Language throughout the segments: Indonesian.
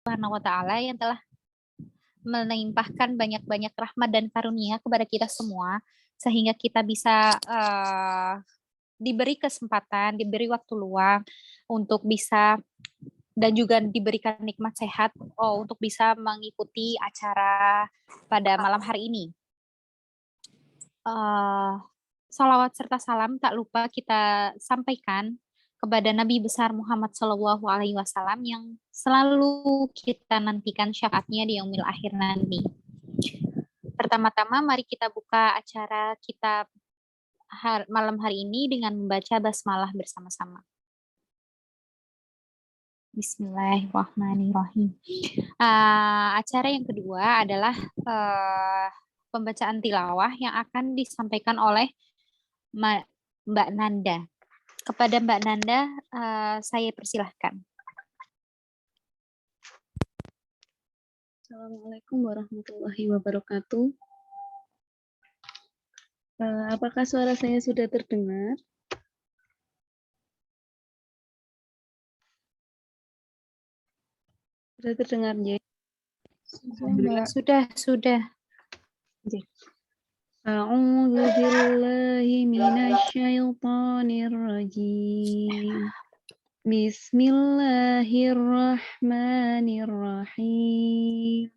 Subhanahu wa Ta'ala yang telah melimpahkan banyak-banyak rahmat dan karunia kepada kita semua, sehingga kita bisa diberi kesempatan, diberi waktu luang untuk bisa dan juga diberikan nikmat sehat untuk bisa mengikuti acara pada malam hari ini. Salawat serta salam tak lupa kita sampaikan kepada Nabi besar Muhammad Shallallahu Alaihi Wasallam yang selalu kita nantikan syafaatnya di yaumil akhir nanti. Pertama-tama mari kita buka acara kita malam hari ini dengan membaca basmalah bersama-sama. Bismillahirrahmanirrahim. Acara yang kedua adalah pembacaan tilawah yang akan disampaikan oleh Mbak Nanda. Kepada Mbak Nanda, saya persilahkan. Assalamualaikum warahmatullahi wabarakatuh. Apakah suara saya sudah terdengar? Sudah terdengar, ya? Sudah. A'udzu billahi minasyaitonir rajim. Bismillahirrahmanirrahim.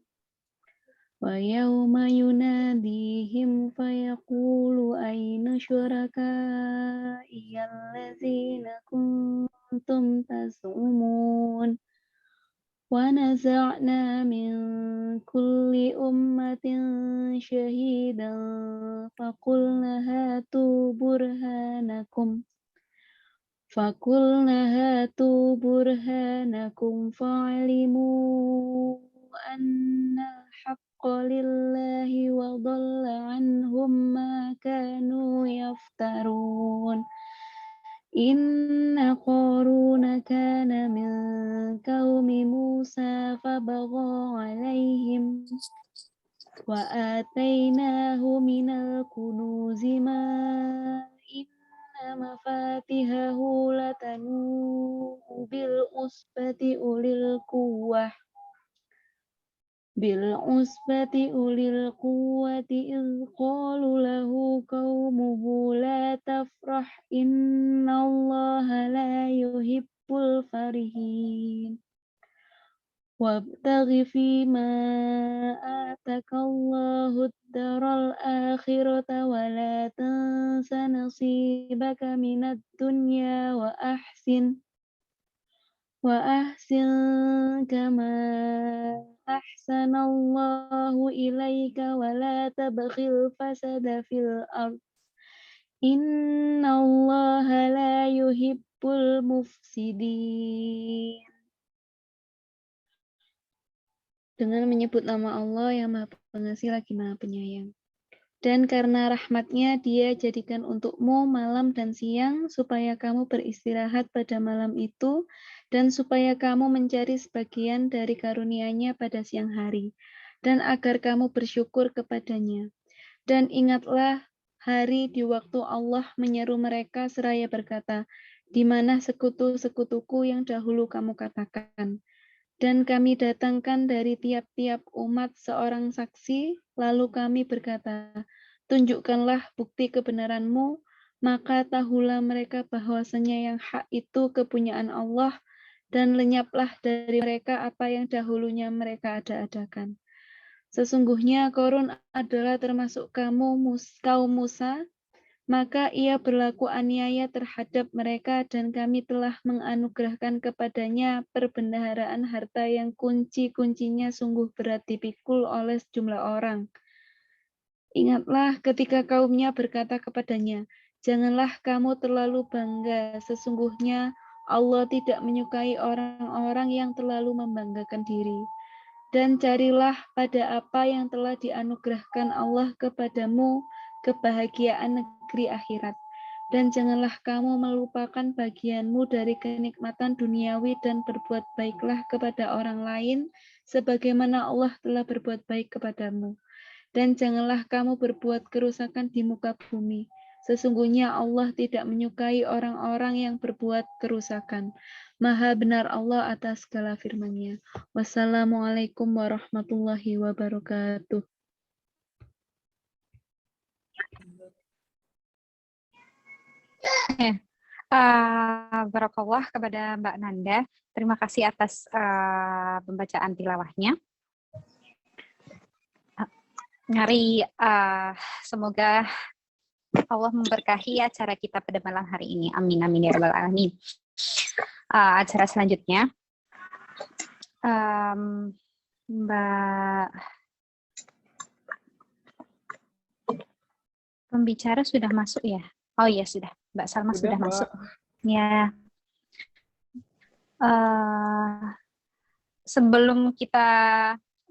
Wa yawma yunadihim fayaqulu ayna syuraka'i allazina kuntum taz'umun. Wa naza'na min kulli ummatin syahidan faqulna hatu burhanakum fa'alimu anna al-haqqa lillahi wa dhalla anhum ma kanu yaftarun. Inna Qaruna kana min qaumi Musa fabagha alaihim wa atainahu minal kunuzi ma inna mafatihahu latanu bil usbati ulil quwwati iz qalu lahu qaumuhu la tafrah innallaha la yuhibbul farihin wabtaghi fima atakallahu ad-daral akhirata wa la tansa nasibaka minad dunya wa ahsin kama ahsanallahu ilaika wa la tabghil fasada fil ard innallaha la yuhibbul mufsidin. Dengan menyebut nama Allah yang Maha Pengasih lagi Maha Penyayang. Dan karena rahmatnya Dia jadikan untukmu malam dan siang supaya kamu beristirahat pada malam itu dan supaya kamu mencari sebagian dari karunia-Nya pada siang hari dan agar kamu bersyukur kepadanya. Dan ingatlah hari di waktu Allah menyeru mereka seraya berkata, di mana sekutu-sekutuku yang dahulu kamu katakan. Dan kami datangkan dari tiap-tiap umat seorang saksi, lalu kami berkata, tunjukkanlah bukti kebenaranmu, maka tahulah mereka bahwasanya yang hak itu kepunyaan Allah, dan lenyaplah dari mereka apa yang dahulunya mereka ada-adakan. Sesungguhnya Qarun adalah termasuk kaum Musa, maka ia berlaku aniaya terhadap mereka dan kami telah menganugerahkan kepadanya perbendaharaan harta yang kunci-kuncinya sungguh berat dipikul oleh sejumlah orang. Ingatlah ketika kaumnya berkata kepadanya, janganlah kamu terlalu bangga, sesungguhnya Allah tidak menyukai orang-orang yang terlalu membanggakan diri. Dan carilah pada apa yang telah dianugerahkan Allah kepadamu, kebahagiaan negeri akhirat. Dan janganlah kamu melupakan bagianmu dari kenikmatan duniawi dan berbuat baiklah kepada orang lain, sebagaimana Allah telah berbuat baik kepadamu. Dan janganlah kamu berbuat kerusakan di muka bumi. Sesungguhnya Allah tidak menyukai orang-orang yang berbuat kerusakan. Maha benar Allah atas segala firman-Nya. Wassalamualaikum warahmatullahi wabarakatuh. Barakallah kepada Mbak Nanda. Terima kasih atas pembacaan tilawahnya. Mari semoga Allah memberkahi acara kita pada malam hari ini. Amin, amin ya rabbal alamin. Acara selanjutnya, Mbak pembicara sudah masuk ya? Oh iya sudah, Mbak Salma sudah Mbak. masuk. Ya. Sebelum kita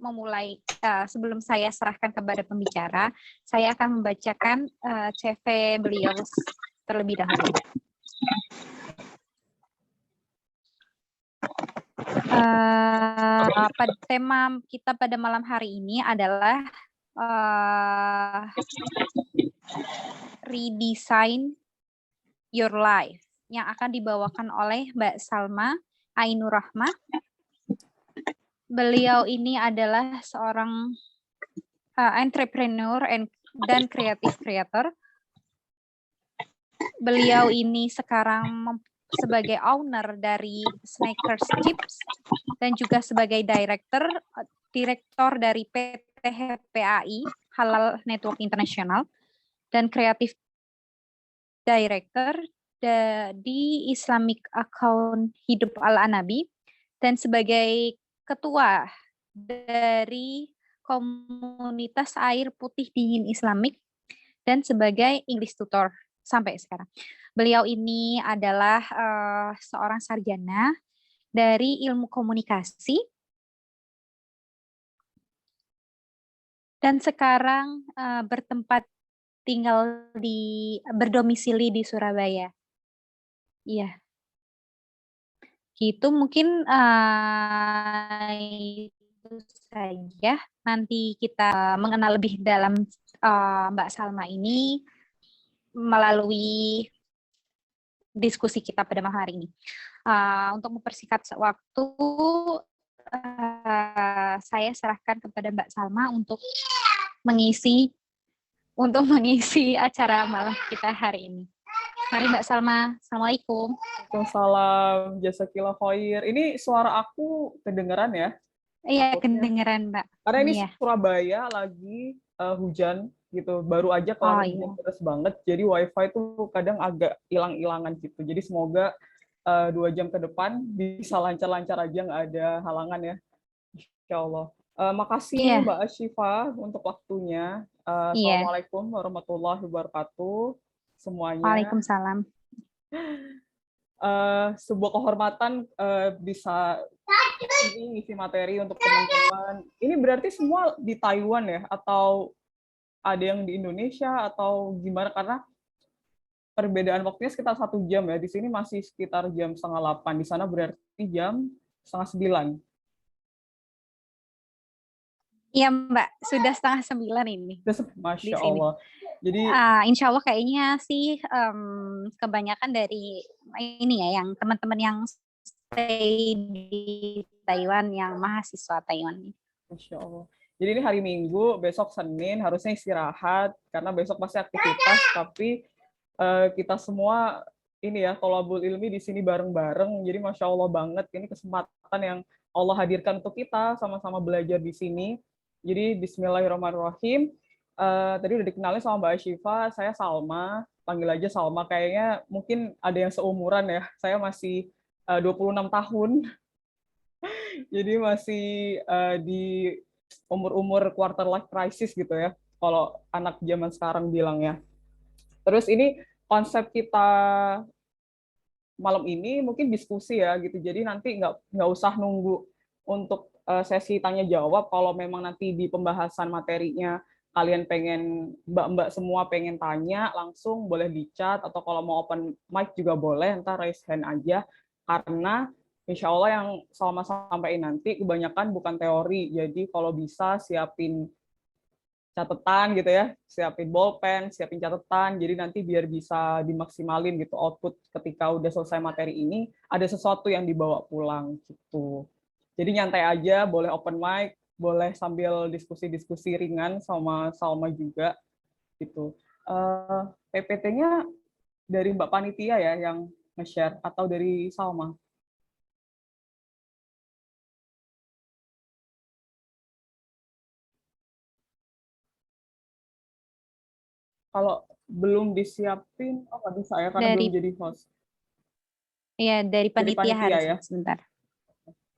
memulai, sebelum saya serahkan kepada pembicara, saya akan membacakan CV beliau terlebih dahulu. Tema kita pada malam hari ini adalah Redesign Your Life yang akan dibawakan oleh Mbak Salma Ainur Rahmah. Beliau ini adalah seorang entrepreneur dan creative creator. Beliau ini sekarang sebagai owner dari Sneakers Chips dan juga sebagai direktur dari PT HPAI Halal Network International dan creative director di Islamic Account Hidup Al-Anabi dan sebagai ketua dari komunitas air putih dingin Islamik dan sebagai English tutor sampai sekarang. Beliau ini adalah seorang sarjana dari ilmu komunikasi dan sekarang berdomisili di Surabaya. Iya. Gitu mungkin itu saja. Nanti kita mengenal lebih dalam Mbak Salma ini melalui diskusi kita pada malam hari ini. Untuk mempersingkat waktu, saya serahkan kepada Mbak Salma untuk mengisi acara malam kita hari ini. Mari Mbak Salma. Assalamualaikum. Waalaikumsalam, jasakillah khair. Ini suara aku kedengeran ya? Iya, kedengeran Mbak. Karena ini iya. Surabaya lagi hujan gitu, baru aja kelar hujan deras banget, jadi wifi tuh kadang agak hilang-hilangan gitu. Jadi semoga 2 jam ke depan bisa lancar-lancar aja, nggak ada halangan ya. Insya Allah. Makasih Mbak Ashifa untuk waktunya. Assalamualaikum warahmatullahi wabarakatuh semuanya. Waalaikumsalam. Sebuah kehormatan bisa ini ngisi materi untuk teman-teman. Ini berarti semua di Taiwan ya? Atau ada yang di Indonesia atau gimana? Karena perbedaan waktunya sekitar 1 jam ya. Di sini masih sekitar jam 7:30. Di sana berarti jam 8:30. Iya Mbak, sudah 8:30 ini. Masya Allah. Jadi insya Allah kayaknya sih kebanyakan dari ini ya, yang teman-teman yang stay di Taiwan, yang mahasiswa Taiwan. Masya Allah. Jadi ini hari Minggu, besok Senin harusnya istirahat karena besok pasti aktivitas. Tapi kita semua ini ya, tholabul ilmi di sini bareng-bareng. Jadi Masya Allah banget, ini kesempatan yang Allah hadirkan untuk kita sama-sama belajar di sini. Jadi Bismillahirrahmanirrahim. Tadi udah dikenalin sama Mbak Ashifa, saya Salma, panggil aja Salma. Kayaknya mungkin ada yang seumuran ya. Saya masih 26 tahun. Jadi masih di umur-umur quarter life crisis gitu ya, kalau anak zaman sekarang bilangnya. Terus ini konsep kita malam ini mungkin diskusi ya gitu. Jadi nanti nggak usah nunggu untuk sesi tanya jawab. Kalau memang nanti di pembahasan materinya kalian pengen, mbak-mbak semua pengen tanya, langsung boleh di chat, atau kalau mau open mic juga boleh, ntar raise hand aja. Karena insya Allah yang Salma sampaikan nanti kebanyakan bukan teori. Jadi kalau bisa siapin catatan gitu ya, siapin bolpen, siapin catatan, jadi nanti biar bisa dimaksimalin gitu output ketika udah selesai materi ini, ada sesuatu yang dibawa pulang gitu. Jadi nyantai aja, boleh open mic, boleh sambil diskusi-diskusi ringan sama Salma juga gitu. PPT-nya dari Mbak Panitia ya yang nge-share atau dari Salma? Kalau belum disiapin, oh nggak bisa ya karena belum Dari jadi host. dari Dari panitia panitia ya. harusnya sebentar.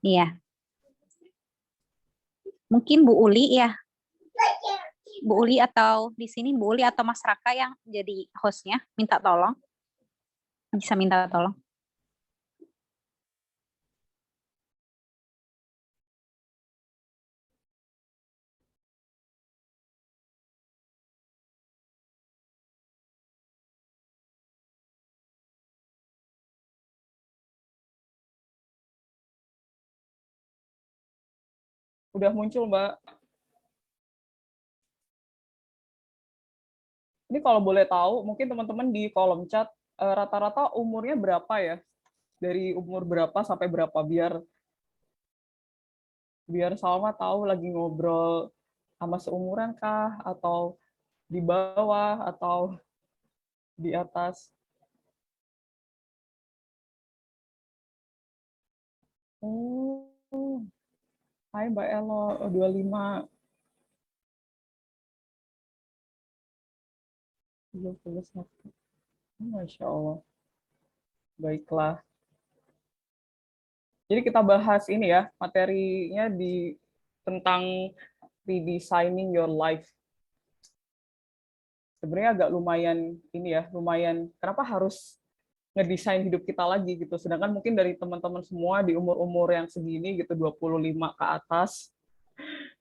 Iya. Mungkin Bu Uli ya. Bu Uli atau di sini Bu Uli atau Mas Raka yang jadi hostnya, minta tolong. Bisa minta tolong. Udah muncul, Mbak. Ini kalau boleh tahu, mungkin teman-teman di kolom chat, rata-rata umurnya berapa ya? Dari umur berapa sampai berapa, biar Salma tahu lagi ngobrol sama seumuran kah, atau di bawah, atau di atas. Oh, hai Mbak Elo, 25. 21. Masya Allah. Baiklah. Jadi kita bahas ini ya, materinya di tentang redesigning your life. Sebenarnya agak lumayan ini ya, lumayan kenapa harus ngedesain hidup kita lagi gitu. Sedangkan mungkin dari teman-teman semua di umur-umur yang segini gitu 25 ke atas,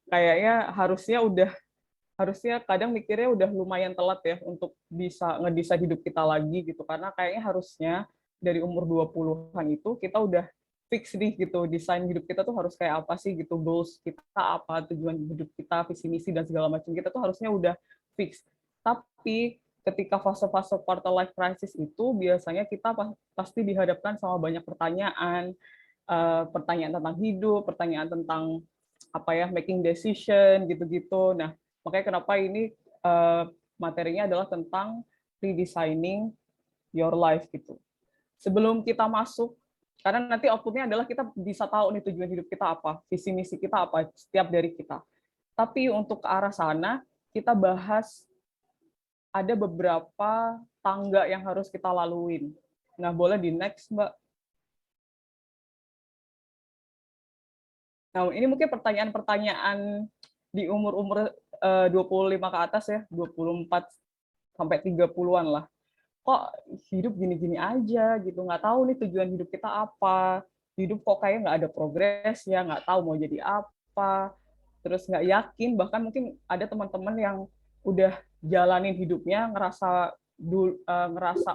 kayaknya harusnya kadang mikirnya udah lumayan telat ya untuk bisa ngedesain hidup kita lagi gitu. Karena kayaknya harusnya dari umur 20-an itu kita udah fix nih gitu, desain hidup kita tuh harus kayak apa sih gitu, goals kita apa, tujuan hidup kita, visi misi dan segala macam kita tuh harusnya udah fix. Tapi ketika fase-fase quarter life crisis itu biasanya kita pasti dihadapkan sama banyak pertanyaan, pertanyaan tentang hidup, pertanyaan tentang apa ya, making decision gitu-gitu. Nah, makanya kenapa ini materinya adalah tentang redesigning your life gitu. Sebelum kita masuk, karena nanti outputnya adalah kita bisa tahu nih tujuan hidup kita apa, visi misi kita apa, setiap dari kita. Tapi untuk ke arah sana, kita bahas ada beberapa tangga yang harus kita laluin. Nah, boleh di next, Mbak. Nah, ini mungkin pertanyaan-pertanyaan di umur-umur 25 ke atas ya, 24 sampai 30-an lah. Kok hidup gini-gini aja gitu, nggak tahu nih tujuan hidup kita apa, hidup kok kayak nggak ada progres ya, nggak tahu mau jadi apa, terus nggak yakin, bahkan mungkin ada teman-teman yang udah jalanin hidupnya ngerasa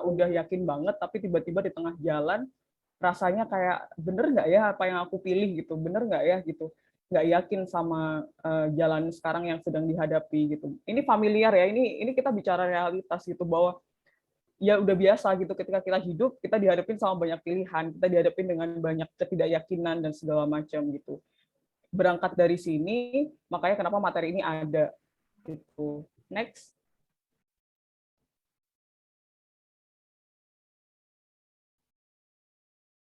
udah yakin banget, tapi tiba-tiba di tengah jalan rasanya kayak bener nggak ya apa yang aku pilih gitu, bener nggak ya gitu, nggak yakin sama jalan sekarang yang sedang dihadapi gitu. Ini familiar ya, ini kita bicara realitas gitu, bahwa ya udah biasa gitu ketika kita hidup kita dihadapin sama banyak pilihan, kita dihadapin dengan banyak ketidakyakinan dan segala macam gitu. Berangkat dari sini makanya kenapa materi ini ada gitu. Next.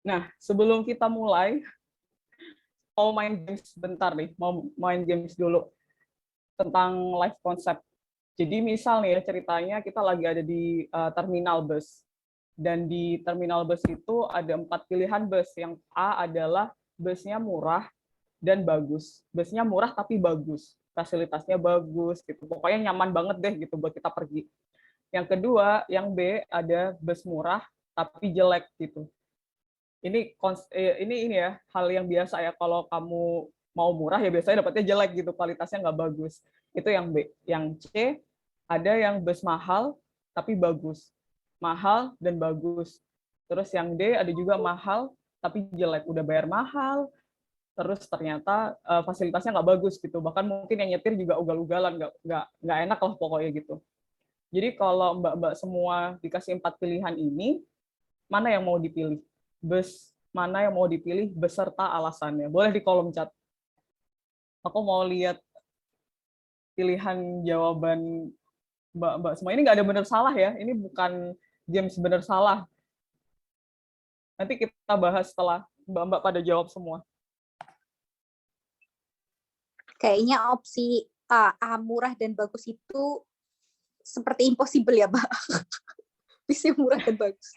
Nah, sebelum kita mulai, mau main games bentar nih, mau main games dulu tentang life concept. Jadi misal nih ya ceritanya kita lagi ada di terminal bus. Dan di terminal bus itu ada 4 pilihan bus. Yang A adalah busnya murah dan bagus. Busnya murah tapi bagus. Fasilitasnya bagus gitu. Pokoknya nyaman banget deh gitu buat kita pergi. Yang kedua, yang B ada bus murah tapi jelek gitu. Ini ya hal yang biasa ya, kalau kamu mau murah ya biasanya dapatnya jelek gitu, kualitasnya nggak bagus. Itu yang B. Yang C ada yang bus mahal tapi bagus, mahal dan bagus. Terus yang D ada juga mahal tapi jelek, udah bayar mahal, terus ternyata fasilitasnya nggak bagus gitu, bahkan mungkin yang nyetir juga ugal-ugalan, nggak enak lah pokoknya gitu. Jadi kalau mbak-mbak semua dikasih 4 pilihan ini, mana yang mau dipilih? Bus mana yang mau dipilih beserta alasannya? Boleh di kolom chat. Aku mau lihat pilihan jawaban mbak-mbak semua. Ini nggak ada benar salah ya, ini bukan games benar salah. Nanti kita bahas setelah mbak-mbak pada jawab semua. Kayaknya opsi A murah dan bagus itu seperti impossible ya, Mbak. Bisa murah dan bagus.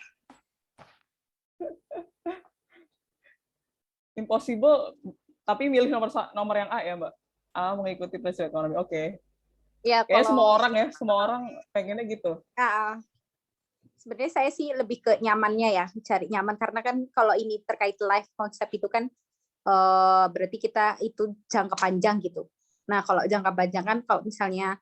Impossible, tapi milih nomor yang A ya, Mbak. A mengikuti prinsip ekonomi. Oke. Ya, Kayaknya kalau semua orang pengennya gitu. sebenarnya saya sih lebih ke nyamannya ya, cari nyaman, karena kan kalau ini terkait life konsep itu kan berarti kita itu jangka panjang gitu. Nah, kalau jangka panjang kan kalau misalnya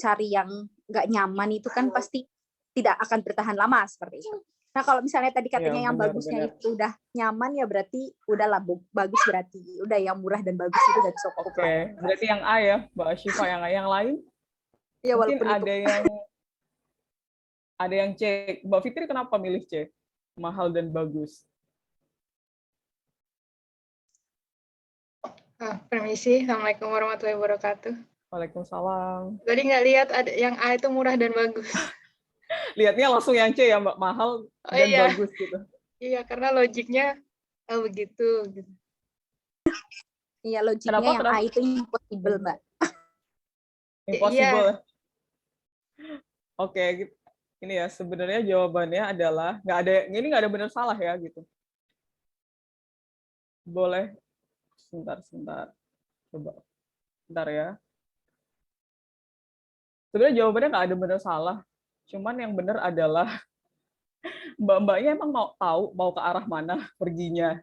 cari yang nggak nyaman itu kan pasti tidak akan bertahan lama seperti itu. Nah, kalau misalnya tadi katanya yang bagusnya itu udah nyaman, ya berarti udahlah bagus, berarti udah yang murah dan bagus itu udah cukup. Oke, berarti yang A ya, Mbak Ashifa. Yang lain? Ya, mungkin walaupun ada yang C. Mbak Fitri kenapa milih C? Mahal dan bagus. Permisi, Assalamualaikum warahmatullahi wabarakatuh. Waalaikumsalam. Tadi nggak lihat ada yang A itu murah dan bagus. Lihatnya langsung yang C ya, Mbak, mahal dan iya. bagus gitu. Iya, karena logiknya begitu. Iya, logiknya kenapa? A itu impossible, Mbak. Impossible. Iya. Oke, ini ya sebenarnya jawabannya adalah nggak ada benar salah ya gitu. Boleh sebentar. Coba. Bentar ya. Sebenarnya jawabannya nggak ada benar salah. Cuman yang benar adalah mbak-mbaknya emang mau tahu mau ke arah mana perginya.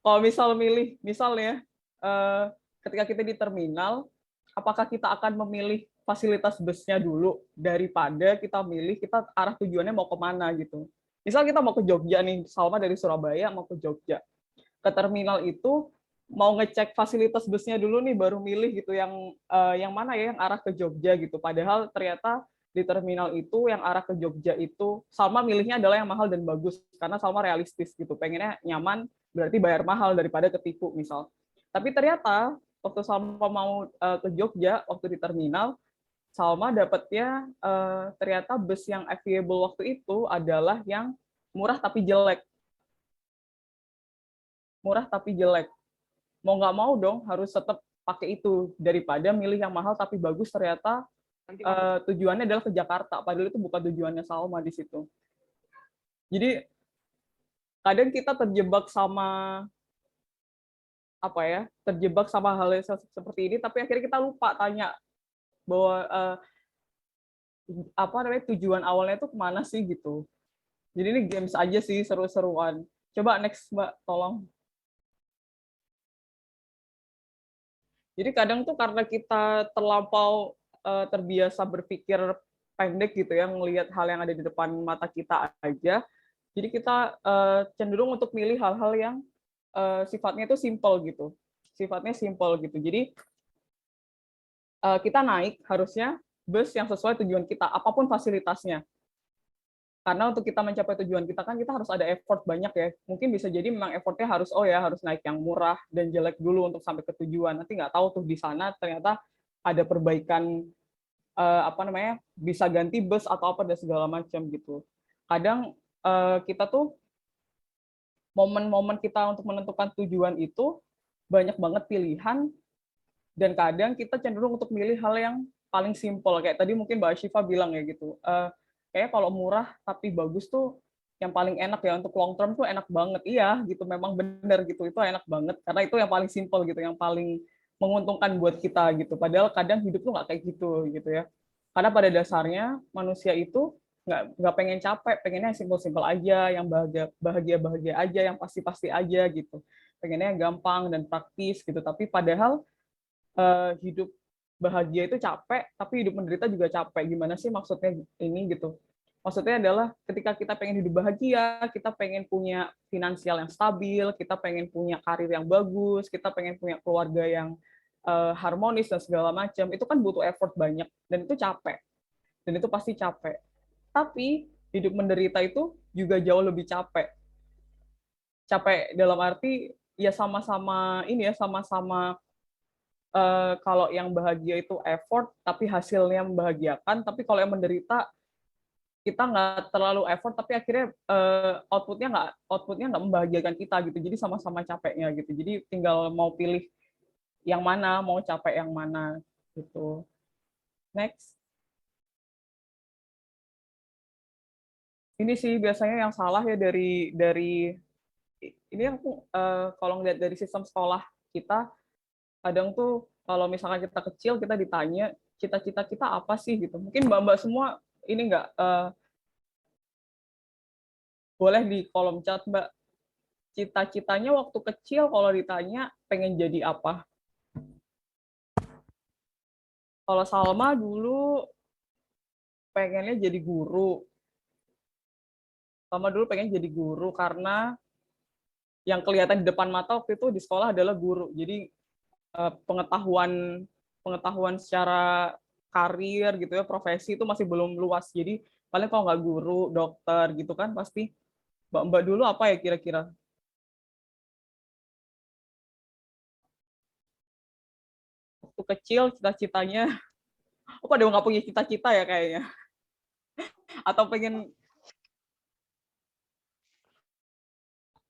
Kalau misalnya ketika kita di terminal, apakah kita akan memilih fasilitas busnya dulu daripada kita milih kita arah tujuannya mau kemana gitu. Misal kita mau ke Jogja nih, Salma dari Surabaya mau ke Jogja. Ke terminal itu mau ngecek fasilitas busnya dulu nih, baru milih gitu yang mana ya yang arah ke Jogja gitu. Padahal ternyata di terminal itu yang arah ke Jogja itu Salma milihnya adalah yang mahal dan bagus karena Salma realistis gitu, pengennya nyaman berarti bayar mahal daripada ketipu misal. Tapi ternyata waktu Salma mau ke Jogja waktu di terminal, Salma dapatnya ternyata bus yang available waktu itu adalah yang murah tapi jelek. Mau nggak mau dong harus tetap pakai itu daripada milih yang mahal tapi bagus ternyata tujuannya adalah ke Jakarta, padahal itu bukan tujuannya Salma di situ. Jadi kadang kita terjebak sama hal yang seperti ini, tapi akhirnya kita lupa tanya bahwa tujuan awalnya itu kemana sih gitu. Jadi ini games aja sih, seru-seruan. Coba next Mbak, tolong. Jadi kadang tuh karena kita terlampau terbiasa berpikir pendek gitu ya, ngelihat hal yang ada di depan mata kita aja. Jadi kita cenderung untuk milih hal-hal yang sifatnya itu simple gitu. Jadi kita naik harusnya bus yang sesuai tujuan kita, apapun fasilitasnya. Karena untuk kita mencapai tujuan kita kan kita harus ada effort banyak ya. Mungkin bisa jadi memang effortnya harus naik yang murah dan jelek dulu untuk sampai ke tujuan. Nanti nggak tahu tuh di sana ternyata ada perbaikan bisa ganti bus atau apa dan segala macam gitu. Kadang kita tuh momen-momen kita untuk menentukan tujuan itu banyak banget pilihan dan kadang kita cenderung untuk milih hal yang paling simpel kayak tadi mungkin Mbak Ashifa bilang ya gitu. Kayak kalau murah tapi bagus tuh yang paling enak ya untuk long term tuh enak banget. Iya gitu, memang benar gitu, itu enak banget karena itu yang paling simple gitu, yang paling menguntungkan buat kita gitu. Padahal kadang hidup tuh nggak kayak gitu ya. Karena pada dasarnya manusia itu nggak pengen capek, pengennya yang simple aja, yang bahagia aja, yang pasti aja gitu. Pengennya yang gampang dan praktis gitu. Tapi padahal hidup bahagia itu capek, tapi hidup menderita juga capek. Gimana sih maksudnya ini gitu? Maksudnya adalah ketika kita pengen hidup bahagia, kita pengen punya finansial yang stabil, kita pengen punya karir yang bagus, kita pengen punya keluarga yang harmonis dan segala macam, itu kan butuh effort banyak dan itu capek. Dan itu pasti capek. Tapi hidup menderita itu juga jauh lebih capek. Capek dalam arti ya sama-sama ini ya, sama-sama kalau yang bahagia itu effort tapi hasilnya membahagiakan, tapi kalau yang menderita kita nggak terlalu effort tapi akhirnya outputnya nggak membahagiakan kita gitu, jadi sama-sama capeknya gitu, jadi tinggal mau pilih yang mana, mau capek yang mana gitu. Next. Ini sih biasanya yang salah ya dari ini aku kalau ngeliat dari sistem sekolah kita, kadang tuh kalau misalkan kita kecil kita ditanya cita-cita kita apa sih gitu, mungkin mbak-mbak semua ini nggak boleh di kolom chat mbak, cita-citanya waktu kecil kalau ditanya pengen jadi apa. Kalau Salma dulu pengennya jadi guru. Salma dulu pengen jadi guru karena yang kelihatan di depan mata waktu itu di sekolah adalah guru. Jadi pengetahuan secara karir gitu ya, profesi itu masih belum luas. Jadi paling kalau nggak guru, dokter gitu kan pasti. Mbak dulu apa ya kira-kira? Waktu kecil cita-citanya, oh pada nggak punya cita-cita ya kayaknya. Atau pengen,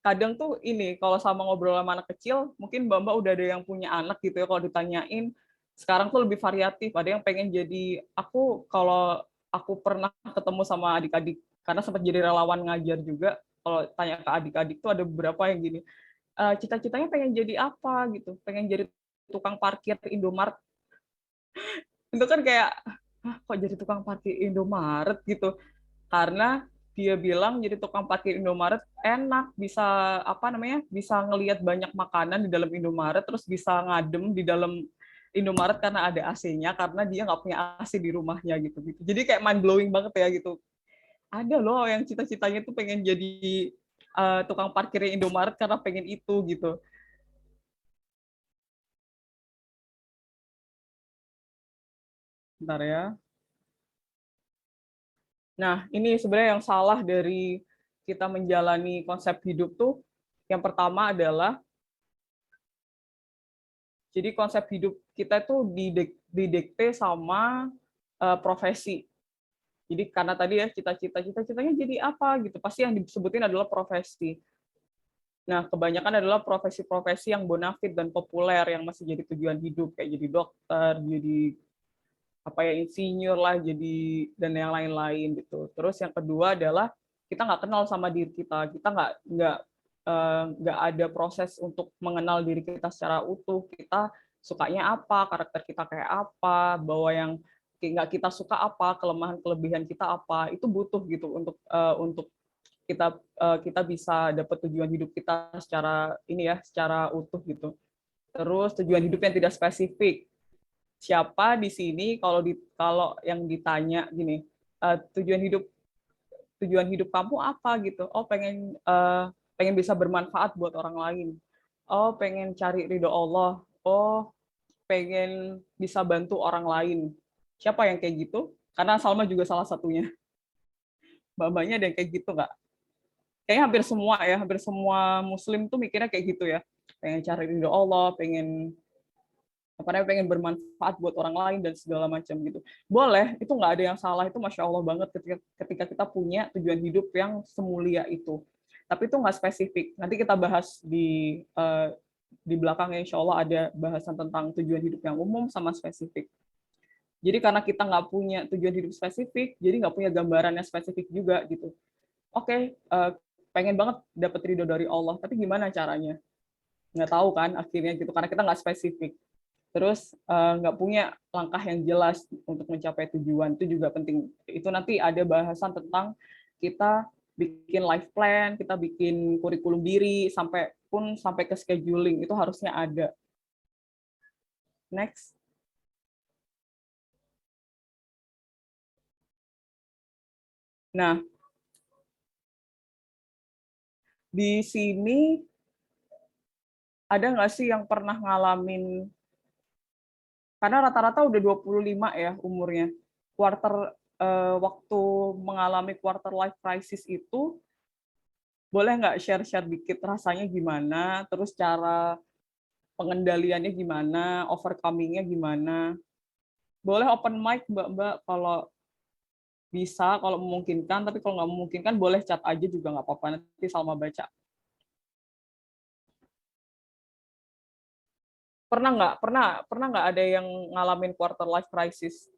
kadang tuh ini kalau sama ngobrol sama anak kecil, mungkin mbak-mbak udah ada yang punya anak gitu ya, kalau ditanyain sekarang tuh lebih variatif. Ada yang pengen jadi, kalau aku pernah ketemu sama adik-adik karena sempat jadi relawan ngajar juga, kalau tanya ke adik-adik tuh ada beberapa yang gini, cita-citanya pengen jadi apa gitu, pengen jadi tukang parkir Indomaret. Itu kan kayak, kok jadi tukang parkir Indomaret gitu, karena dia bilang jadi tukang parkir Indomaret enak, bisa apa namanya, bisa ngelihat banyak makanan di dalam Indomaret, terus bisa ngadem di dalam Indomaret karena ada AC-nya, karena dia nggak punya AC di rumahnya gitu gitu. Jadi kayak mind blowing banget ya gitu. Ada loh yang cita-citanya tuh pengen jadi tukang parkir Indomaret karena pengen itu gitu. Bentar ya. Nah, ini sebenarnya yang salah dari kita menjalani konsep hidup tuh, yang pertama adalah, jadi konsep hidup kita itu didikte sama profesi. Jadi karena tadi ya cita-citanya jadi apa gitu, pasti yang disebutin adalah profesi. Nah, kebanyakan adalah profesi-profesi yang bonafit dan populer yang masih jadi tujuan hidup, kayak jadi dokter, jadi apa ya, insinyur lah, jadi dan yang lain-lain gitu. Terus yang kedua adalah kita nggak kenal sama diri kita, kita nggak ada proses untuk mengenal diri kita secara utuh. Kita sukanya apa, karakter kita kayak apa, bahwa yang nggak kita suka apa, kelemahan kelebihan kita apa, itu butuh gitu untuk kita bisa dapat tujuan hidup kita secara ini ya, secara utuh gitu. Terus tujuan hidup yang tidak spesifik. Siapa di sini kalau yang ditanya gini, tujuan hidup kamu apa gitu? Oh, pengen bisa bermanfaat buat orang lain. Oh, pengen cari ridho Allah. Oh, pengen bisa bantu orang lain. Siapa yang kayak gitu? Karena Salma juga salah satunya. Mbak-mbaknya ada yang kayak gitu nggak? Kayaknya hampir semua Muslim tuh mikirnya kayak gitu ya. Pengen cari ridho Allah, pengen bermanfaat buat orang lain dan segala macam gitu. Boleh, itu nggak ada yang salah, itu masya Allah banget ketika kita punya tujuan hidup yang semulia itu. Tapi itu nggak spesifik. Nanti kita bahas di belakang, insya Allah ada bahasan tentang tujuan hidup yang umum sama spesifik. Jadi karena kita nggak punya tujuan hidup spesifik, jadi nggak punya gambaran yang spesifik juga gitu. Oke, pengen banget dapat ridho dari Allah, tapi gimana caranya? Nggak tahu kan akhirnya gitu, karena kita nggak spesifik. Terus nggak punya langkah yang jelas untuk mencapai tujuan, itu juga penting. Itu nanti ada bahasan tentang kita bikin life plan, kita bikin kurikulum diri, sampai ke scheduling, itu harusnya ada. Next. Nah, di sini ada nggak sih yang pernah ngalamin, karena rata-rata udah 25 ya umurnya, waktu mengalami quarter life crisis itu, boleh nggak share-share dikit rasanya gimana, terus cara pengendaliannya gimana, overcoming-nya gimana. Boleh open mic Mbak kalau bisa, kalau memungkinkan, tapi kalau nggak memungkinkan boleh chat aja juga nggak apa-apa, nanti Salma baca. Pernah nggak ada yang ngalamin quarter life crisis?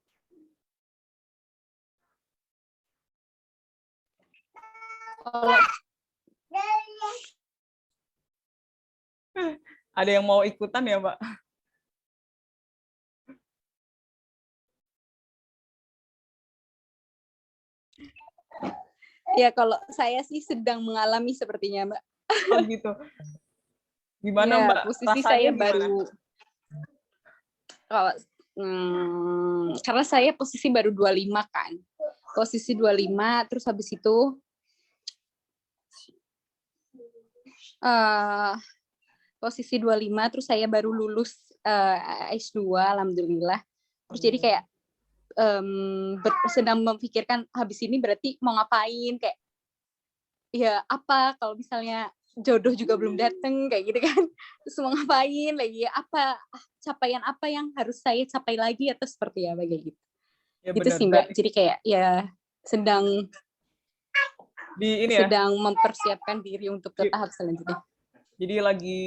Kalau Ada yang mau ikutan ya, Mbak? ya kalau saya sih sedang mengalami sepertinya, Mbak. Oh gitu. Gimana, Ya, Mbak? posisi Rasanya saya gimana? baru kalau karena saya posisi baru 25 kan. Posisi 25 terus habis itu posisi 25 terus saya baru lulus S2 alhamdulillah. Terus jadi kayak sedang memikirkan habis ini berarti mau ngapain, kayak ya apa kalau misalnya jodoh juga belum dateng kayak gitu kan, terus mau ngapain lagi, apa capaian apa yang harus saya capai lagi atau seperti apa kayak gitu. Ya, Gitu benar. sih Mbak, jadi kayak ya sedang ini ya. sedang mempersiapkan diri untuk ke tahap selanjutnya. Jadi lagi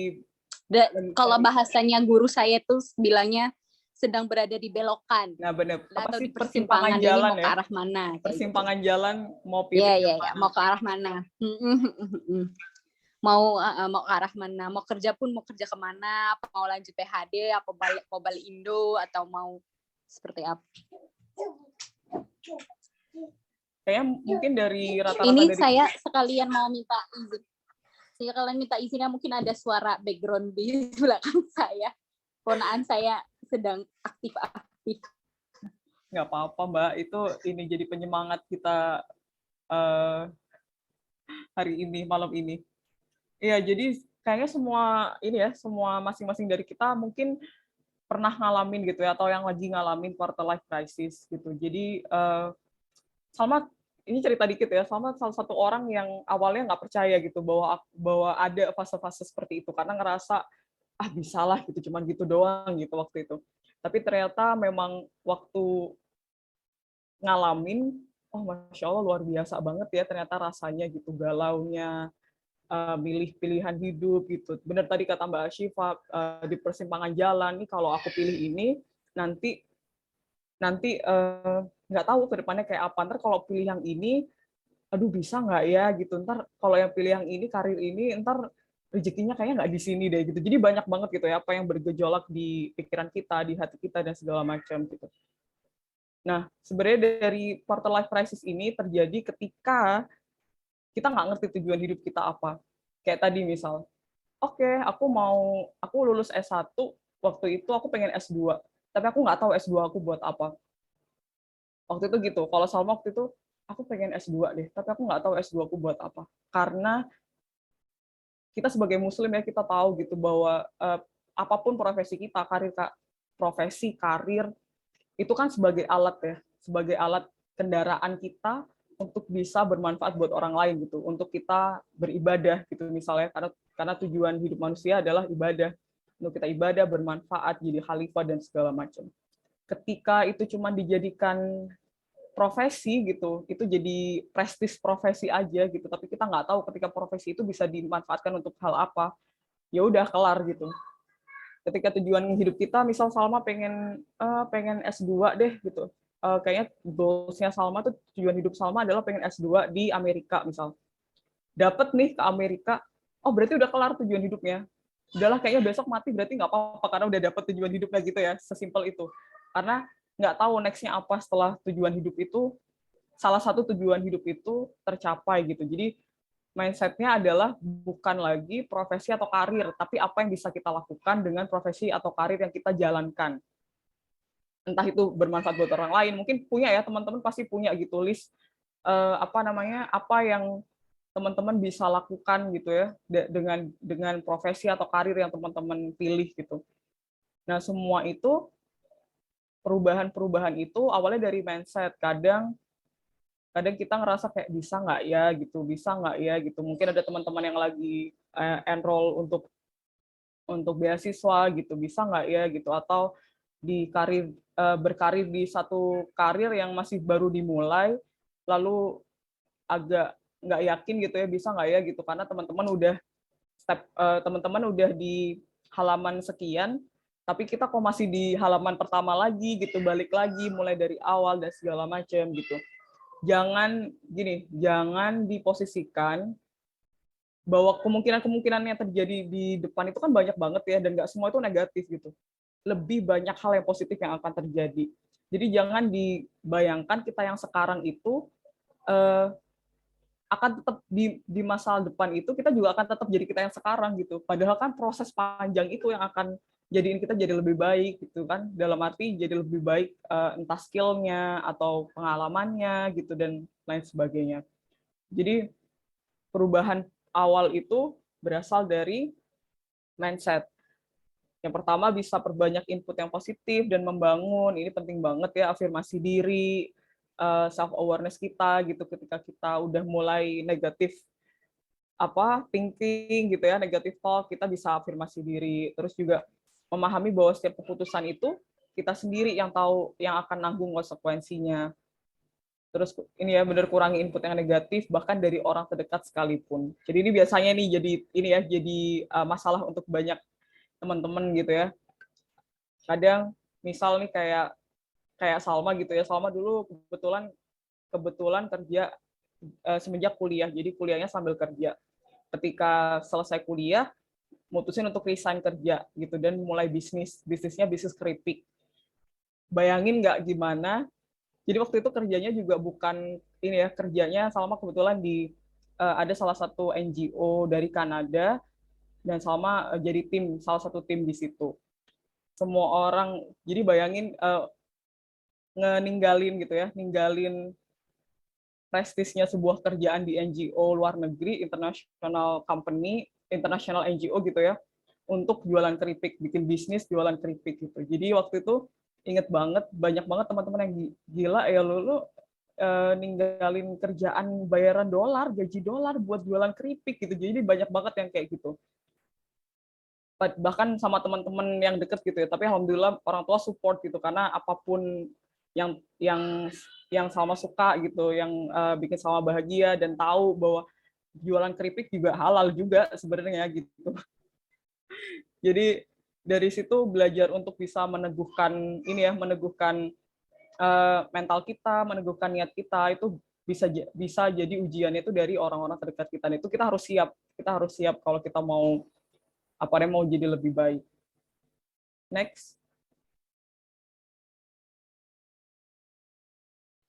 kalau bahasanya guru saya tuh bilangnya sedang berada di belokan. Nah, benar. Atau Apa sih di persimpangan jalan ini mau ya? ke arah mana? Persimpangan gitu. Jalan mau pilih ya, mau ke arah mana? Mau ke arah mana? Mau kerja pun mau kerja kemana? Apa mau lanjut PhD? Apa mau balik Indo? Atau mau seperti apa? Kayaknya mungkin dari rata-rata ini dari... saya sekalian mau minta izin. Saya kalian minta izinnya, mungkin ada suara background di belakang saya. Ponaan saya sedang aktif-aktif. Nggak apa-apa, Mbak. Itu ini jadi penyemangat kita hari ini, malam ini. Iya, jadi kayaknya semua ini ya, semua masing-masing dari kita mungkin pernah ngalamin gitu ya, atau yang lagi ngalamin quarter life crisis gitu. Jadi Salma, ini cerita dikit ya, Salma salah satu orang yang awalnya nggak percaya gitu bahwa ada fase-fase seperti itu, karena ngerasa bisalah gitu, cuman gitu doang gitu waktu itu. Tapi ternyata memang waktu ngalamin, oh Masya Allah luar biasa banget ya ternyata rasanya gitu, galaunya, milih pilihan hidup gitu. Benar tadi kata Mbak Asyifa, di persimpangan jalan, nih kalau aku pilih ini, nanti nggak tahu ke depannya kayak apa. Ntar kalau pilih yang ini, aduh bisa nggak ya gitu. Ntar kalau yang pilih yang ini, karir ini, ntar rezekinya kayaknya nggak di sini deh gitu. Jadi banyak banget gitu ya apa yang bergejolak di pikiran kita, di hati kita, dan segala macam gitu. Nah, sebenarnya dari quarter life crisis ini terjadi ketika kita nggak ngerti tujuan hidup kita apa. Kayak tadi misal, oke, aku lulus S1, waktu itu aku pengen S2, tapi aku nggak tahu S2 aku buat apa. Waktu itu gitu, kalau Salma waktu itu, aku pengen S2 deh, tapi aku nggak tahu S2 aku buat apa. Karena kita sebagai muslim ya, kita tahu gitu bahwa apapun profesi kita, karir, itu kan sebagai alat ya, sebagai alat kendaraan kita untuk bisa bermanfaat buat orang lain gitu, untuk kita beribadah gitu misalnya, karena tujuan hidup manusia adalah ibadah, untuk kita ibadah, bermanfaat, jadi khalifah dan segala macam. Ketika itu cuma dijadikan profesi gitu, itu jadi prestis profesi aja gitu, tapi kita nggak tahu ketika profesi itu bisa dimanfaatkan untuk hal apa, ya udah kelar gitu. Ketika tujuan hidup kita, misal Salma pengen S2 deh gitu. Kayaknya goals-nya Salma tuh, tujuan hidup Salma adalah pengen S2 di Amerika misal. Dapat nih ke Amerika, oh berarti udah kelar tujuan hidupnya. Udahlah kayaknya besok mati berarti nggak apa-apa karena udah dapat tujuan hidupnya gitu ya, sesimpel itu. Karena nggak tahu next-nya apa setelah tujuan hidup itu, salah satu tujuan hidup itu tercapai gitu. Jadi mindset-nya adalah bukan lagi profesi atau karir, tapi apa yang bisa kita lakukan dengan profesi atau karir yang kita jalankan. Entah itu bermanfaat buat orang lain, mungkin punya ya, teman-teman pasti punya gitu list apa yang teman-teman bisa lakukan gitu ya dengan profesi atau karir yang teman-teman pilih gitu. Nah, semua itu perubahan-perubahan itu awalnya dari mindset. Kadang kita ngerasa kayak bisa nggak ya gitu. Mungkin ada teman-teman yang lagi enroll untuk beasiswa gitu, bisa nggak ya gitu, atau berkarir di satu karir yang masih baru dimulai, lalu agak nggak yakin gitu ya, bisa nggak ya gitu, karena teman-teman udah di halaman sekian, tapi kita kok masih di halaman pertama lagi gitu, balik lagi mulai dari awal dan segala macam gitu. Jangan diposisikan bahwa kemungkinan-kemungkinan yang terjadi di depan itu kan banyak banget ya, dan nggak semua itu negatif gitu. Lebih banyak hal yang positif yang akan terjadi. Jadi jangan dibayangkan kita yang sekarang itu akan tetap di masa depan itu kita juga akan tetap jadi kita yang sekarang gitu. Padahal kan proses panjang itu yang akan jadiin kita jadi lebih baik gitu kan. Dalam arti jadi lebih baik entah skill-nya atau pengalamannya gitu dan lain sebagainya. Jadi perubahan awal itu berasal dari mindset. Yang pertama bisa perbanyak input yang positif dan membangun. Ini penting banget ya, afirmasi diri, self awareness kita gitu ketika kita udah mulai negatif thinking gitu ya, negatif talk, kita bisa afirmasi diri. Terus juga memahami bahwa setiap keputusan itu kita sendiri yang tahu, yang akan nanggung konsekuensinya. Terus ini ya, benar kurangi input yang negatif bahkan dari orang terdekat sekalipun. Jadi ini biasanya nih jadi masalah untuk banyak teman-teman gitu ya. Kadang misal nih kayak Salma gitu ya. Salma dulu kebetulan kerja semenjak kuliah. Jadi kuliahnya sambil kerja. Ketika selesai kuliah mutusin untuk resign kerja gitu dan mulai bisnisnya bisnis keripik. Bayangin nggak gimana. Jadi waktu itu kerjanya juga bukan ini ya, kerjanya Salma kebetulan ada salah satu NGO dari Kanada, dan Salma jadi salah satu tim di situ. Semua orang, jadi bayangin ninggalin prestisnya sebuah kerjaan di NGO luar negeri, international NGO gitu ya, untuk jualan keripik, bikin bisnis jualan keripik gitu. Jadi waktu itu inget banget, banyak banget teman-teman yang gila ya, lu ninggalin kerjaan bayaran gaji dolar buat jualan keripik gitu. Jadi banyak banget yang kayak gitu. Bahkan sama teman-teman yang deket gitu ya. Tapi alhamdulillah orang tua support gitu, karena apapun yang Salma suka gitu, yang bikin Salma bahagia dan tahu bahwa jualan keripik juga halal juga sebenarnya gitu. Jadi dari situ belajar untuk bisa meneguhkan mental kita, meneguhkan niat kita, itu bisa jadi ujiannya itu dari orang-orang terdekat kita. Itu kita harus siap kalau kita mau jadi lebih baik. Next.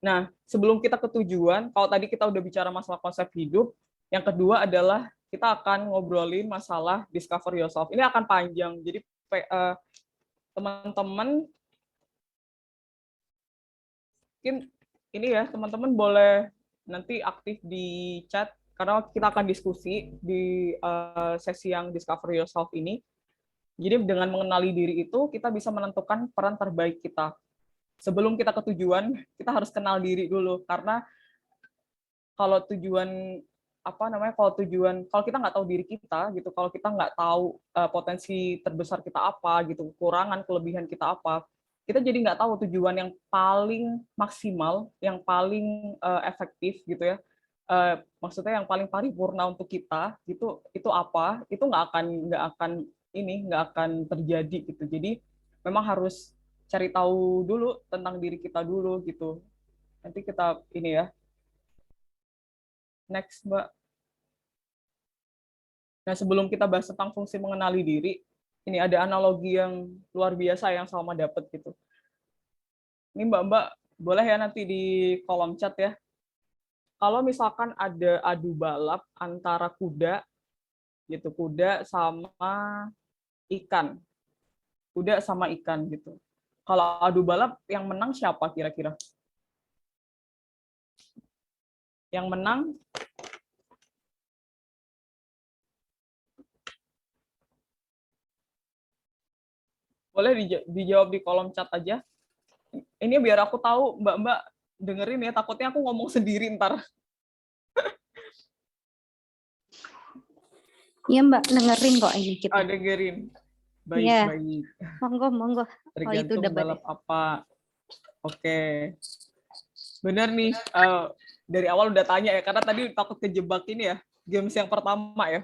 Nah, sebelum kita ke tujuan, kalau tadi kita udah bicara masalah konsep hidup, yang kedua adalah kita akan ngobrolin masalah discover yourself. Ini akan panjang, jadi teman-teman mungkin ini ya, teman-teman boleh nanti aktif di chat, karena kita akan diskusi di sesi yang discover yourself ini. Jadi dengan mengenali diri itu, kita bisa menentukan peran terbaik kita. Sebelum kita ke tujuan, kita harus kenal diri dulu, karena kalau kalau kita nggak tahu diri kita gitu, kalau kita nggak tahu potensi terbesar kita apa gitu, kekurangan kelebihan kita apa, kita jadi nggak tahu tujuan yang paling maksimal, yang paling efektif gitu ya, maksudnya yang paling paripurna untuk kita gitu, itu apa, itu nggak akan terjadi gitu. Jadi memang harus cari tahu dulu tentang diri kita dulu gitu. Nanti kita ini ya. Next, Mbak. Nah, sebelum kita bahas tentang fungsi mengenali diri, ini ada analogi yang luar biasa yang Salma dapat gitu. Ini Mbak-mbak, boleh ya nanti di kolom chat ya. Kalau misalkan ada adu balap antara kuda sama ikan. Kuda sama ikan gitu. Kalau adu balap yang menang siapa kira-kira? Yang menang boleh dijawab di kolom chat aja. Ini biar aku tahu, Mbak-mbak dengerin ya, takutnya aku ngomong sendiri ntar. Iya Mbak, dengerin kok ini kita. Dengerin. Iya. Baik-baik. Monggo, monggo. Tergantung udah balap apa. Oke. Bener nih, dari awal udah tanya ya, karena tadi takut kejebak ini ya, games yang pertama ya.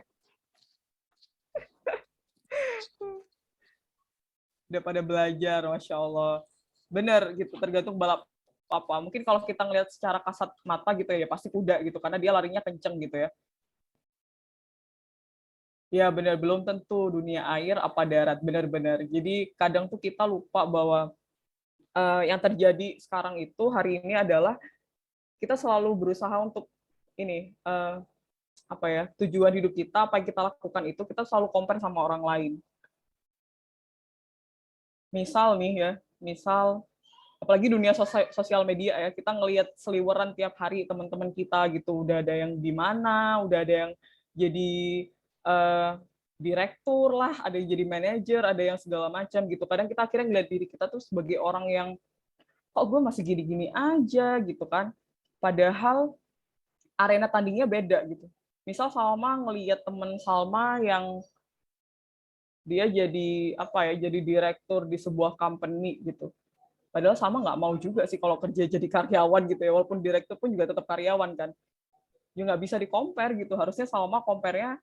Udah pada belajar, Masya Allah. Bener gitu, tergantung balap apa. Mungkin kalau kita ngelihat secara kasat mata gitu ya, pasti kuda gitu, karena dia larinya kenceng gitu ya. Ya benar, belum tentu dunia air apa darat, benar-benar. Jadi kadang tuh kita lupa bahwa yang terjadi sekarang itu hari ini adalah kita selalu berusaha untuk ini apa ya, tujuan hidup kita, apa yang kita lakukan itu kita selalu compare sama orang lain. Misal nih ya, misal apalagi dunia sosial media ya, kita ngelihat seliweran tiap hari teman-teman kita gitu, udah ada yang di mana, udah ada yang jadi direktur lah, ada yang jadi manajer, ada yang segala macam gitu. Kadang kita akhirnya ngeliat diri kita tuh sebagai orang yang kok gue masih gini-gini aja gitu kan. Padahal arena tandingnya beda gitu. Misal Salma ngelihat temen Salma yang dia jadi apa ya, jadi direktur di sebuah company gitu. Padahal Salma nggak mau juga sih kalau kerja jadi karyawan gitu ya, walaupun direktur pun juga tetap karyawan kan. Ya nggak bisa di-compare gitu. Harusnya Salma compare-nya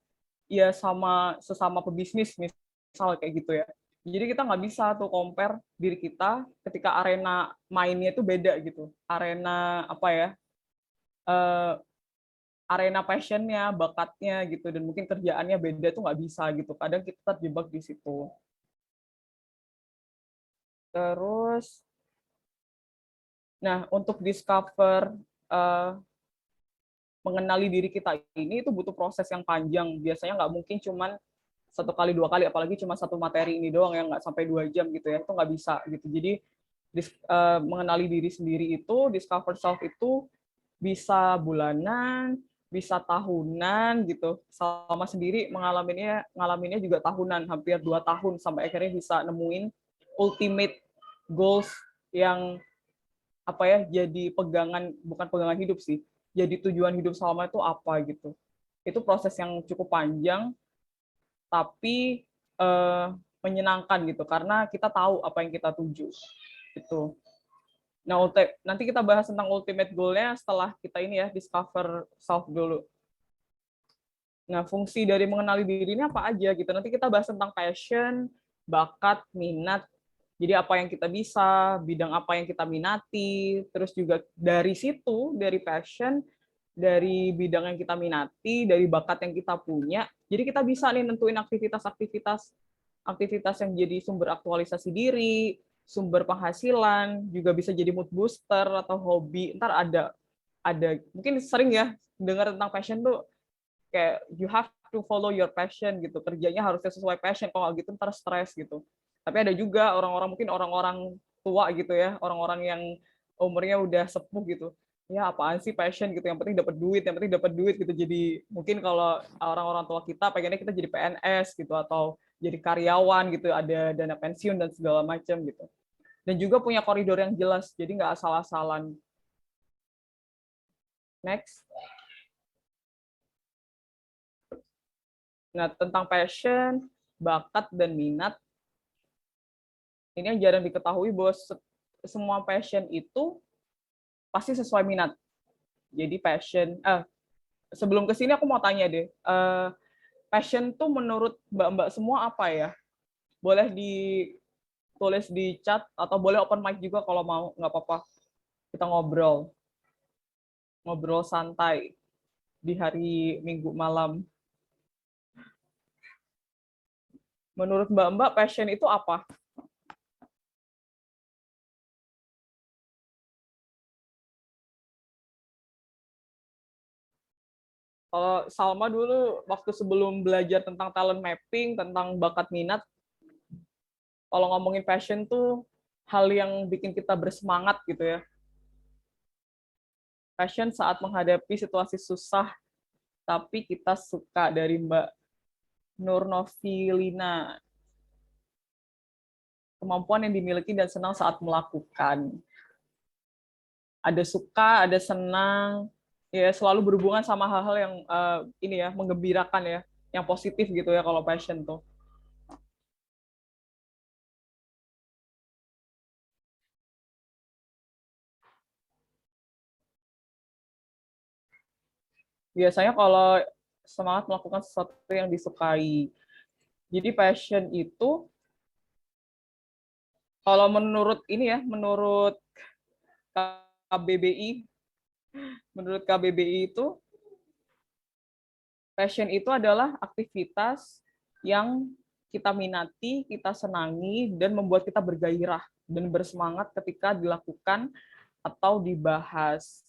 ya sama sesama pebisnis misal kayak gitu ya. Jadi kita nggak bisa tuh compare diri kita ketika arena mainnya itu beda gitu. Arena apa ya? Arena passionnya, bakatnya gitu, dan mungkin kerjaannya beda tuh nggak bisa gitu. Kadang kita terjebak di situ. Terus, nah untuk discover mengenali diri kita ini itu butuh proses yang panjang. Biasanya nggak mungkin cuman 1 kali 2 kali, apalagi cuma satu materi ini doang yang nggak sampai 2 jam gitu ya, itu nggak bisa gitu. Jadi mengenali diri sendiri itu, discover self itu bisa bulanan, bisa tahunan gitu. Salma sendiri ngalaminnya juga tahunan, hampir 2 tahun sampai akhirnya bisa nemuin ultimate goals yang apa ya, jadi pegangan, bukan pegangan hidup sih, jadi tujuan hidup Salma itu apa gitu. Itu proses yang cukup panjang tapi menyenangkan gitu karena kita tahu apa yang kita tuju gitu. Nah, nanti kita bahas tentang ultimate goal-nya setelah kita ini ya, discover self dulu. Nah, fungsi dari mengenali diri ini apa aja gitu. Nanti kita bahas tentang passion, bakat, minat. Jadi apa yang kita bisa, bidang apa yang kita minati, terus juga dari situ, dari passion, dari bidang yang kita minati, dari bakat yang kita punya, jadi kita bisa nih nentuin aktivitas yang jadi sumber aktualisasi diri, sumber penghasilan, juga bisa jadi mood booster atau hobi. Ntar ada mungkin sering ya dengar tentang passion tuh kayak you have to follow your passion gitu, kerjanya harusnya sesuai passion, kalau gitu ntar stres gitu. Tapi ada juga orang-orang, mungkin orang-orang tua gitu ya, orang-orang yang umurnya udah sepuh gitu, ya apaan sih passion gitu, yang penting dapat duit gitu. Jadi mungkin kalau orang-orang tua kita pengennya kita jadi PNS gitu atau jadi karyawan gitu, ada dana pensiun dan segala macam gitu, dan juga punya koridor yang jelas, jadi nggak asal-asalan. Next. Nah, tentang passion, bakat, dan minat, ini yang jarang diketahui bahwa semua passion itu pasti sesuai minat. Jadi passion, sebelum ke sini aku mau tanya deh, passion tuh menurut mbak-mbak semua apa ya? Boleh ditulis di chat, atau boleh open mic juga kalau mau, nggak apa-apa. Kita ngobrol santai di hari Minggu malam. Menurut mbak-mbak, passion itu apa? Kalau Salma dulu, waktu sebelum belajar tentang talent mapping, tentang bakat minat, kalau ngomongin passion tuh hal yang bikin kita bersemangat gitu ya. Passion saat menghadapi situasi susah, tapi kita suka, dari Mbak Nurnovilina. Kemampuan yang dimiliki dan senang saat melakukan. Ada suka, ada senang, ya selalu berhubungan sama hal-hal yang ini ya, menggembirakan ya, yang positif gitu ya kalau passion tuh. Biasanya kalau semangat melakukan sesuatu yang disukai. Jadi passion itu kalau menurut ini ya, menurut KBBI, itu passion itu adalah aktivitas yang kita minati, kita senangi, dan membuat kita bergairah dan bersemangat ketika dilakukan atau dibahas.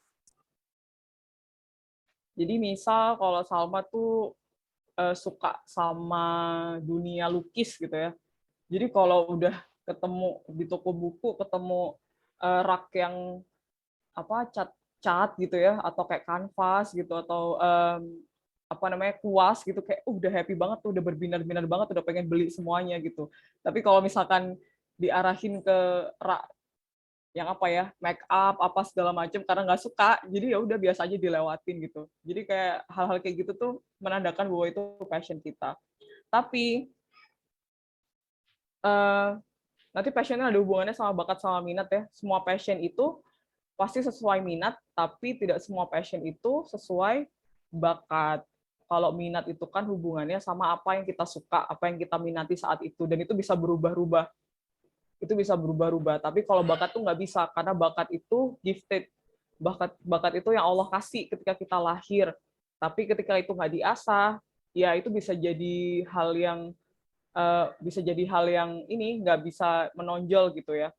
Jadi misal kalau Salma tuh suka sama dunia lukis gitu ya. Jadi kalau udah ketemu di toko buku, ketemu rak yang cat gitu ya, atau kayak kanvas gitu, atau kuas gitu, kayak udah happy banget tuh, udah berbinar-binar banget, udah pengen beli semuanya gitu. Tapi kalau misalkan diarahin ke rak yang make up apa segala macam, karena nggak suka, jadi ya udah biasa aja dilewatin gitu. Jadi kayak hal-hal kayak gitu tuh menandakan bahwa itu passion kita. Tapi nanti passionnya ada hubungannya sama bakat sama minat ya. Semua passion itu pasti sesuai minat, tapi tidak semua passion itu sesuai bakat. Kalau minat itu kan hubungannya sama apa yang kita suka, apa yang kita minati saat itu, dan itu bisa berubah-ubah. Itu bisa berubah-ubah. Tapi kalau bakat tuh nggak bisa, karena bakat itu gifted. Bakat itu yang Allah kasih ketika kita lahir. Tapi ketika itu nggak diasah, ya itu bisa jadi hal yang ini nggak bisa menonjol gitu ya.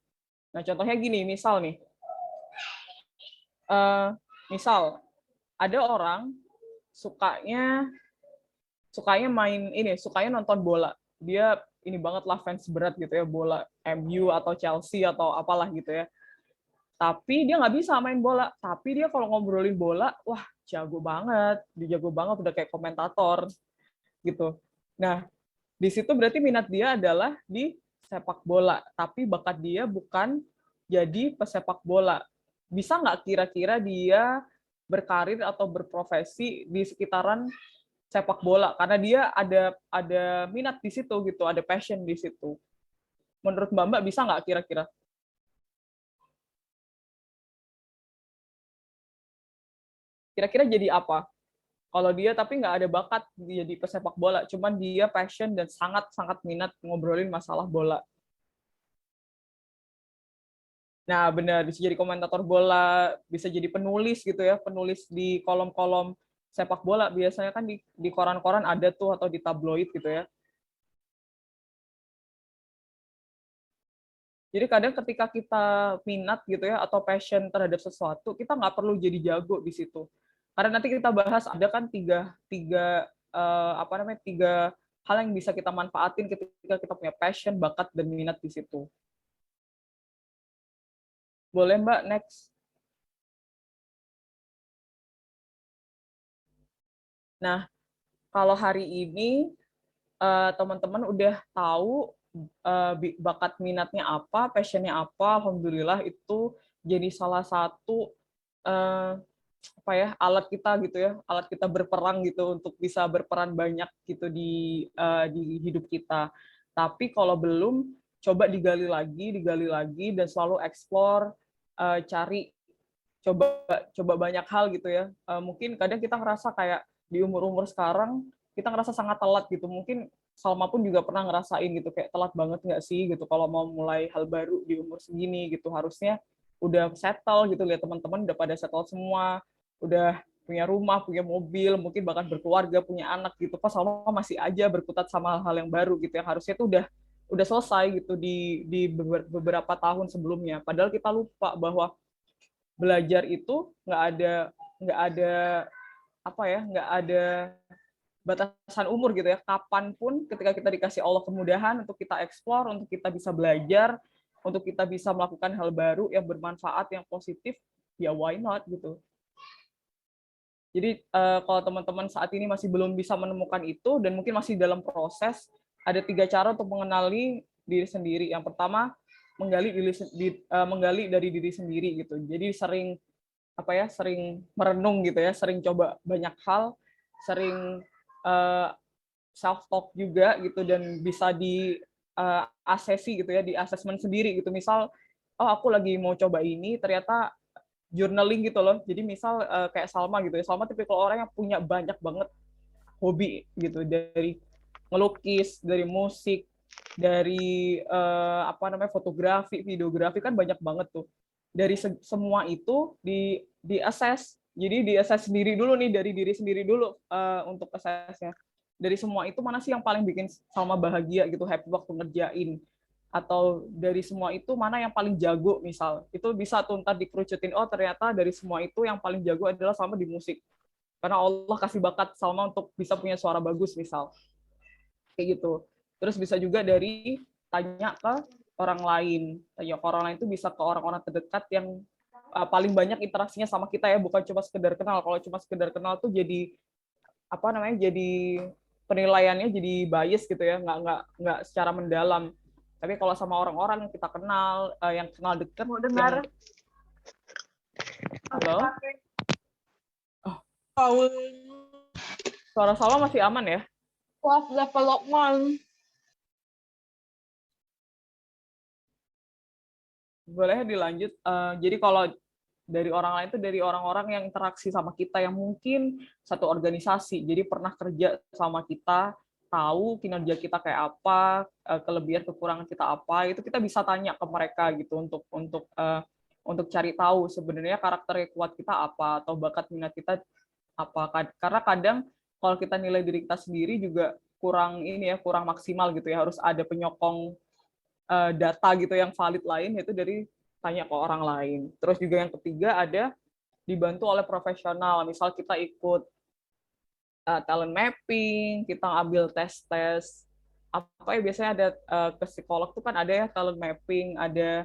Nah contohnya gini, misal nih, misal ada orang sukanya nonton bola. Dia ini banget lah, fans berat gitu ya, bola MU atau Chelsea atau apalah gitu ya. Tapi dia nggak bisa main bola. Tapi dia kalau ngobrolin bola, wah jago banget. Dia jago banget, udah kayak komentator gitu. Nah, di situ berarti minat dia adalah di sepak bola. Tapi bakat dia bukan jadi pesepak bola. Bisa nggak kira-kira dia berkarir atau berprofesi di sekitaran sepak bola, karena dia ada minat di situ gitu, ada passion di situ. Menurut Mbak bisa nggak kira-kira? Kira-kira jadi apa? Kalau dia tapi nggak ada bakat jadi pesepak bola, cuman dia passion dan sangat-sangat minat ngobrolin masalah bola. Nah, benar, bisa jadi komentator bola, bisa jadi penulis gitu ya, penulis di kolom-kolom sepak bola. Biasanya kan di koran-koran ada tuh, atau di tabloid gitu ya. Jadi kadang ketika kita minat gitu ya, atau passion terhadap sesuatu, kita nggak perlu jadi jago di situ. Karena nanti kita bahas ada kan tiga hal yang bisa kita manfaatin ketika kita punya passion, bakat, dan minat di situ. Boleh Mbak, next. Nah, kalau hari ini teman-teman udah tahu bakat minatnya apa, passionnya apa, alhamdulillah itu jadi salah satu alat kita gitu ya, alat kita berperang gitu, untuk bisa berperan banyak gitu di hidup kita. Tapi kalau belum, coba digali lagi dan selalu explore, cari, coba banyak hal gitu ya. Mungkin kadang kita ngerasa kayak di umur-umur sekarang kita ngerasa sangat telat gitu. Mungkin Salma pun juga pernah ngerasain gitu, kayak telat banget nggak sih gitu kalau mau mulai hal baru di umur segini gitu. Harusnya udah settle gitu, lihat teman-teman udah pada settle semua, udah punya rumah, punya mobil, mungkin bahkan berkeluarga, punya anak gitu. Pas Salma masih aja berkutat sama hal-hal yang baru gitu, yang harusnya tuh udah selesai gitu di beberapa tahun sebelumnya. Padahal kita lupa bahwa belajar itu nggak ada batasan umur gitu ya. Kapanpun ketika kita dikasih Allah kemudahan untuk kita eksplor, untuk kita bisa belajar, untuk kita bisa melakukan hal baru yang bermanfaat, yang positif, ya why not gitu. Jadi kalau teman-teman saat ini masih belum bisa menemukan itu dan mungkin masih dalam proses, ada 3 cara untuk mengenali diri sendiri. Yang pertama, menggali dari diri sendiri gitu. Jadi sering sering merenung gitu ya, sering coba banyak hal, sering self talk juga gitu, dan bisa di asesi gitu ya, di assessment sendiri gitu. Misal, oh aku lagi mau coba ini, ternyata journaling gitu loh. Jadi misal kayak Salma gitu ya. Salma tipikal orang yang punya banyak banget hobi gitu, dari ngelukis, dari musik, dari fotografi, videografi, kan banyak banget tuh. Dari semua itu di assess. Jadi di assess sendiri dulu nih, dari diri sendiri dulu untuk assessnya. Dari semua itu mana sih yang paling bikin Salma bahagia gitu, happy waktu ngerjain, atau dari semua itu mana yang paling jago, misal itu bisa tuh ntar dikerucutin, oh ternyata dari semua itu yang paling jago adalah Salma di musik, karena Allah kasih bakat Salma untuk bisa punya suara bagus, misal kayak gitu. Terus bisa juga dari tanya ke orang lain. Tanya ke orang lain itu bisa ke orang-orang terdekat yang paling banyak interaksinya sama kita ya, bukan cuma sekedar kenal. Kalau cuma sekedar kenal tuh jadi jadi penilaiannya jadi bias gitu ya, nggak secara mendalam. Tapi kalau sama orang-orang yang kita kenal, yang kenal dekat, Mau dengar? Halo? Oh. Suara Salma masih aman ya? Development. Boleh dilanjut. Jadi kalau dari orang lain itu dari orang-orang yang interaksi sama kita, yang mungkin satu organisasi, jadi pernah kerja sama kita, tahu kinerja kita kayak apa, kelebihan kekurangan kita apa, itu kita bisa tanya ke mereka gitu untuk cari tahu sebenarnya karakter kuat kita apa, atau bakat minat kita apa. Karena kadang kalau kita nilai diri kita sendiri juga kurang kurang maksimal gitu ya, harus ada penyokong data gitu yang valid lain, yaitu dari tanya ke orang lain. Terus juga yang ketiga ada dibantu oleh profesional. Misal kita ikut talent mapping, kita ambil tes-tes apa ya, biasanya ada ke psikolog tuh kan ada ya talent mapping, ada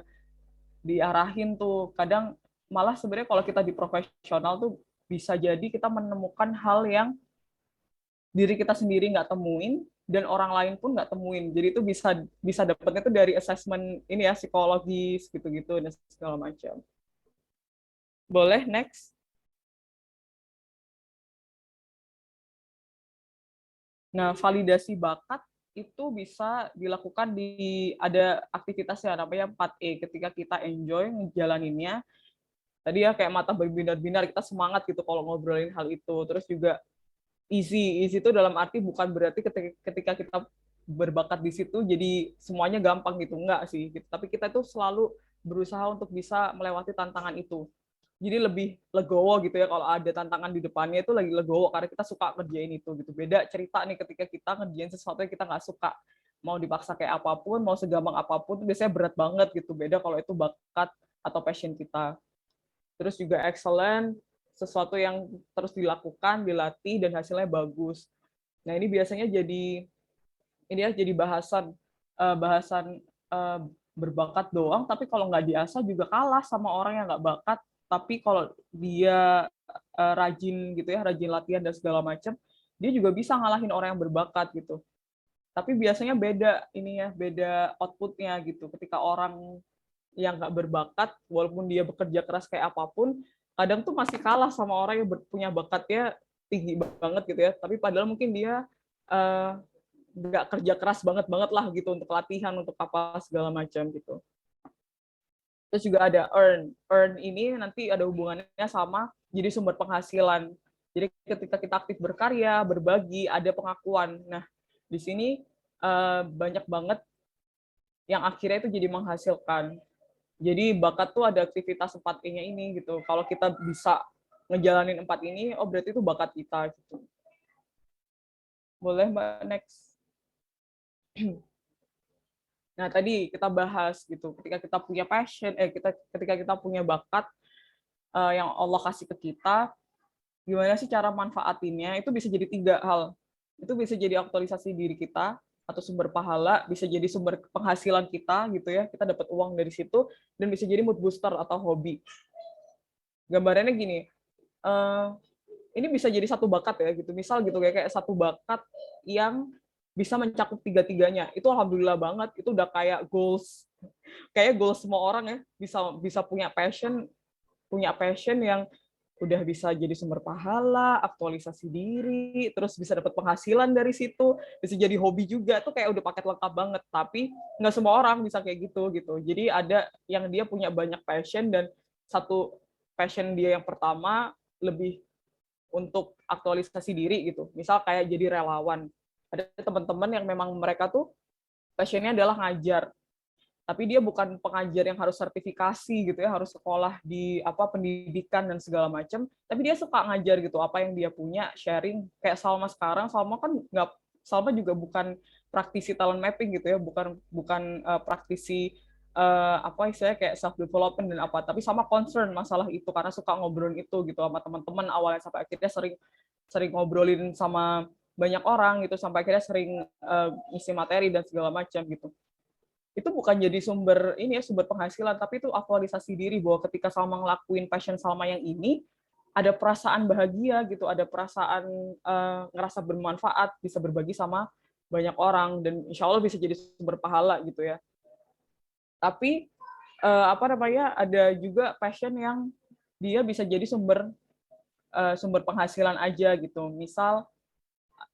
diarahin tuh. Kadang malah sebenarnya kalau kita di profesional tuh bisa jadi kita menemukan hal yang diri kita sendiri nggak temuin dan orang lain pun nggak temuin. Jadi itu bisa dapetnya itu dari assessment ini ya, psikologis gitu-gitu dan segala macam. Boleh next. Nah, validasi bakat itu bisa dilakukan ada aktivitasnya namanya 4E, ketika kita enjoy ngejalaninnya. Tadi ya kayak mata berbinar-binar, kita semangat gitu kalau ngobrolin hal itu. Terus juga easy itu dalam arti bukan berarti ketika kita berbakat di situ jadi semuanya gampang gitu, enggak sih gitu. Tapi kita tuh selalu berusaha untuk bisa melewati tantangan itu, jadi lebih legowo gitu ya kalau ada tantangan di depannya, itu lagi legowo karena kita suka ngerjain itu gitu. Beda cerita nih ketika kita ngerjain sesuatu yang kita nggak suka, mau dipaksa kayak apapun, mau segampang apapun, itu biasanya berat banget gitu. Beda kalau itu bakat atau passion kita. Terus juga excellent, sesuatu yang terus dilakukan, dilatih, dan hasilnya bagus. Nah ini biasanya jadi bahasan berbakat doang, tapi kalau nggak diasah juga kalah sama orang yang nggak bakat. Tapi kalau dia rajin gitu ya, rajin latihan dan segala macam, dia juga bisa ngalahin orang yang berbakat gitu. Tapi biasanya beda outputnya gitu. Ketika orang yang nggak berbakat, walaupun dia bekerja keras kayak apapun, kadang tuh masih kalah sama orang yang punya bakatnya tinggi banget gitu ya. Tapi padahal mungkin dia nggak kerja keras banget lah gitu untuk latihan, untuk apa segala macam gitu. Terus juga ada earn ini nanti ada hubungannya sama jadi sumber penghasilan. Jadi ketika kita aktif berkarya, berbagi, ada pengakuan. Nah di sini banyak banget yang akhirnya itu jadi menghasilkan. Jadi bakat tuh ada aktivitas 4E-nya ini gitu. Kalau kita bisa ngejalanin 4 ini, oh berarti itu bakat kita gitu. Boleh Mbak next. Nah, tadi kita bahas gitu, ketika kita punya passion, ketika kita punya bakat yang Allah kasih ke kita, gimana sih cara manfaatinnya? Itu bisa jadi 3 hal. Itu bisa jadi aktualisasi diri kita, atau sumber pahala, bisa jadi sumber penghasilan kita gitu ya, kita dapat uang dari situ, dan bisa jadi mood booster atau hobi. Gambarannya gini, ini bisa jadi satu bakat ya gitu. Misal gitu kayak satu bakat yang bisa mencakup tiga-tiganya. Itu alhamdulillah banget. Itu udah kayak goals. Kayak goals semua orang ya. Bisa punya passion yang udah bisa jadi sumber pahala, aktualisasi diri, terus bisa dapat penghasilan dari situ, bisa jadi hobi juga, tuh kayak udah paket lengkap banget. Tapi nggak semua orang bisa kayak gitu. Jadi ada yang dia punya banyak passion, dan satu passion dia yang pertama lebih untuk aktualisasi diri gitu. Misal kayak jadi relawan. Ada teman-teman yang memang mereka tuh passionnya adalah ngajar, tapi dia bukan pengajar yang harus sertifikasi gitu ya, harus sekolah di pendidikan dan segala macam, tapi dia suka ngajar gitu, apa yang dia punya sharing. Kayak Salma sekarang, Salma juga bukan praktisi talent mapping gitu ya, bukan praktisi istilahnya kayak self development dan apa, tapi sama concern masalah itu karena suka ngobrolin itu gitu sama teman-teman awalnya, sampai akhirnya sering ngobrolin sama banyak orang gitu, sampai akhirnya sering ngisi materi dan segala macam gitu. Itu bukan jadi sumber penghasilan, tapi itu aktualisasi diri bahwa ketika Salma ngelakuin passion Salma yang ini, ada perasaan bahagia gitu, ada perasaan ngerasa bermanfaat, bisa berbagi sama banyak orang, dan insya Allah bisa jadi sumber pahala gitu ya. Tapi ada juga passion yang dia bisa jadi sumber penghasilan aja gitu. Misal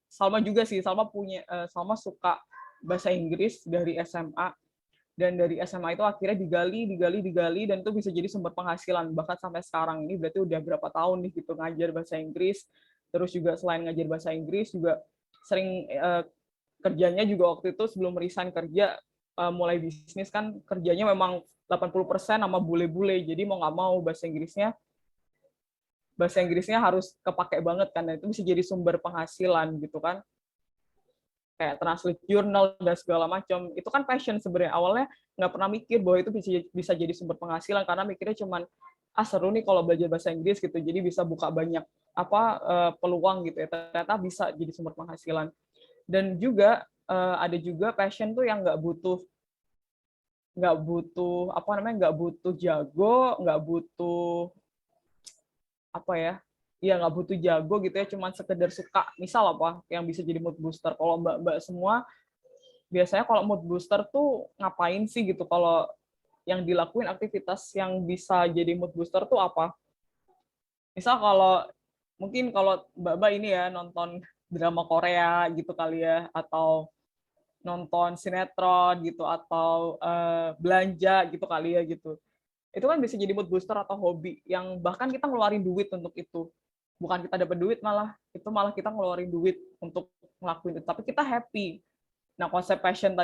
Salma juga sih, Salma suka bahasa Inggris dari SMA, dan dari SMA itu akhirnya digali, dan itu bisa jadi sumber penghasilan bahkan sampai sekarang ini. Berarti udah berapa tahun nih gitu ngajar bahasa Inggris. Terus juga selain ngajar bahasa Inggris juga sering kerjanya juga waktu itu sebelum resign kerja mulai bisnis kan, kerjanya memang 80% sama bule-bule, jadi mau nggak mau bahasa Inggrisnya harus kepake banget kan, dan itu bisa jadi sumber penghasilan gitu kan, kayak translate jurnal dan segala macam. Itu kan passion sebenarnya. Awalnya nggak pernah mikir bahwa itu bisa jadi sumber penghasilan, karena mikirnya cuman seru nih kalau belajar bahasa Inggris gitu, jadi bisa buka banyak peluang gitu ya. Ternyata bisa jadi sumber penghasilan. Dan juga ada juga passion tuh yang nggak butuh jago, nggak butuh nggak butuh jago gitu ya, cuman sekedar suka. Misal yang bisa jadi mood booster. Kalau mbak-mbak semua biasanya kalau mood booster tuh ngapain sih gitu? Kalau yang dilakuin aktivitas yang bisa jadi mood booster tuh apa? Misal mungkin kalau mbak-mbak ini ya nonton drama Korea gitu kali ya, atau nonton sinetron gitu, atau belanja gitu kali ya gitu. Itu kan bisa jadi mood booster atau hobi yang bahkan kita ngeluarin duit untuk itu. Bukan kita dapat duit, malah kita ngeluarin duit untuk ngelakuin itu, tapi kita happy. Nah, konsep passion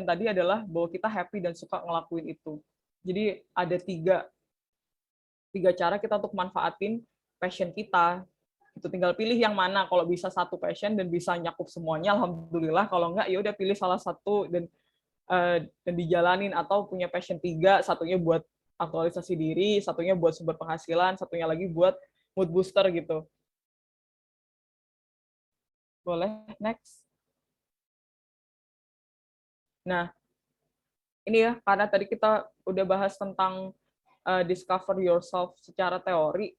tadi adalah bahwa kita happy dan suka ngelakuin itu. Jadi ada tiga cara kita untuk manfaatin passion kita. Itu tinggal pilih yang mana. Kalau bisa satu passion dan bisa nyakup semuanya, alhamdulillah. Kalau enggak, ya udah pilih salah satu dan dijalanin. Atau punya passion 3, satunya buat aktualisasi diri, satunya buat sumber penghasilan, satunya lagi buat mood booster gitu. Boleh, next. Nah, ini ya, karena tadi kita udah bahas tentang discover yourself secara teori,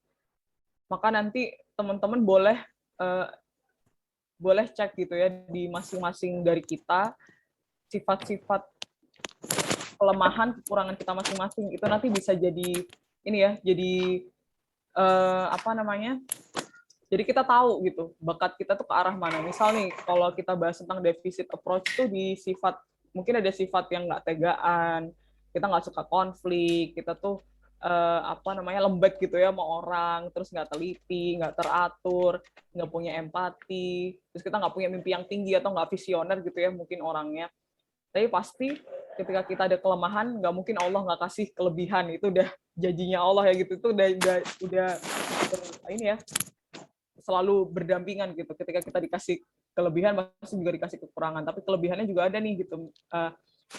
maka nanti teman-teman boleh cek gitu ya di masing-masing dari kita, sifat-sifat kelemahan, kekurangan kita masing-masing. Itu nanti bisa jadi jadi kita tahu gitu bakat kita tuh ke arah mana. Misal nih, kalau kita bahas tentang deficit approach tuh di sifat, mungkin ada sifat yang nggak tegaan, kita nggak suka konflik, kita tuh lembek gitu ya sama orang, terus nggak teliti, nggak teratur, nggak punya empati, terus kita nggak punya mimpi yang tinggi atau nggak visioner gitu ya mungkin orangnya. Tapi pasti ketika kita ada kelemahan, nggak mungkin Allah nggak kasih kelebihan. Itu udah janjinya Allah ya gitu. Itu udah ini ya, selalu berdampingan gitu. Ketika kita dikasih kelebihan, pasti juga dikasih kekurangan. Tapi kelebihannya juga ada nih gitu.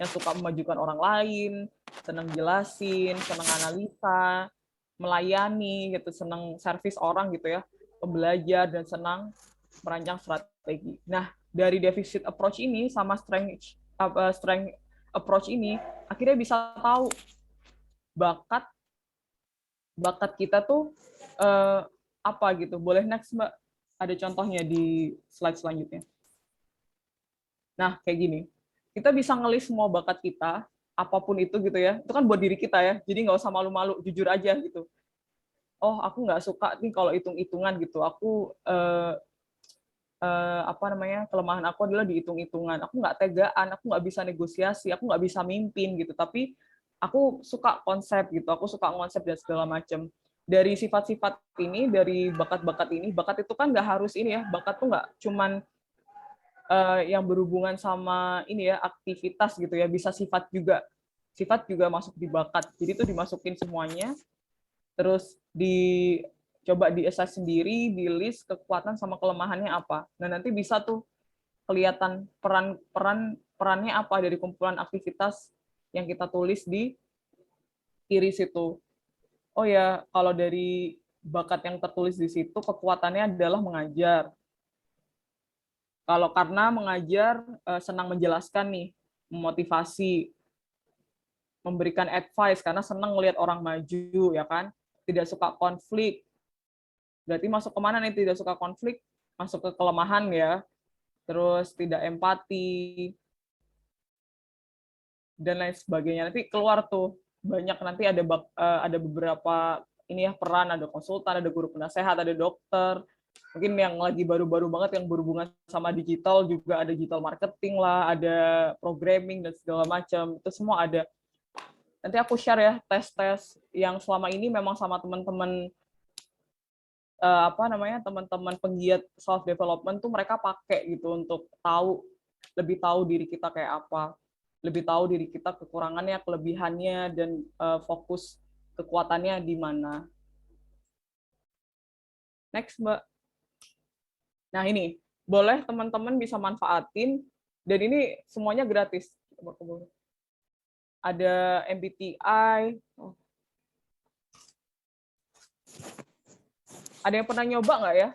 Yang suka memajukan orang lain, senang jelasin, senang analisa, melayani gitu, senang servis orang gitu ya, pembelajar, dan senang merancang strategi. Nah, dari deficit approach ini sama strength approach ini, akhirnya bisa tahu bakat kita tuh apa gitu. Boleh next Mbak, ada contohnya di slide selanjutnya. Nah, kayak gini. Kita bisa ngelis semua bakat kita, apapun itu gitu ya. Itu kan buat diri kita ya. Jadi nggak usah malu-malu, jujur aja gitu. Oh, aku nggak suka nih kalau hitung-hitungan gitu. Aku apa namanya, kelemahan aku adalah di hitung-hitungan. Aku nggak tegaan, aku nggak bisa negosiasi, aku nggak bisa mimpin gitu. Tapi aku suka konsep gitu. Aku suka konsep dan segala macam. Dari sifat-sifat ini, dari bakat-bakat ini, bakat itu kan nggak harus ini ya. Bakat tuh nggak cuman yang berhubungan sama ini ya, aktivitas gitu ya, bisa sifat juga masuk di bakat. Jadi itu dimasukin semuanya, terus coba di-assess sendiri, di list kekuatan sama kelemahannya apa. Nah nanti bisa tuh kelihatan perannya apa dari kumpulan aktivitas yang kita tulis di kiri situ. Oh ya, kalau dari bakat yang tertulis di situ, kekuatannya adalah mengajar. Kalau karena mengajar senang menjelaskan nih, memotivasi, memberikan advice karena senang melihat orang maju, ya kan? Tidak suka konflik. Berarti masuk kemana nih tidak suka konflik? Masuk ke kelemahan ya. Terus tidak empati dan lain sebagainya. Nanti keluar tuh banyak, nanti ada beberapa ini ya, peran, ada konsultan, ada guru penasehat, ada dokter. Mungkin yang lagi baru-baru banget yang berhubungan sama digital juga ada digital marketing lah, ada programming dan segala macam. Itu semua ada. Nanti aku share ya tes-tes yang selama ini memang sama teman-teman teman-teman penggiat self development tuh mereka pakai gitu untuk lebih tahu diri kita kayak apa, lebih tahu diri kita kekurangannya, kelebihannya, dan fokus kekuatannya di mana. Next Mbak. Nah ini, boleh teman-teman bisa manfaatin, dan ini semuanya gratis. Ada MBTI. Ada yang pernah nyoba nggak ya?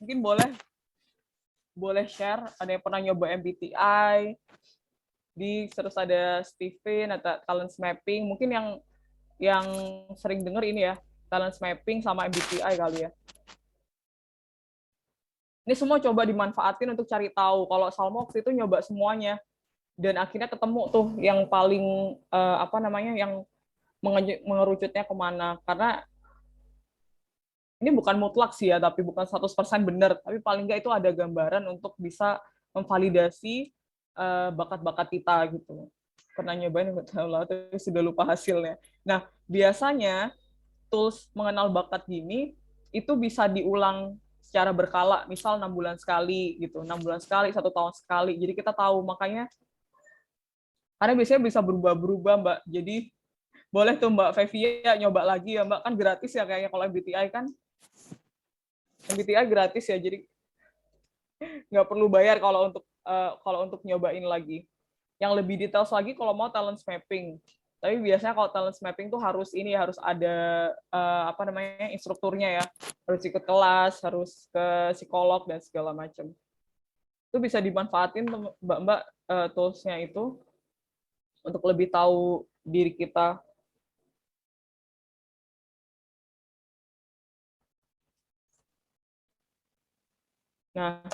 Mungkin boleh share. Ada yang pernah nyoba MBTI. Terus ada Steven, ada talent mapping. Mungkin yang sering dengar ini ya, talent mapping sama MBTI kali ya. Ini semua coba dimanfaatin untuk cari tahu. Kalau Salmo waktu itu nyoba semuanya, dan akhirnya ketemu tuh yang paling yang mengerucutnya kemana. Karena ini bukan mutlak sih ya, tapi bukan 100% benar, tapi paling nggak itu ada gambaran untuk bisa memvalidasi bakat-bakat kita gitu. Pernah nyobain nggak tahu lah, tapi sudah lupa hasilnya. Nah, biasanya tools mengenal bakat gini itu bisa diulang secara berkala, misal 6 bulan sekali gitu, 6 bulan sekali, 1 tahun sekali. Jadi kita tahu, makanya karena biasanya bisa berubah-berubah Mbak. Jadi boleh tuh Mbak Fevia nyoba lagi ya Mbak, kan gratis ya kayaknya kalau MBTI kan. MBTI gratis ya, jadi nggak perlu bayar kalau untuk nyobain lagi. Yang lebih details lagi kalau mau talent mapping. Tapi biasanya kalau talent mapping tuh harus ada instrukturnya ya. Harus ikut kelas, harus ke psikolog dan segala macam. Itu bisa dimanfaatin Mbak-mbak tools-nya itu untuk lebih tahu diri kita. Nah,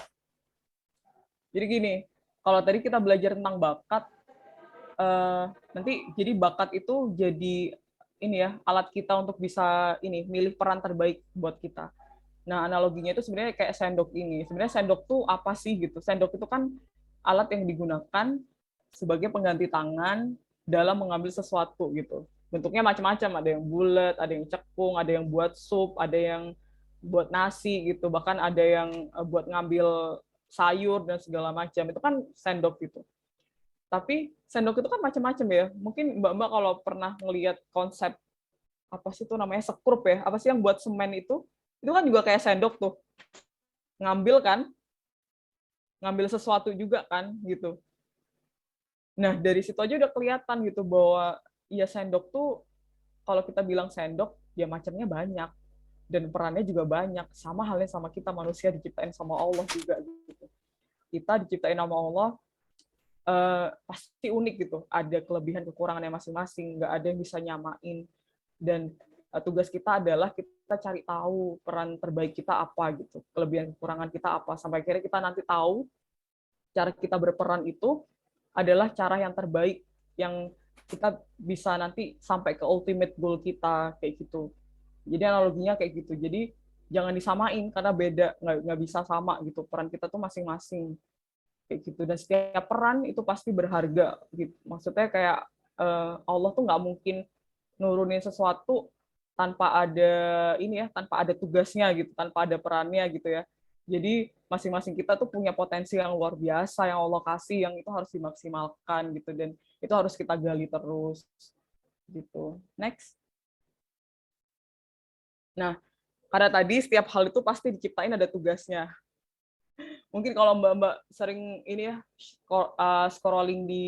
jadi gini, kalau tadi kita belajar tentang bakat, nanti jadi bakat itu jadi ini ya, alat kita untuk bisa milih peran terbaik buat kita. Nah, analoginya itu sebenarnya kayak sendok ini. Sebenarnya sendok tuh apa sih gitu? Sendok itu kan alat yang digunakan sebagai pengganti tangan dalam mengambil sesuatu gitu. Bentuknya macam-macam, ada yang bulat, ada yang cekung, ada yang buat sup, ada yang buat nasi gitu, bahkan ada yang buat ngambil sayur dan segala macam. Itu kan sendok gitu. Tapi sendok itu kan macam-macam ya. Mungkin Mbak-mbak kalau pernah ngelihat konsep apa sih itu namanya sekrup ya? Apa sih yang buat semen itu kan juga kayak sendok tuh. Ngambil kan? Ngambil sesuatu juga kan gitu. Nah, dari situ aja udah kelihatan gitu bahwa ya sendok tuh kalau kita bilang sendok ya macamnya banyak dan perannya juga banyak. Sama halnya sama kita manusia diciptain sama Allah juga gitu. Kita diciptain sama Allah pasti unik gitu. Ada kelebihan kekurangannya masing-masing, nggak ada yang bisa nyamain. Dan tugas kita adalah kita cari tahu peran terbaik kita apa gitu, kelebihan kekurangan kita apa, sampai akhirnya kita nanti tahu cara kita berperan itu adalah cara yang terbaik yang kita bisa nanti sampai ke ultimate goal kita kayak gitu. Jadi analoginya kayak gitu. Jadi jangan disamain karena beda, nggak bisa sama gitu. Peran kita tuh masing-masing kayak gitu. Dan setiap peran itu pasti berharga gitu. Maksudnya kayak Allah tuh nggak mungkin nurunin sesuatu tanpa ada ini ya, tanpa ada tugasnya gitu, tanpa ada perannya gitu ya. Jadi masing-masing kita tuh punya potensi yang luar biasa yang Allah kasih, yang itu harus dimaksimalkan gitu, dan itu harus kita gali terus gitu. Next. Nah, karena tadi setiap hal itu pasti diciptain ada tugasnya. Mungkin kalau Mbak-mbak sering ini ya scrolling di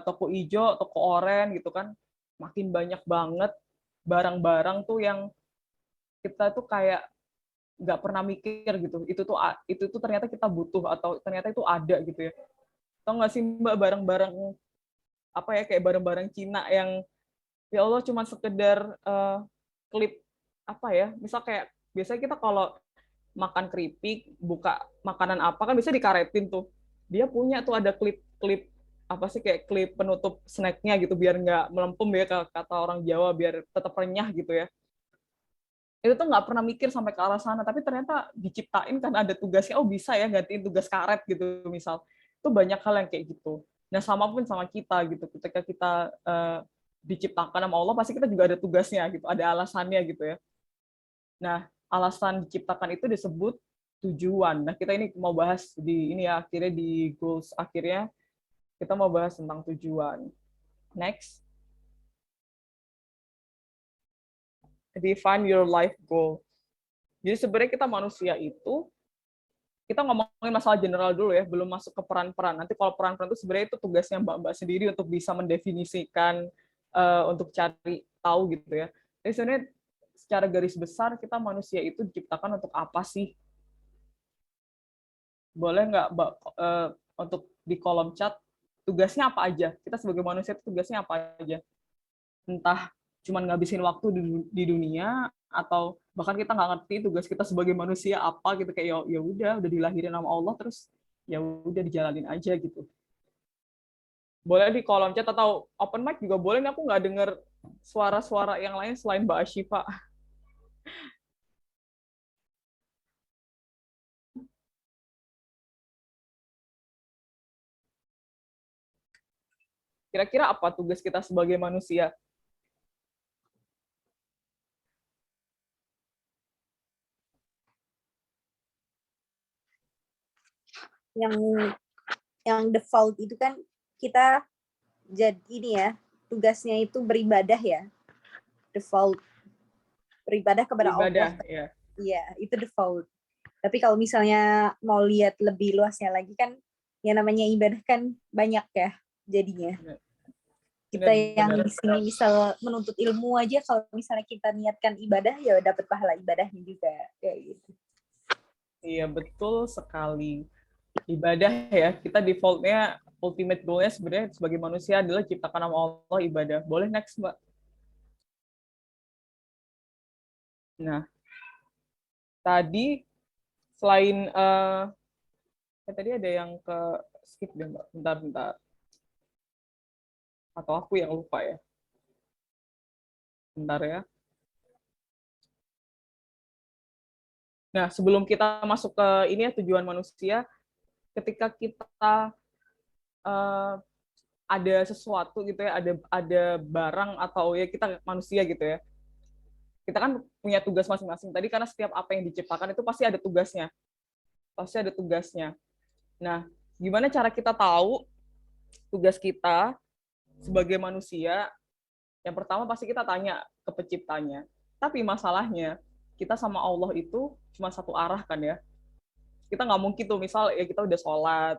toko ijo, toko oren gitu kan, makin banyak banget barang-barang tuh yang kita tuh kayak nggak pernah mikir gitu. Itu tuh ternyata kita butuh atau ternyata itu ada gitu ya. Tahu nggak sih Mbak barang-barang apa ya, kayak barang-barang Cina yang ya Allah cuma sekedar klip apa ya, misal kayak biasanya kita kalau makan keripik, buka makanan apa kan bisa dikaretin tuh. Dia punya tuh ada klip-klip apa sih, kayak klip penutup snacknya gitu biar nggak melempem ya, kata orang Jawa, biar tetap renyah gitu ya. Itu tuh nggak pernah mikir sampai ke arah sana, tapi ternyata diciptain karena ada tugasnya. Oh bisa ya gantiin tugas karet gitu misal. Itu banyak hal yang kayak gitu. Nah sama pun sama kita gitu. Ketika kita diciptakan sama Allah, pasti kita juga ada tugasnya gitu, ada alasannya gitu ya. Nah alasan diciptakan itu disebut tujuan. Nah kita ini mau bahas di ini ya, akhirnya di goals akhirnya kita mau bahas tentang tujuan. Next. Define your life goal. Jadi sebenarnya kita manusia itu, kita ngomongin masalah general dulu ya, belum masuk ke peran-peran. Nanti kalau peran-peran itu sebenarnya itu tugasnya mbak-mbak sendiri untuk bisa mendefinisikan, untuk cari tahu gitu ya. Jadi sebenarnya secara garis besar kita manusia itu diciptakan untuk apa sih? Boleh nggak Mbak untuk di kolom chat tugasnya apa aja? Kita sebagai manusia itu tugasnya apa aja? Entah cuman ngabisin waktu di dunia, atau bahkan kita nggak ngerti tugas kita sebagai manusia apa gitu, kayak ya udah dilahirin sama Allah terus ya udah dijalanin aja gitu. Boleh di kolom chat atau open mic juga boleh. Aku nggak dengar suara-suara yang lain selain Mbak Ashifa. Kira-kira apa tugas kita sebagai manusia? Yang default itu kan kita jadi ini ya, tugasnya itu beribadah ya, default beribadah kepada Allah. Ya. Iya, itu default. Tapi kalau misalnya mau lihat lebih luasnya lagi kan, yang namanya ibadah kan banyak ya jadinya. Kita yang di sini misal menuntut ilmu aja, kalau misalnya kita niatkan ibadah ya dapat pahala ibadahnya juga kayak gitu. Iya, betul sekali. Ibadah ya, kita defaultnya ultimate goal-nya sebenarnya sebagai manusia adalah ciptakan sama Allah, ibadah. Boleh next Mbak? Nah, tadi selain tadi ada yang ke skip deh Mbak, bentar. Atau aku yang lupa ya? Bentar ya. Nah, sebelum kita masuk ke ini ya, tujuan manusia, ketika kita ada sesuatu gitu ya, ada barang atau ya kita manusia gitu ya, kita kan punya tugas masing-masing tadi, karena setiap apa yang diciptakan itu pasti ada tugasnya. Nah, gimana cara kita tahu tugas kita sebagai manusia? Yang pertama pasti kita tanya ke penciptanya. Tapi masalahnya kita sama Allah itu cuma satu arah kan ya. Kita nggak mungkin tuh misal ya kita udah sholat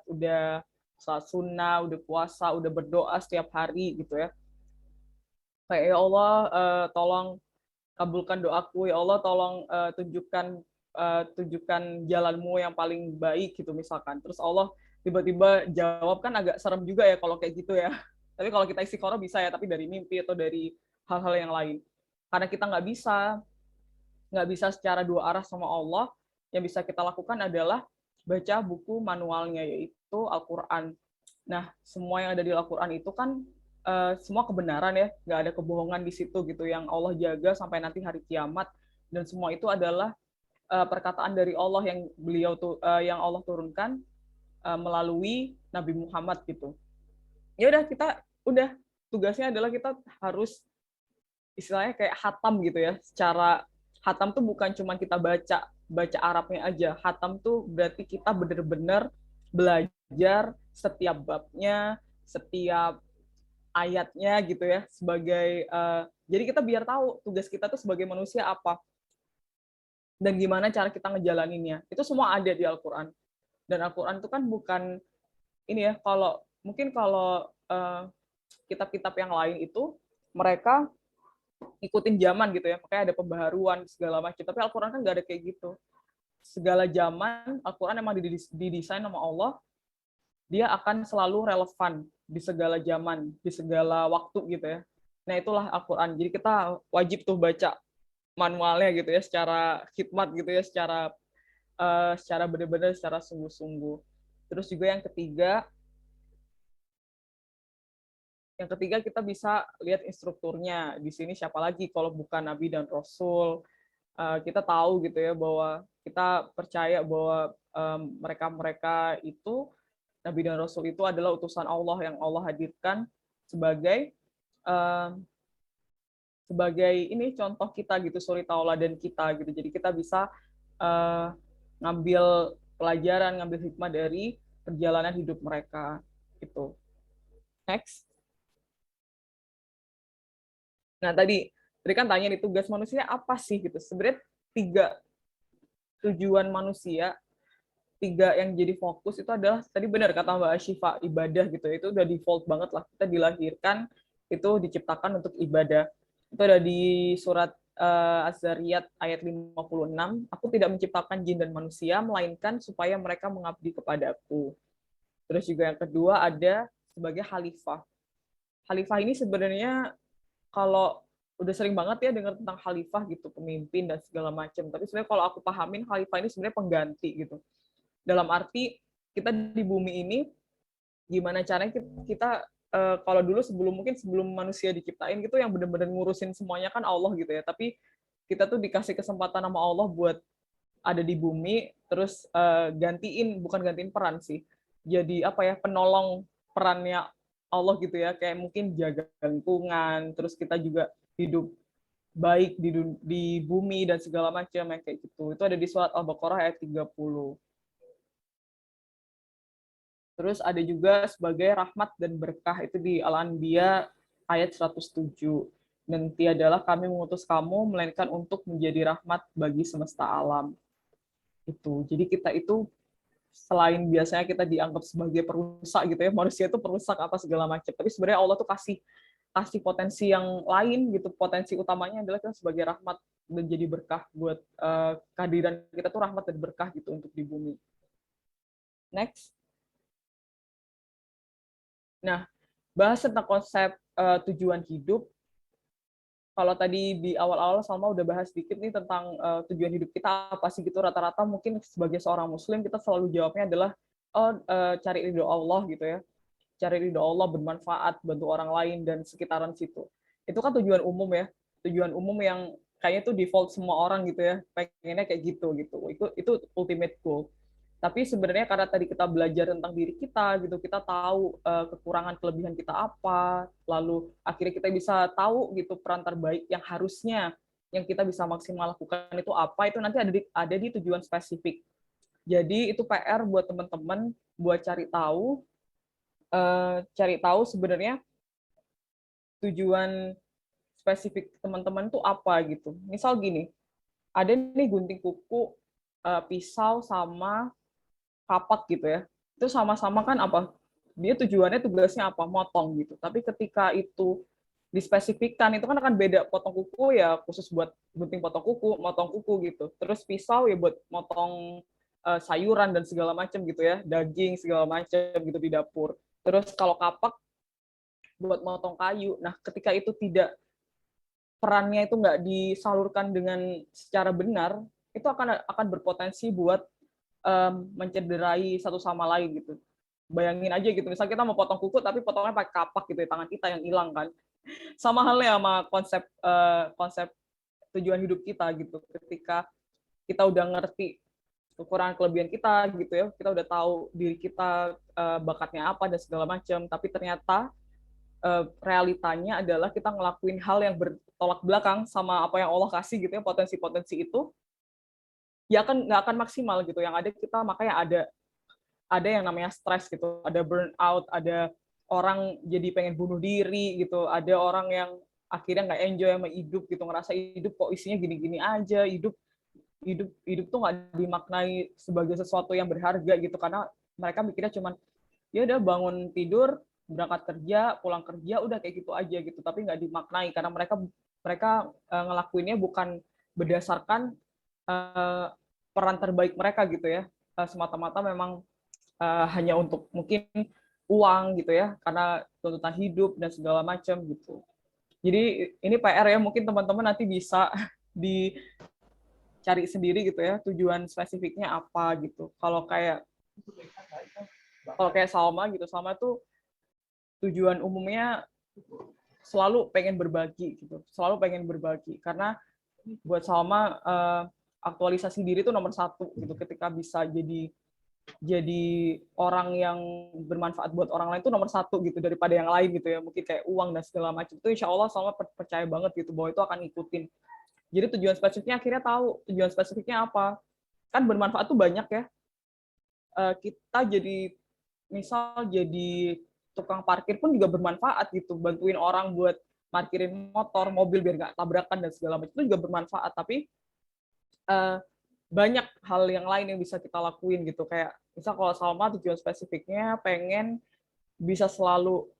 sunnah, udah puasa, udah berdoa setiap hari gitu ya. Kayak ya Allah tolong kabulkan doaku, ya Allah tolong tunjukkan jalanmu yang paling baik gitu misalkan. Terus Allah tiba-tiba jawab, kan agak serem juga ya kalau kayak gitu ya. Tapi kalau kita istiqoroh bisa ya, tapi dari mimpi atau dari hal-hal yang lain. Karena kita nggak bisa secara dua arah sama Allah, yang bisa kita lakukan adalah baca buku manualnya, yaitu Al-Quran. Nah, semua yang ada di Al-Quran itu kan semua kebenaran ya, nggak ada kebohongan di situ gitu, yang Allah jaga sampai nanti hari kiamat, dan semua itu adalah perkataan dari Allah yang Allah turunkan melalui Nabi Muhammad gitu. Ya udah tugasnya adalah kita harus istilahnya kayak hatam gitu ya. Secara hatam tuh bukan cuma kita baca Arabnya aja. Hatam tuh berarti kita benar-benar belajar setiap babnya, setiap ayatnya gitu ya, sebagai jadi kita biar tahu tugas kita tuh sebagai manusia apa dan gimana cara kita ngejalaninnya. Itu semua ada di Al-Quran. Dan Al-Quran itu kan bukan ini ya, mungkin kalau kitab-kitab yang lain itu mereka ikutin zaman gitu ya, makanya ada pembaharuan segala macam. Tapi Al-Quran kan nggak ada kayak gitu. Segala zaman Al-Quran emang didesain sama Allah, dia akan selalu relevan di segala zaman, di segala waktu gitu ya. Nah itulah Al-Quran. Jadi kita wajib tuh baca manualnya gitu ya, secara khidmat gitu ya, secara benar-benar, secara sungguh-sungguh. Terus juga yang ketiga kita bisa lihat instrukturnya. Di sini siapa lagi kalau bukan Nabi dan Rasul. Kita tahu gitu ya, bahwa kita percaya bahwa mereka itu, Nabi dan Rasul itu adalah utusan Allah yang Allah hadirkan sebagai ini contoh kita gitu, suri tauladan kita gitu. Jadi kita bisa ngambil pelajaran, ngambil hikmah dari perjalanan hidup mereka gitu. Next. Nah, tadi kan tanya nih, tugas manusia apa sih gitu. Sebenarnya 3 tujuan manusia, 3 yang jadi fokus itu adalah, tadi benar kata Mbak Asyifa, ibadah gitu. Itu udah default banget lah. Kita dilahirkan itu diciptakan untuk ibadah. Itu ada di surat Az-Zariyat ayat 56. Aku tidak menciptakan jin dan manusia, melainkan supaya mereka mengabdi kepadaku. Terus juga yang kedua ada sebagai khalifah. Khalifah ini sebenarnya kalau udah sering banget ya dengar tentang khalifah gitu, pemimpin dan segala macam. Tapi sebenarnya kalau aku pahamin, khalifah ini sebenarnya pengganti gitu. Dalam arti kita di bumi ini, gimana caranya kita kalau dulu sebelum manusia diciptain gitu, yang benar-benar ngurusin semuanya kan Allah gitu ya. Tapi kita tuh dikasih kesempatan sama Allah buat ada di bumi, terus bukan gantiin peran sih. Jadi penolong perannya Allah gitu ya, kayak mungkin jaga lingkungan, terus kita juga hidup baik di bumi dan segala macam yang kayak gitu. Itu ada di surat Al-Baqarah ayat 30. Terus ada juga sebagai rahmat dan berkah, itu di Al-Anbiya ayat 107. Dan tiadalah kami mengutus kamu melainkan untuk menjadi rahmat bagi semesta alam. Itu. Jadi kita itu selain biasanya kita dianggap sebagai perusak gitu ya, manusia itu perusak apa segala macam, tapi sebenarnya Allah tuh kasih potensi yang lain gitu. Potensi utamanya adalah kita sebagai rahmat dan jadi berkah buat kehadiran kita tuh rahmat dan berkah gitu untuk di bumi. Next. Nah, bahas tentang konsep tujuan hidup. Kalau tadi di awal-awal Salma udah bahas sedikit nih tentang tujuan hidup kita apa sih gitu. Rata-rata mungkin sebagai seorang muslim kita selalu jawabnya adalah cari ridho Allah gitu ya. Cari ridho Allah, bermanfaat, bantu orang lain dan sekitaran situ. Itu kan tujuan umum ya. Tujuan umum yang kayaknya tuh default semua orang gitu ya. Pengennya kayak gitu. Itu ultimate goal. Tapi sebenarnya karena tadi kita belajar tentang diri kita gitu, kita tahu kekurangan kelebihan kita apa, lalu akhirnya kita bisa tahu gitu peran terbaik yang harusnya yang kita bisa maksimal lakukan itu apa, itu nanti ada di tujuan spesifik. Jadi itu PR buat teman-teman buat cari tahu sebenarnya tujuan spesifik teman-teman itu apa gitu. Misal gini, ada nih gunting kuku, pisau sama kapak gitu ya, itu sama-sama kan dia tugasnya apa, motong gitu. Tapi ketika itu dispesifikkan, itu kan akan beda. Potong kuku ya khusus buat gunting potong kuku, motong kuku gitu. Terus pisau ya buat motong sayuran dan segala macam gitu ya, daging segala macam gitu di dapur. Terus kalau kapak buat motong kayu. Nah ketika itu tidak perannya itu nggak disalurkan dengan secara benar, itu akan berpotensi buat mencederai satu sama lain gitu. Bayangin aja gitu, misalnya kita mau potong kuku tapi potongnya pakai kapak gitu, tangan kita yang hilang kan. Sama halnya sama konsep tujuan hidup kita gitu. Ketika kita udah ngerti kekurangan kelebihan kita gitu ya, kita udah tahu diri kita bakatnya apa dan segala macam, tapi ternyata realitanya adalah kita ngelakuin hal yang bertolak belakang sama apa yang Allah kasih gitu ya, potensi-potensi itu ya nggak akan maksimal gitu. Yang ada kita makanya ada yang namanya stres gitu, ada burnout, ada orang jadi pengen bunuh diri gitu, ada orang yang akhirnya nggak enjoy sama hidup gitu, ngerasa hidup kok isinya gini-gini aja, hidup tuh nggak dimaknai sebagai sesuatu yang berharga gitu, karena mereka mikirnya cuman ya udah bangun tidur, berangkat kerja, pulang kerja, udah kayak gitu aja gitu, tapi nggak dimaknai karena mereka ngelakuinnya bukan berdasarkan peran terbaik mereka gitu ya, semata-mata memang hanya untuk mungkin uang gitu ya, karena tuntutan hidup dan segala macam gitu. Jadi ini PR ya, mungkin teman-teman nanti bisa dicari sendiri gitu ya, tujuan spesifiknya apa gitu. Kalau kayak Salma gitu, Salma tuh tujuan umumnya selalu pengen berbagi gitu, selalu pengen berbagi, karena buat Salma aktualisasi diri itu nomor 1 gitu. Ketika bisa jadi orang yang bermanfaat buat orang lain itu nomor 1 gitu, daripada yang lain gitu ya, mungkin kayak uang dan segala macam itu, insya Allah Salma percaya banget gitu bahwa itu akan ngikutin. Jadi tujuan spesifiknya akhirnya tahu tujuan spesifiknya apa, kan bermanfaat tuh banyak ya. Kita misal jadi tukang parkir pun juga bermanfaat gitu, bantuin orang buat parkirin motor, mobil biar nggak tabrakan dan segala macam itu juga bermanfaat. Tapi banyak hal yang lain yang bisa kita lakuin gitu, kayak misal kalau Salma tujuan spesifiknya pengen bisa selalu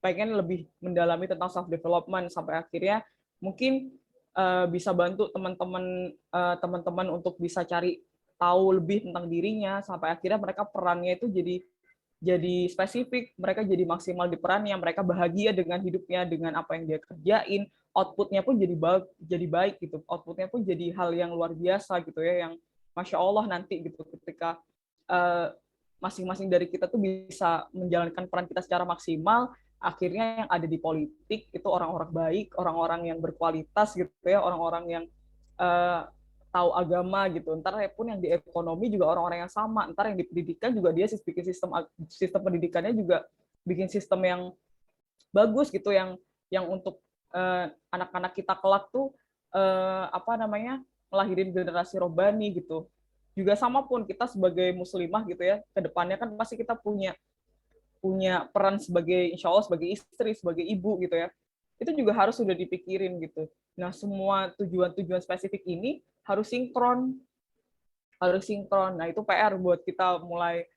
pengen lebih mendalami tentang self development sampai akhirnya mungkin bisa bantu teman-teman untuk bisa cari tahu lebih tentang dirinya, sampai akhirnya mereka perannya itu jadi spesifik, mereka jadi maksimal di perannya, mereka bahagia dengan hidupnya, dengan apa yang dia kerjain, outputnya pun jadi baik gitu, outputnya pun jadi hal yang luar biasa gitu ya, yang masya Allah nanti gitu, ketika masing-masing dari kita tuh bisa menjalankan peran kita secara maksimal, akhirnya yang ada di politik itu orang-orang baik, orang-orang yang berkualitas gitu ya, orang-orang yang tahu agama gitu. Ntar pun yang di ekonomi juga orang-orang yang sama. Ntar yang di pendidikan juga dia bikin sistem pendidikannya juga bikin sistem yang bagus gitu, yang untuk anak-anak kita kelak tuh melahirin generasi robbani gitu. Juga sama pun kita sebagai muslimah gitu ya, kedepannya kan pasti kita punya peran sebagai, insya Allah sebagai istri, sebagai ibu gitu ya, itu juga harus sudah dipikirin gitu. Nah, semua tujuan-tujuan spesifik ini harus sinkron. Nah, itu PR buat kita mulai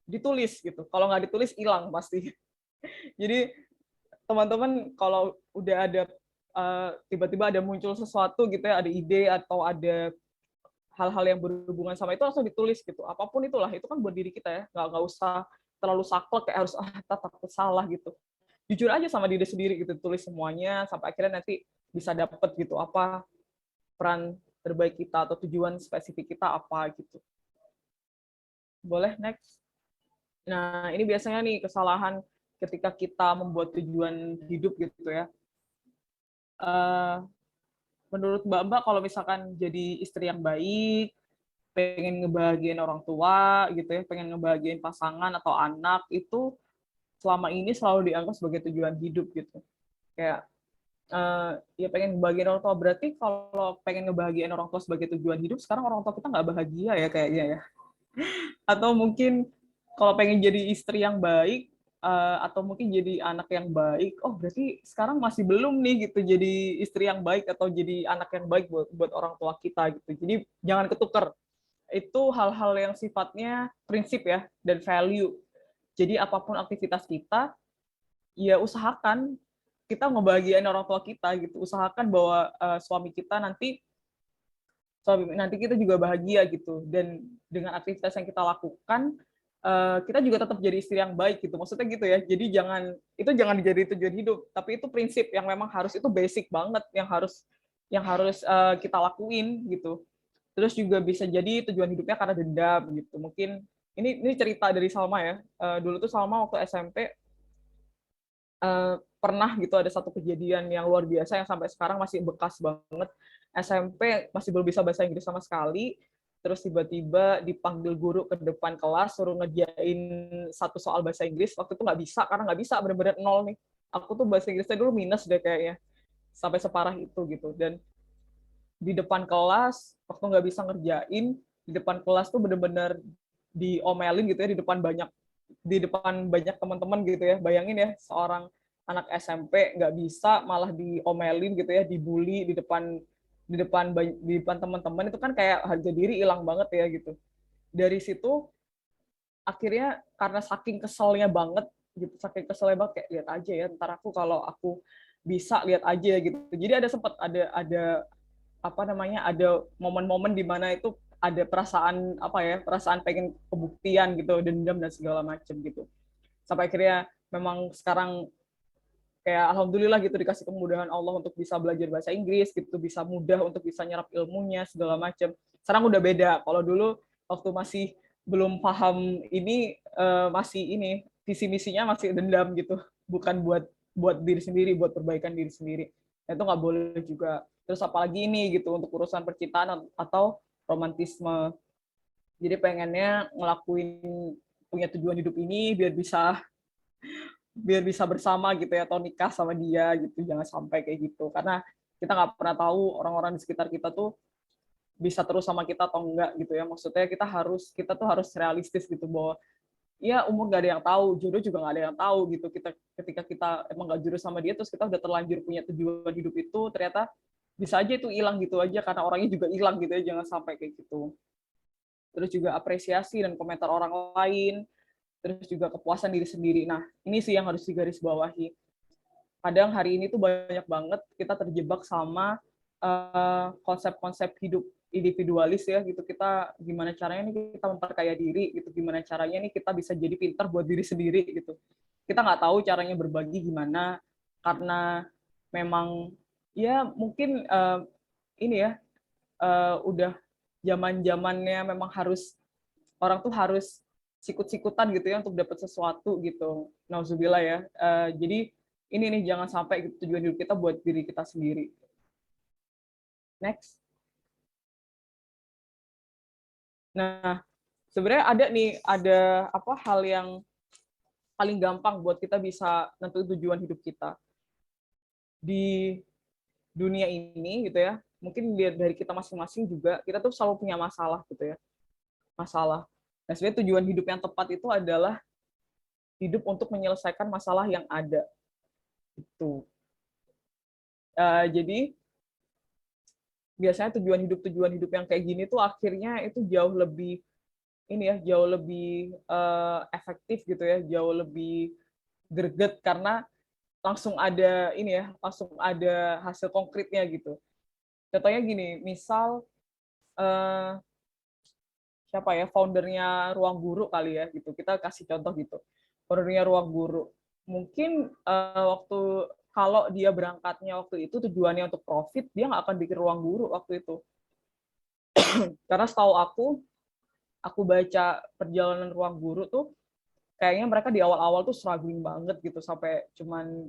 ditulis gitu. Kalau nggak ditulis hilang pasti. Jadi teman-teman kalau udah ada tiba-tiba ada muncul sesuatu gitu ya, ada ide atau ada hal-hal yang berhubungan sama itu, langsung ditulis gitu. Apapun itulah, itu kan buat diri kita ya, nggak usah terlalu saklek kayak harus takut salah gitu. Jujur aja sama diri sendiri gitu, tulis semuanya sampai akhirnya nanti bisa dapet gitu apa peran terbaik kita atau tujuan spesifik kita apa gitu. Boleh next. Nah, ini biasanya nih kesalahan ketika kita membuat tujuan hidup gitu ya. Menurut Mbak, kalau misalkan jadi istri yang baik, pengen ngebahagiain orang tua gitu ya, pengen ngebahagiain pasangan atau anak, itu selama ini selalu dianggap sebagai tujuan hidup gitu. Kayak ya pengen ngebahagiain orang tua, berarti kalau pengen ngebahagiain orang tua sebagai tujuan hidup, sekarang orang tua kita nggak bahagia ya kayaknya ya. Atau mungkin kalau pengen jadi istri yang baik, atau mungkin jadi anak yang baik, oh berarti sekarang masih belum nih gitu jadi istri yang baik atau jadi anak yang baik buat orang tua kita gitu. Jadi jangan ketukar. Itu hal-hal yang sifatnya prinsip ya dan value. Jadi apapun aktivitas kita, ya usahakan kita ngebahagiain orang tua kita gitu. Usahakan bahwa suami kita juga bahagia gitu. Dan dengan aktivitas yang kita lakukan, kita juga tetap jadi istri yang baik gitu. Maksudnya gitu ya. Jadi jangan dijadi tujuan hidup, tapi itu prinsip yang memang harus, itu basic banget yang harus kita lakuin gitu. Terus juga bisa jadi tujuan hidupnya karena dendam gitu. Mungkin ini cerita dari Salma ya. Dulu tuh Salma waktu SMP pernah gitu ada satu kejadian yang luar biasa yang sampai sekarang masih bekas banget. SMP masih belum bisa bahasa Inggris sama sekali, terus tiba-tiba dipanggil guru ke depan kelas suruh ngerjain satu soal bahasa Inggris. Waktu itu nggak bisa, karena nggak bisa, bener-bener nol nih. Aku tuh bahasa Inggrisnya dulu minus deh kayaknya, sampai separah itu gitu. Dan di depan kelas, waktu nggak bisa ngerjain, di depan kelas tuh bener-bener diomelin gitu ya, di depan banyak teman-teman gitu ya. Bayangin ya, seorang anak SMP nggak bisa malah diomelin gitu ya, dibully di depan teman-teman, itu kan kayak harga diri hilang banget ya gitu. Dari situ akhirnya karena saking keselnya banget kayak lihat aja ya, ntar kalau aku bisa, lihat aja gitu. Jadi sempat ada apa namanya, ada momen-momen di mana itu ada perasaan pengen pembuktian gitu, dendam dan segala macam gitu. Sampai akhirnya memang sekarang kayak alhamdulillah gitu dikasih kemudahan Allah untuk bisa belajar bahasa Inggris gitu, bisa mudah untuk bisa nyerap ilmunya segala macam. Sekarang udah beda. Kalau dulu waktu masih belum paham ini, masih ini visi misinya masih dendam gitu, bukan buat diri sendiri, buat perbaikan diri sendiri. Nah, itu nggak boleh juga. Terus apalagi ini gitu untuk urusan percintaan atau romantisme. Jadi pengennya punya tujuan hidup ini biar bisa bersama gitu ya, atau nikah sama dia gitu. Jangan sampai kayak gitu, karena kita nggak pernah tahu orang-orang di sekitar kita tuh bisa terus sama kita atau enggak gitu ya. Maksudnya kita tuh harus realistis gitu, bahwa ya umur nggak ada yang tahu, jodoh juga nggak ada yang tahu gitu. Ketika kita emang nggak jodoh sama dia, terus kita udah terlanjur punya tujuan hidup itu, ternyata bisa aja itu hilang gitu aja karena orangnya juga hilang gitu ya. Jangan sampai kayak gitu. Terus juga apresiasi dan komentar orang lain, terus juga kepuasan diri sendiri. Nah, ini sih yang harus digarisbawahi. Kadang hari ini tuh banyak banget kita terjebak sama konsep-konsep hidup individualis ya gitu. Kita gimana caranya nih kita memperkaya diri gitu, gimana caranya nih kita bisa jadi pintar buat diri sendiri gitu. Kita nggak tahu caranya berbagi gimana, karena memang ya mungkin ini ya udah zaman-zamannya memang orang tuh harus sikut-sikutan gitu ya untuk dapat sesuatu gitu. Nauzubillah ya. Jadi ini nih, jangan sampai tujuan hidup kita buat diri kita sendiri. Next. Nah, sebenarnya ada hal yang paling gampang buat kita bisa nentuin tujuan hidup kita di dunia ini gitu ya. Mungkin dari kita masing-masing juga, kita tuh selalu punya masalah gitu ya. Masalah. Nah, sebenarnya tujuan hidup yang tepat itu adalah hidup untuk menyelesaikan masalah yang ada. Itu. Jadi biasanya tujuan hidup yang kayak gini tuh akhirnya itu jauh lebih efektif gitu ya, jauh lebih greget karena langsung ada hasil konkretnya gitu. Contohnya gini, misal siapa ya foundernya Ruang Guru kali ya gitu, kita kasih contoh gitu, foundernya Ruang Guru mungkin kalau dia berangkatnya waktu itu tujuannya untuk profit, dia nggak akan bikin Ruang Guru waktu itu. Karena setahu aku baca perjalanan Ruang Guru tuh kayaknya mereka di awal-awal tuh struggling banget gitu, sampai cuman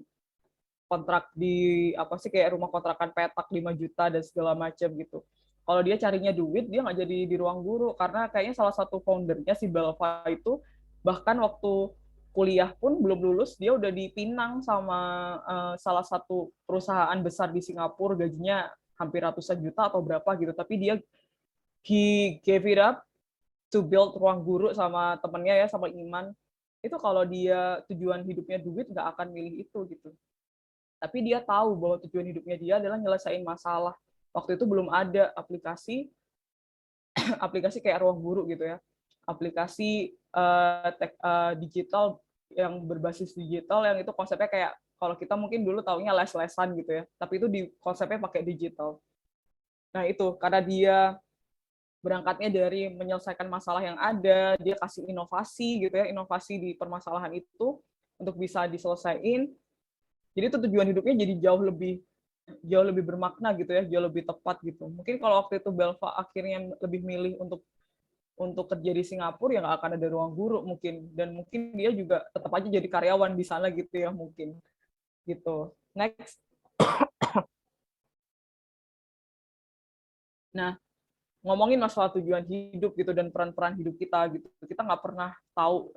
kontrak kayak rumah kontrakan petak 5 juta dan segala macam gitu. Kalau dia carinya duit, dia nggak jadi di Ruang Guru, karena kayaknya salah satu foundernya si Belva itu bahkan waktu kuliah pun belum lulus, dia udah dipinang sama salah satu perusahaan besar di Singapura, gajinya hampir ratusan juta atau berapa gitu, tapi he gave it up to build Ruang Guru sama temennya ya, sama Iman. Itu kalau dia tujuan hidupnya duit, nggak akan milih itu gitu. Tapi dia tahu bahwa tujuan hidupnya dia adalah nyelesain masalah. Waktu itu belum ada aplikasi kayak Ruang Guru gitu ya. Aplikasi digital yang berbasis digital, yang itu konsepnya kayak kalau kita mungkin dulu taunya les-lesan gitu ya. Tapi itu konsepnya pakai digital. Nah itu karena dia berangkatnya dari menyelesaikan masalah yang ada, dia kasih inovasi gitu ya, inovasi di permasalahan itu untuk bisa diselesaikan. Jadi itu tujuan hidupnya jadi jauh lebih bermakna gitu ya, jauh lebih tepat gitu. Mungkin kalau waktu itu Belva akhirnya lebih milih untuk kerja di Singapura, ya nggak akan ada ruang guru mungkin, dan mungkin dia juga tetap aja jadi karyawan di sana gitu ya mungkin gitu. Next. Nah, ngomongin masalah tujuan hidup gitu dan peran-peran hidup kita gitu, kita nggak pernah tahu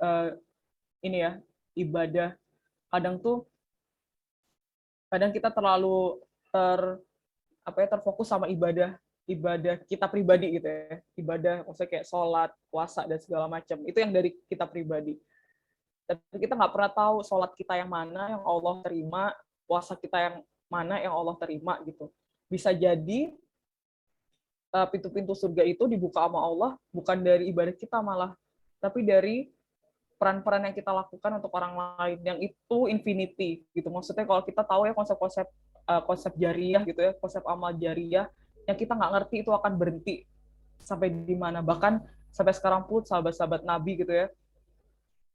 ini ya, ibadah kadang kita terlalu terfokus sama ibadah kita pribadi gitu ya, ibadah maksudnya kayak sholat, puasa dan segala macam, itu yang dari kita pribadi. Tapi kita nggak pernah tahu sholat kita yang mana yang Allah terima, puasa kita yang mana yang Allah terima gitu. Bisa jadi pintu-pintu surga itu dibuka sama Allah bukan dari ibadah kita malah, tapi dari peran-peran yang kita lakukan untuk orang lain, yang itu infinity gitu. Maksudnya kalau kita tahu ya konsep jariah gitu ya, konsep amal jariah, yang kita nggak ngerti itu akan berhenti sampai di mana. Bahkan sampai sekarang pun sahabat-sahabat Nabi gitu ya,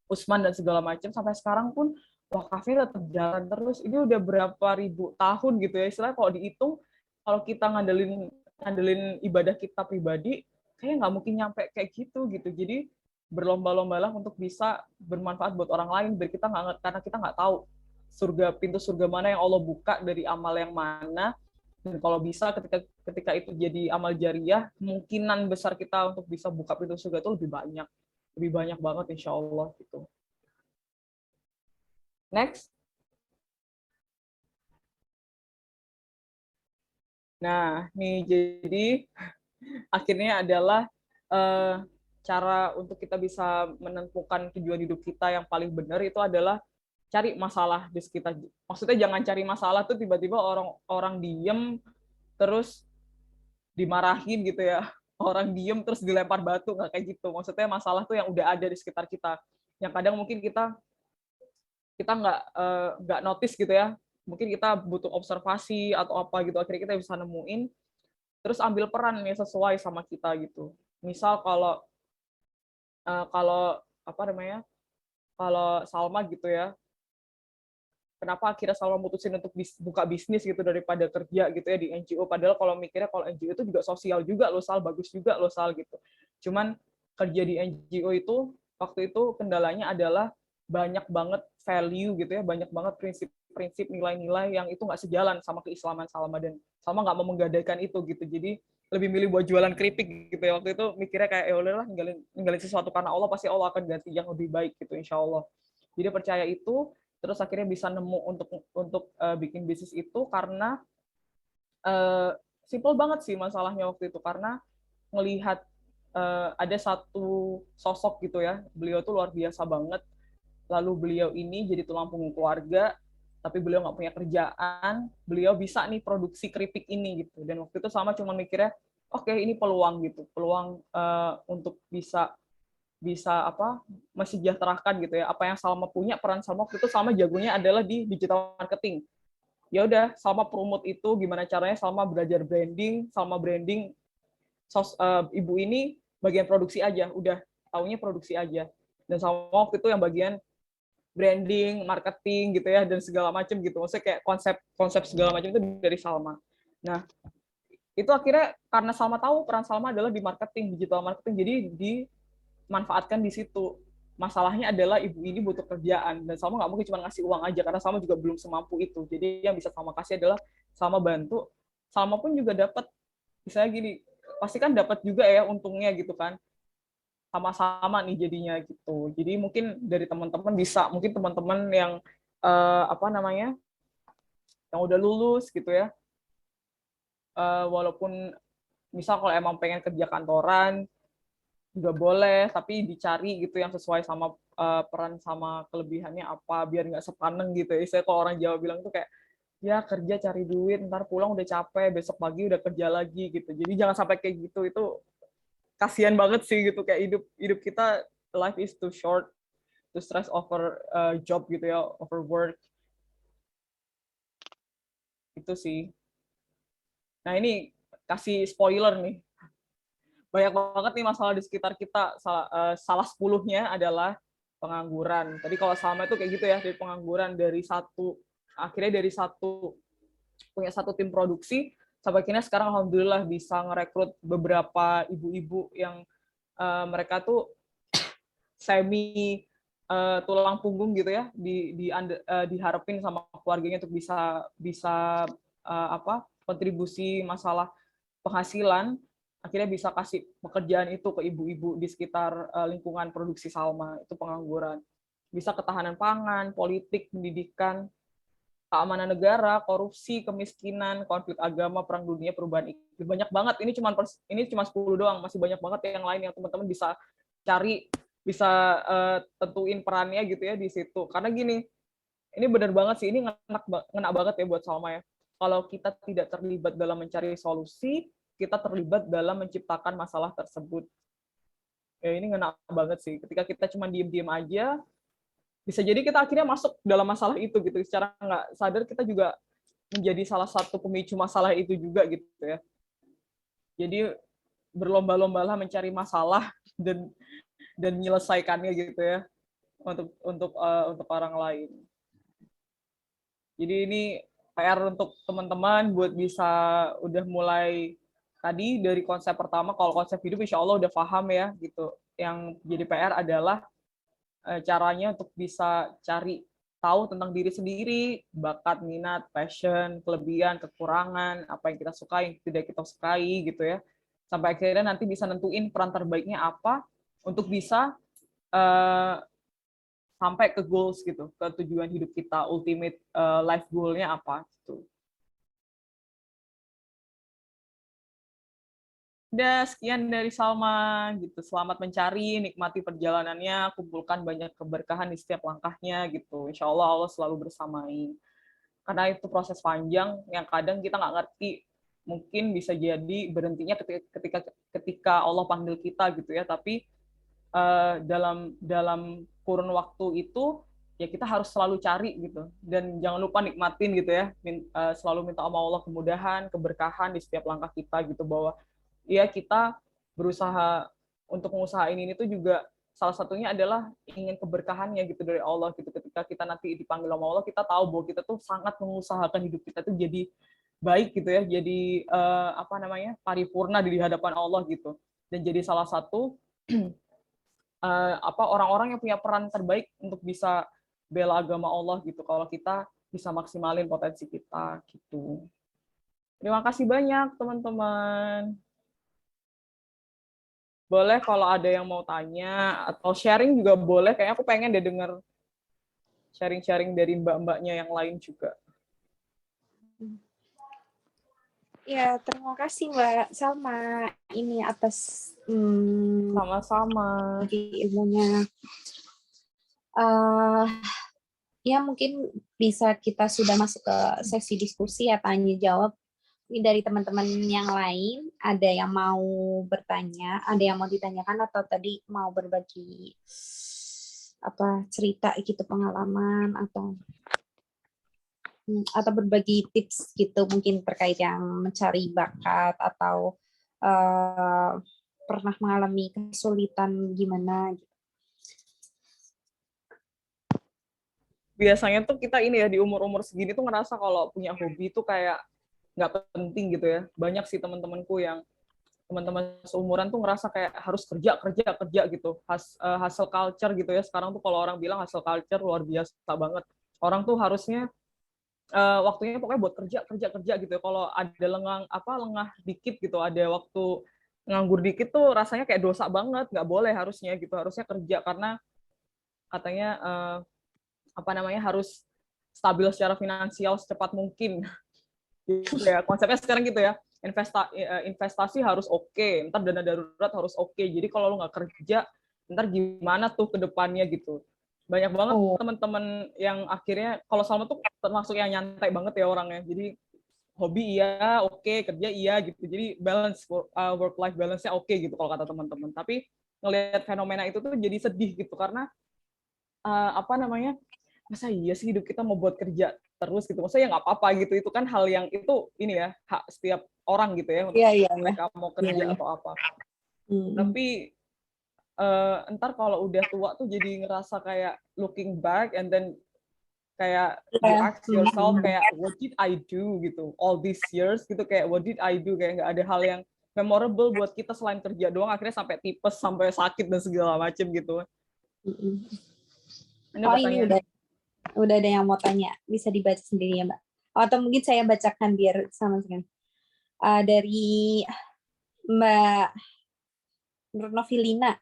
Utsman dan segala macam, sampai sekarang pun wakafnya tetap jalan terus. Ini udah berapa ribu tahun gitu ya. Istilahnya kalau dihitung, kalau kita ngandelin ibadah kita pribadi, kayaknya nggak mungkin nyampe kayak gitu. Jadi berlomba-lombalah untuk bisa bermanfaat buat orang lain, karena kita nggak tahu pintu surga mana yang Allah buka dari amal yang mana. Dan kalau bisa ketika itu jadi amal jariah, kemungkinan besar kita untuk bisa buka pintu surga itu lebih banyak banget insya Allah gitu. Next. Nah, nih jadi akhirnya adalah cara untuk kita bisa menentukan tujuan hidup kita yang paling benar itu adalah cari masalah di sekitar. Maksudnya jangan cari masalah tuh tiba-tiba orang diem terus dimarahin gitu ya. Orang diem terus dilempar batu, nggak kayak gitu. Maksudnya masalah tuh yang udah ada di sekitar kita. Yang kadang mungkin kita nggak notice gitu ya. Mungkin kita butuh observasi atau apa gitu. Akhirnya kita bisa nemuin, terus ambil peran yang sesuai sama kita gitu. Misal kalau apa namanya, kalau Salma gitu ya, kenapa akhirnya Salma mutusin untuk buka bisnis gitu daripada kerja gitu ya di NGO, padahal kalau mikirnya kalau NGO itu juga sosial juga loh Sal, bagus juga loh Sal gitu. Cuman kerja di NGO itu waktu itu kendalanya adalah banyak banget value gitu ya, banyak banget prinsip-prinsip, nilai-nilai yang itu nggak sejalan sama keislaman Salma, dan Salma nggak mau menggadaikan itu gitu. Jadi lebih milih buat jualan keripik gitu ya. Waktu itu mikirnya kayak ya udahlah, ninggalin sesuatu karena Allah, pasti Allah akan ganti yang lebih baik gitu insya Allah. Jadi percaya itu, terus akhirnya bisa nemu untuk bikin bisnis itu karena simple banget sih masalahnya waktu itu, karena ngelihat ada satu sosok gitu ya, beliau tuh luar biasa banget, lalu beliau ini jadi tulang punggung keluarga, tapi beliau nggak punya kerjaan, beliau bisa nih produksi keripik ini gitu. Dan waktu itu sama cuma mikirnya, oke, ini peluang gitu, peluang untuk bisa mensejahterakan gitu ya. Apa yang Salma punya, peran Salma waktu itu, Salma jagonya adalah di digital marketing. Ya udah, Salma promote itu gimana caranya, Salma belajar branding, Salma branding ibu ini bagian produksi aja, udah taunya produksi aja. Dan Salma waktu itu yang bagian branding, marketing gitu ya, dan segala macam gitu. Maksudnya kayak konsep segala macam itu dari Salma. Nah, itu akhirnya karena Salma tahu peran Salma adalah di marketing, digital marketing, jadi dimanfaatkan di situ. Masalahnya adalah ibu ini butuh kerjaan, dan Salma nggak mungkin cuma ngasih uang aja, karena Salma juga belum semampu itu. Jadi yang bisa Salma kasih adalah Salma bantu. Salma pun juga dapat, misalnya gini, pasti kan dapat juga ya untungnya gitu kan, sama-sama nih jadinya gitu. Jadi mungkin dari teman-teman bisa, mungkin teman-teman yang yang udah lulus gitu ya, walaupun misal kalau emang pengen kerja kantoran juga boleh, tapi dicari gitu yang sesuai sama peran sama kelebihannya apa, biar nggak sepaneng gitu ya. Saya kalau orang Jawa bilang tuh kayak, ya kerja cari duit, ntar pulang udah capek, besok pagi udah kerja lagi gitu. Jadi jangan sampai kayak gitu, itu kasihan banget sih gitu, kayak hidup kita, life is too short to stress over job gitu ya, over work. Itu sih. Nah ini kasih spoiler nih banyak banget nih masalah di sekitar kita. Salah 10-nya adalah pengangguran. Tadi kalau Salma itu kayak gitu ya, dari pengangguran akhirnya dari punya satu tim produksi, sampai akhirnya sekarang alhamdulillah bisa ngerekrut beberapa ibu-ibu yang mereka tuh semi tulang punggung gitu ya, diharapin sama keluarganya untuk bisa kontribusi masalah penghasilan, akhirnya bisa kasih pekerjaan itu ke ibu-ibu di sekitar lingkungan produksi Salma. Itu pengangguran. Bisa ketahanan pangan, politik, pendidikan, keamanan negara, korupsi, kemiskinan, konflik agama, perang dunia, perubahan iklim. Banyak banget. Ini cuma 10 doang, masih banyak banget yang lain yang teman-teman bisa cari, bisa tentuin perannya gitu ya di situ. Karena gini, ini benar banget sih, ini ngena banget ya buat Salma ya. Kalau kita tidak terlibat dalam mencari solusi, kita terlibat dalam menciptakan masalah tersebut. Ya, ini ngena banget sih. Ketika kita cuma diem-diem aja, bisa jadi kita akhirnya masuk dalam masalah itu gitu. Secara nggak sadar kita juga menjadi salah satu pemicu masalah itu juga gitu ya. Jadi berlomba-lombalah mencari masalah dan menyelesaikannya gitu ya untuk orang lain. Jadi ini PR untuk teman-teman buat bisa udah mulai tadi dari konsep pertama, kalau konsep hidup insya Allah udah paham ya gitu. Yang jadi PR adalah caranya untuk bisa cari tahu tentang diri sendiri, bakat, minat, passion, kelebihan, kekurangan, apa yang kita sukai, yang tidak kita sukai gitu ya. Sampai akhirnya nanti bisa nentuin peran terbaiknya apa untuk bisa sampai ke goals gitu, ke tujuan hidup kita, ultimate life goal-nya apa gitu. Udah, sekian dari Salma gitu. Selamat mencari, nikmati perjalanannya, kumpulkan banyak keberkahan di setiap langkahnya gitu. Insya Allah Allah selalu bersamai. Karena itu proses panjang yang kadang kita nggak ngerti. Mungkin bisa jadi berhentinya ketika Allah panggil kita gitu ya. Tapi dalam kurun waktu itu ya kita harus selalu cari gitu. Dan jangan lupa nikmatin gitu ya. Selalu minta sama Allah kemudahan, keberkahan di setiap langkah kita gitu, bahwa ya kita berusaha untuk mengusahain ini tuh juga salah satunya adalah ingin keberkahannya gitu dari Allah gitu. Ketika kita nanti dipanggil sama Allah, kita tahu bahwa kita tuh sangat mengusahakan hidup kita tuh jadi baik gitu ya, jadi paripurna di hadapan Allah gitu, dan jadi salah satu orang-orang yang punya peran terbaik untuk bisa bela agama Allah gitu, kalau kita bisa maksimalin potensi kita gitu. Terima kasih banyak teman-teman. Boleh kalau ada yang mau tanya atau sharing juga boleh. Kayaknya aku pengen deh denger sharing-sharing dari mbak-mbaknya yang lain juga. Ya, terima kasih Mbak Salma ini atas Sama-sama ilmunya. Ya mungkin bisa kita sudah masuk ke sesi diskusi ya, tanya jawab. Ini dari teman-teman yang lain, ada yang mau bertanya, ada yang mau ditanyakan, atau tadi mau berbagi cerita gitu, pengalaman, atau berbagi tips gitu, mungkin terkait yang mencari bakat atau pernah mengalami kesulitan gimana gitu. Biasanya tuh kita ini ya, di umur-umur segini tuh ngerasa kalau punya hobi tuh kayak nggak penting gitu ya. Banyak sih teman-temanku yang teman-teman seumuran tuh ngerasa kayak harus kerja gitu. Hustle culture gitu ya. Sekarang tuh kalau orang bilang hustle culture luar biasa banget. Orang tuh harusnya waktunya pokoknya buat kerja gitu ya. Kalau ada lengah dikit gitu, ada waktu nganggur dikit tuh rasanya kayak dosa banget. Nggak boleh harusnya gitu. Harusnya kerja, karena katanya harus stabil secara finansial secepat mungkin. Gitu ya, konsepnya sekarang gitu ya. Investasi harus oke, ntar dana darurat harus oke. Jadi kalau lu nggak kerja, ntar gimana tuh ke depannya gitu. Banyak banget teman-teman yang akhirnya, kalau Salma tuh termasuk yang nyantai banget ya orangnya. Jadi hobi iya, oke, kerja iya gitu. Jadi balance, work life balance-nya oke gitu kalau kata teman-teman. Tapi ngelihat fenomena itu tuh jadi sedih gitu, karena masa iya sih hidup kita mau buat kerja terus gitu, maksudnya ya nggak apa-apa gitu, itu kan hal yang itu ini ya, hak setiap orang gitu ya, untuk mereka mau kerja atau apa. Tapi entar kalau udah tua tuh jadi ngerasa kayak looking back and then kayak you ask yourself kayak what did I do gitu all these years gitu, kayak what did I do, kayak nggak ada hal yang memorable buat kita selain kerja doang, akhirnya sampai tipes, sampai sakit dan segala macem gitu. Ini Oh, ini pertanyaan. udah ada yang mau tanya, bisa dibaca sendiri ya Mbak? Atau mungkin saya bacakan biar sama sekali. Dari Mbak Nurnovilina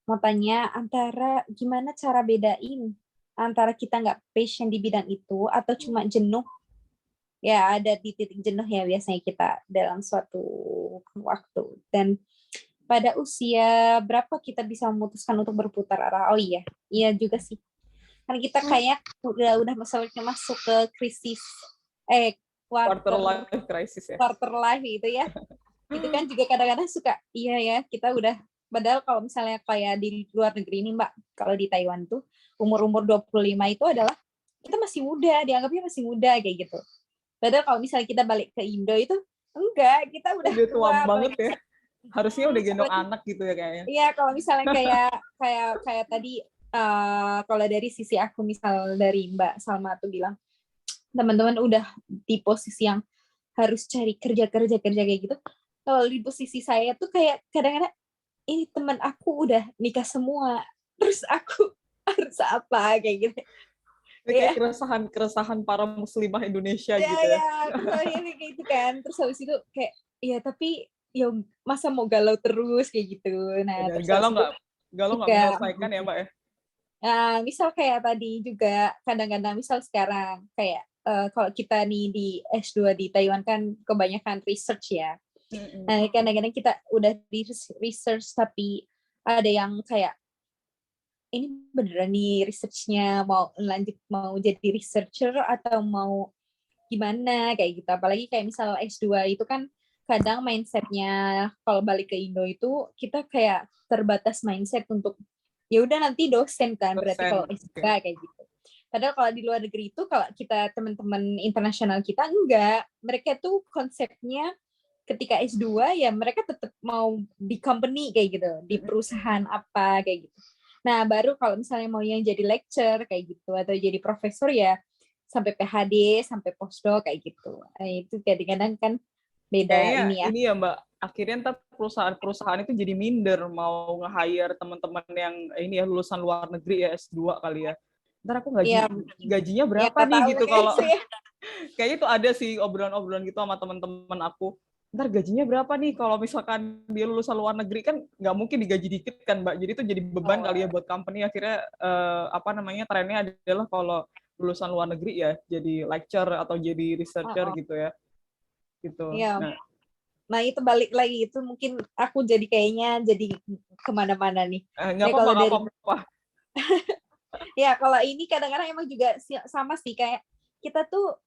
mau tanya, antara gimana cara bedain antara kita nggak passion di bidang itu atau cuma jenuh. Ya, ada di titik jenuh ya biasanya kita dalam suatu waktu. Dan pada usia berapa kita bisa memutuskan untuk berputar arah? Oh iya juga sih. Karena kita kayak udah masuk ke krisis Quarter life crisis ya. Quarter life itu ya. Itu kan juga kadang-kadang suka ya kita udah, padahal kalau misalnya kayak di luar negeri ini Mbak, kalau di Taiwan tuh umur-umur 25 itu adalah kita masih muda, dianggapnya masih muda kayak gitu. Padahal kalau misalnya kita balik ke Indo itu enggak, kita udah tua banget ya. Harusnya udah gendong anak gitu ya kayaknya. Iya, kalau misalnya kayak tadi kalau dari sisi aku, misal dari Mbak Salma tuh bilang teman-teman udah di posisi yang harus cari kerja kayak gitu. Kalau di posisi saya tuh kayak kadang-kadang ini teman aku udah nikah semua, terus aku harus apa kayak gitu. Ini kayak keresahan para muslimah Indonesia gitu ya. Iya, kayak gitu kan. Terus habis itu kayak tapi ya masa mau galau terus kayak gitu. Nah, terus galau nggak menyelesaikan ya Mbak ya. Nah, misal kayak tadi juga kadang-kadang misal sekarang kayak kalau kita nih di S2 di Taiwan kan kebanyakan research ya. Nah, kadang-kadang kita udah di research tapi ada yang kayak ini beneran nih research-nya mau lanjut mau jadi researcher atau mau gimana kayak gitu. Apalagi kayak misal S2 itu kan kadang mindset-nya kalau balik ke Indo itu kita kayak terbatas mindset untuk ya udah nanti dosen kan, berarti kalau S2 kayak gitu. Padahal kalau di luar negeri itu kalau kita teman-teman internasional kita enggak, mereka tuh konsepnya ketika S2 ya mereka tetap mau di company kayak gitu, di perusahaan apa kayak gitu. Nah, baru kalau misalnya mau yang jadi lecturer kayak gitu atau jadi profesor ya sampai PhD, sampai postdoc kayak gitu. Nah, itu kadang-kadang kan beda kayaknya ini ya. Ini ya Mbak, akhirnya ntar perusahaan-perusahaan itu jadi minder mau nge-hire teman-teman yang ini ya lulusan luar negeri ya S2 kali ya. Ntar aku gajinya berapa nih gitu kalau kayaknya itu ada sih obrolan-obrolan gitu sama teman-teman aku. Ntar gajinya berapa nih kalau misalkan dia lulusan luar negeri, kan nggak mungkin digaji dikit kan Mbak. Jadi itu jadi beban kali ya buat company. Akhirnya trennya adalah kalau lulusan luar negeri ya jadi lecturer atau jadi researcher gitu ya. Gitu. Iya. Nah itu balik lagi itu mungkin aku jadi kayaknya jadi kemana-mana nih. Nggak apa-apa. Ya kalau ini kadang-kadang emang juga sama sih, kayak kita tuh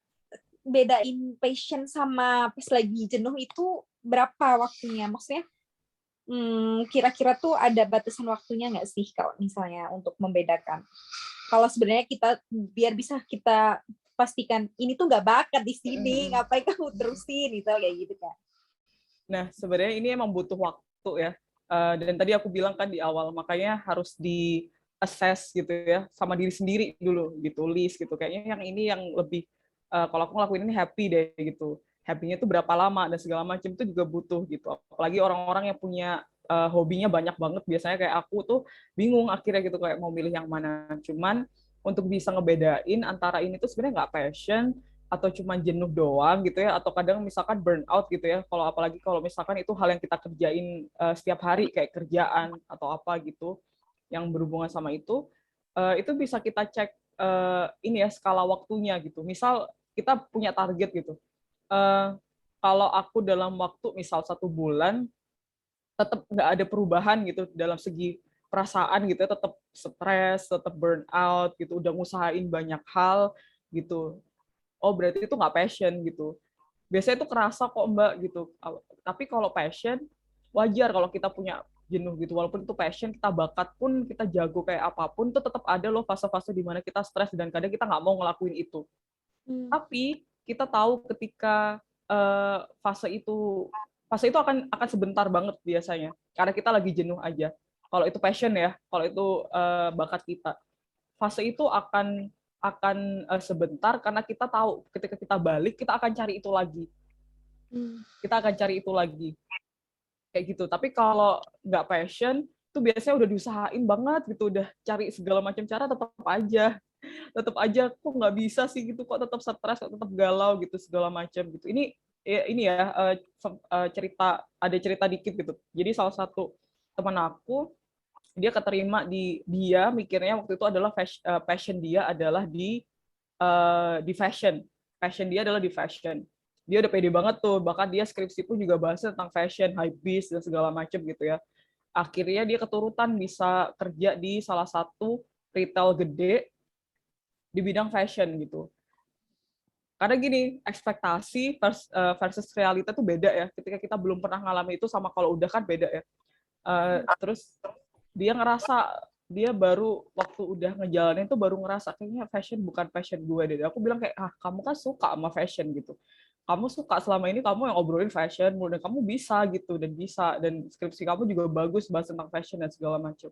bedain passion sama pas lagi jenuh itu berapa waktunya. Maksudnya kira-kira tuh ada batasan waktunya nggak sih kalau misalnya untuk membedakan? Kalau sebenarnya kita biar bisa kita pastikan ini tuh nggak bakat di sini, ngapain kamu terusin gitu kayak gitu kan. Nah, sebenarnya ini emang butuh waktu ya. Dan tadi aku bilang kan di awal, makanya harus di-assess gitu ya, sama diri sendiri dulu, ditulis gitu. Kayaknya yang ini yang lebih, kalau aku ngelakuin ini happy deh gitu. Happy-nya itu berapa lama, dan segala macam itu juga butuh gitu. Apalagi orang-orang yang punya hobinya banyak banget, biasanya kayak aku tuh bingung akhirnya gitu, kayak mau milih yang mana. Cuman untuk bisa ngebedain antara ini tuh sebenarnya nggak passion, atau cuma jenuh doang gitu ya, atau kadang misalkan burnout gitu ya, kalau apalagi kalau misalkan itu hal yang kita kerjain setiap hari kayak kerjaan atau apa gitu yang berhubungan sama itu bisa kita cek ini ya skala waktunya gitu. Misal kita punya target gitu, kalau aku dalam waktu misal 1 bulan tetap nggak ada perubahan gitu dalam segi perasaan gitu ya, tetap stres, tetap burnout gitu, udah ngusahain banyak hal gitu, oh berarti itu nggak passion gitu. Biasanya itu kerasa kok Mbak gitu. Tapi kalau passion, wajar kalau kita punya jenuh gitu. Walaupun itu passion, kita bakat pun, kita jago kayak apapun, itu tetap ada loh fase-fase di mana kita stres dan kadang kita nggak mau ngelakuin itu. Tapi kita tahu ketika fase itu fase itu akan sebentar banget biasanya, karena kita lagi jenuh aja. Kalau itu passion ya, kalau itu bakat kita, fase itu akan sebentar, karena kita tahu ketika kita balik kita akan cari itu lagi, kayak gitu. Tapi kalau nggak passion, itu biasanya udah diusahain banget gitu, udah cari segala macam cara, tetap aja kok nggak bisa sih gitu, kok tetap stres, kok tetap galau gitu segala macam gitu. Ini ya ada cerita dikit gitu. Jadi salah satu teman aku, dia keterima dia mikirnya waktu itu adalah passion dia adalah di fashion. Passion dia adalah di fashion. Dia udah pede banget tuh, bahkan dia skripsi pun juga bahas tentang fashion, hypebeast dan segala macam gitu ya. Akhirnya dia keturutan bisa kerja di salah satu retail gede di bidang fashion gitu. Karena gini, ekspektasi versus realita tuh beda ya. Ketika kita belum pernah ngalami itu sama kalau udah kan beda ya. Terus dia ngerasa, dia baru waktu udah ngejalanin tuh baru ngerasa kayaknya fashion bukan passion gue deh. Aku bilang kayak, kamu kan suka sama fashion gitu. Kamu suka selama ini, kamu yang ngobrolin fashion, dan kamu bisa gitu, dan skripsi kamu juga bagus bahas tentang fashion dan segala macam.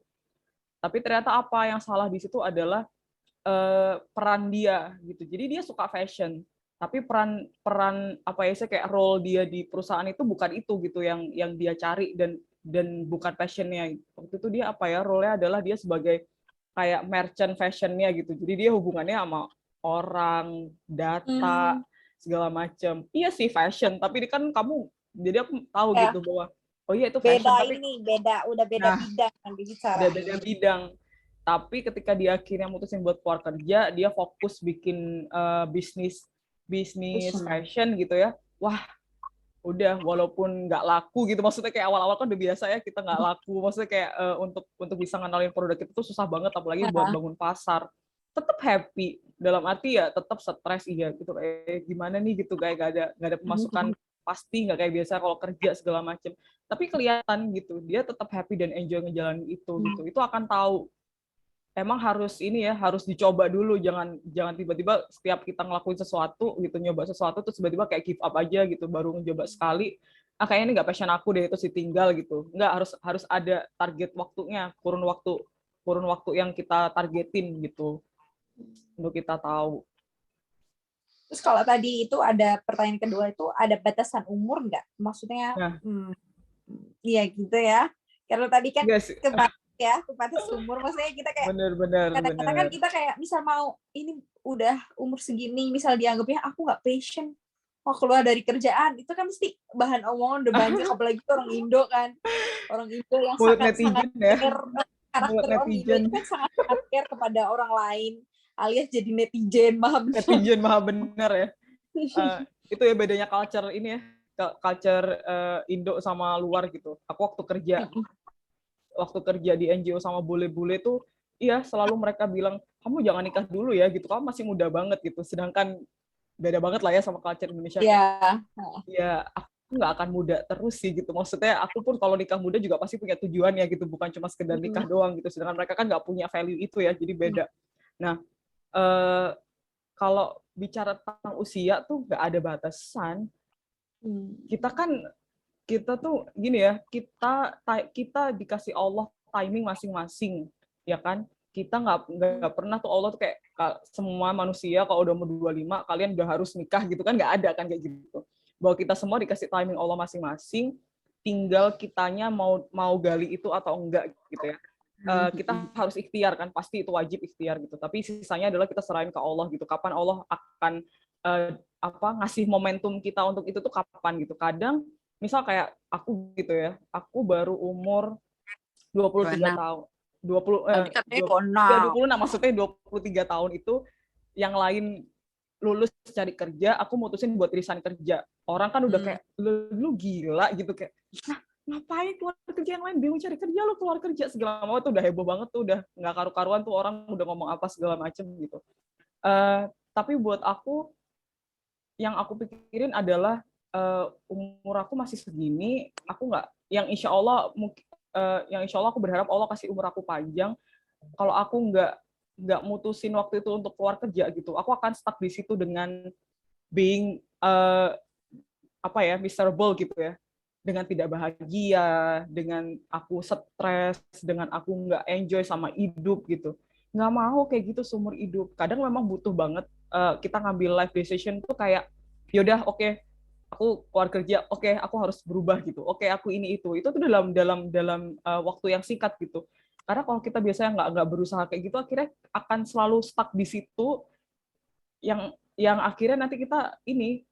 Tapi ternyata apa yang salah di situ adalah peran dia gitu. Jadi dia suka fashion, tapi peran apa ya, kayak role dia di perusahaan itu bukan itu gitu yang dia cari, dan bukan passionnya. Waktu itu dia apa ya, role-nya adalah dia sebagai kayak merchant fashionnya gitu. Jadi dia hubungannya sama orang, data, segala macam. Iya sih fashion, tapi kan kamu, jadi aku tahu Ya. gitu bahwa oh iya itu fashion, tapi udah beda bidang kan bicara. udah beda bidang. Tapi ketika dia akhirnya mutusin buat keluar kerja, dia fokus bikin bisnis fashion gitu ya. Wah, udah, walaupun nggak laku gitu, maksudnya kayak awal-awal kan udah biasa ya kita nggak laku, maksudnya kayak untuk bisa ngenalin produk itu tuh susah banget, apalagi buat bangun pasar. Tetap happy, dalam arti ya tetap stres iya gitu, kayak gimana nih gitu, kayak nggak ada pemasukan pasti, nggak kayak biasa kalau kerja segala macem. Tapi kelihatan gitu dia tetap happy dan enjoy ngejalanin itu gitu. Itu akan tahu emang harus ini ya, harus dicoba dulu, jangan tiba-tiba setiap kita ngelakuin sesuatu gitu, nyoba sesuatu terus tiba-tiba kayak give up aja gitu, baru nyoba sekali kayaknya ini nggak passion aku deh, itu sih tinggal gitu. Nggak, harus ada target waktunya, kurun waktu yang kita targetin gitu untuk kita tahu. Terus kalau tadi itu ada pertanyaan kedua, itu ada batasan umur nggak? Maksudnya, iya gitu ya. Karena tadi kan kebatas umur, maksudnya kita kayak kadang-kadang kan kita kayak misal mau ini udah umur segini, misal dianggapnya aku nggak passion, mau keluar dari kerjaan, itu kan mesti bahan omongan udah banyak, apalagi orang Indo kan, orang Indo yang sangat karakter orang Indo itu kan sangat care kepada orang lain, alias jadi netizen maha benar ya. Itu ya bedanya culture ini ya, culture Indo sama luar gitu. Aku waktu kerja di NGO sama bule-bule tuh, iya selalu mereka bilang, kamu jangan nikah dulu ya gitu, kamu masih muda banget gitu. Sedangkan beda banget lah ya sama culture Indonesia. Ya aku nggak akan muda terus sih gitu. Maksudnya aku pun kalau nikah muda juga pasti punya tujuan ya gitu, bukan cuma sekedar nikah doang gitu. Sedangkan mereka kan nggak punya value itu ya, jadi beda. Nah, kalau bicara tentang usia tuh nggak ada batasan. Kita tuh gini ya, kita dikasih Allah timing masing-masing, ya kan? Kita nggak pernah tuh Allah tuh kayak semua manusia kalau udah umur 25 kalian udah harus nikah gitu kan, nggak ada kan kayak gitu. Bahwa kita semua dikasih timing Allah masing-masing, tinggal kitanya mau gali itu atau enggak gitu ya. Kita harus ikhtiar kan, pasti itu wajib ikhtiar gitu. Tapi sisanya adalah kita serahin ke Allah gitu. Kapan Allah akan ngasih momentum kita untuk itu tuh kapan gitu. Kadang misal kayak aku gitu ya, aku baru umur 23 tahun. 26 maksudnya 23 tahun itu yang lain lulus cari kerja, aku mutusin buat resign kerja. Orang kan udah kayak lu gila gitu, kayak ngapain keluar kerja, yang lain bingung cari kerja, lu keluar kerja segala macam. Itu udah heboh banget tuh, udah nggak karu-karuan tuh, orang udah ngomong apa segala macam gitu. Tapi buat aku, yang aku pikirin adalah umur aku masih segini, aku nggak, yang insya Allah aku berharap Allah kasih umur aku panjang. Kalau aku nggak mutusin waktu itu untuk keluar kerja gitu, aku akan stuck di situ dengan being miserable gitu ya. dengan tidak bahagia, dengan aku stres, dengan aku nggak enjoy sama hidup gitu. Nggak mau kayak gitu seumur hidup. Kadang memang butuh banget kita ngambil life decision tuh kayak, yaudah oke, aku keluar kerja, oke aku harus berubah gitu, oke aku ini itu tuh dalam waktu yang singkat gitu. Karena kalau kita biasanya nggak berusaha kayak gitu, akhirnya akan selalu stuck di situ, yang akhirnya nanti kita ini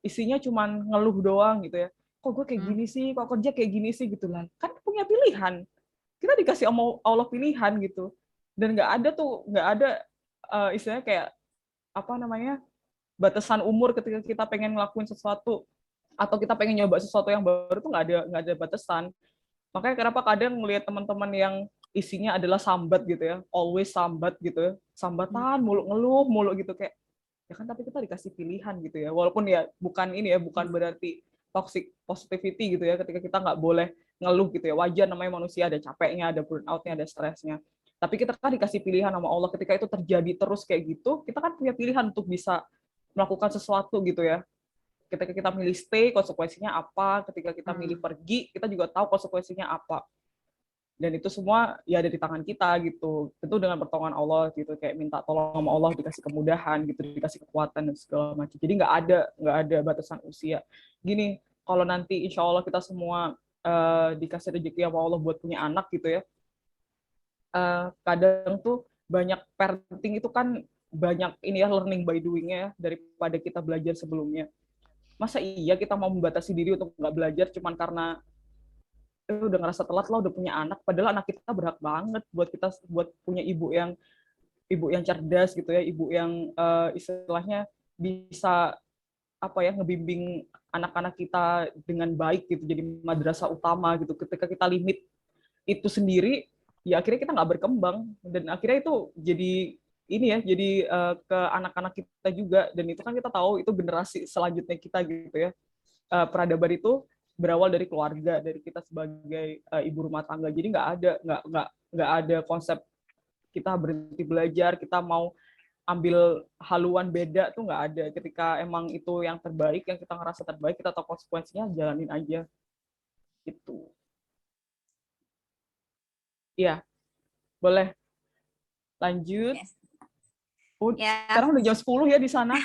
isinya cuman ngeluh doang gitu ya. Kok gue kayak gini sih, kok kerja kayak gini sih gitu lah. Kan punya pilihan. Kita dikasih sama Allah pilihan gitu. Dan nggak ada istilahnya kayak apa namanya, batasan umur ketika kita pengen ngelakuin sesuatu atau kita pengen nyoba sesuatu yang baru tuh nggak ada batasan. Makanya kenapa kadang melihat teman-teman yang isinya adalah sambat gitu ya, always sambat gitu ya, sambatan mulu, ngeluh mulu gitu, kayak ya kan, tapi kita dikasih pilihan gitu ya, walaupun ya bukan ini ya, bukan berarti toxic positivity gitu ya, ketika kita nggak boleh ngeluh gitu ya, wajar, namanya manusia, ada capeknya, ada burnout-nya, ada stresnya, tapi kita kan dikasih pilihan sama Allah. Ketika itu terjadi terus kayak gitu, kita kan punya pilihan untuk bisa melakukan sesuatu gitu ya. Ketika kita milih stay, konsekuensinya apa, ketika kita milih pergi, kita juga tahu konsekuensinya apa. Dan itu semua ya ada di tangan kita gitu. Tentu dengan pertolongan Allah gitu, kayak minta tolong sama Allah, dikasih kemudahan gitu, dikasih kekuatan dan segala macam. Jadi nggak ada batasan usia. Gini, kalau nanti insya Allah kita semua dikasih rezeki sama Allah buat punya anak gitu ya. Kadang tuh banyak parenting itu kan banyak ini ya, learning by doing-nya ya, daripada kita belajar sebelumnya. Masa iya kita mau membatasi diri untuk nggak belajar cuman karena udah ngerasa telat lo udah punya anak, padahal anak kita berhak banget buat punya ibu yang cerdas gitu ya, ibu yang istilahnya bisa apa ya, ngebimbing anak-anak kita dengan baik gitu, jadi madrasah utama gitu. Ketika kita limit itu sendiri, ya akhirnya kita nggak berkembang, dan akhirnya itu jadi ini ya, jadi ke anak-anak kita juga, dan itu kan kita tahu itu generasi selanjutnya kita gitu ya. Peradaban itu berawal dari keluarga, dari kita sebagai ibu rumah tangga. Jadi nggak ada konsep kita berhenti belajar, kita mau ambil haluan beda tuh nggak ada. Ketika emang itu yang terbaik, yang kita ngerasa terbaik, kita tahu konsekuensinya, jalanin aja gitu. Iya, boleh lanjut. Yes. Sekarang udah jam 10 ya di sana.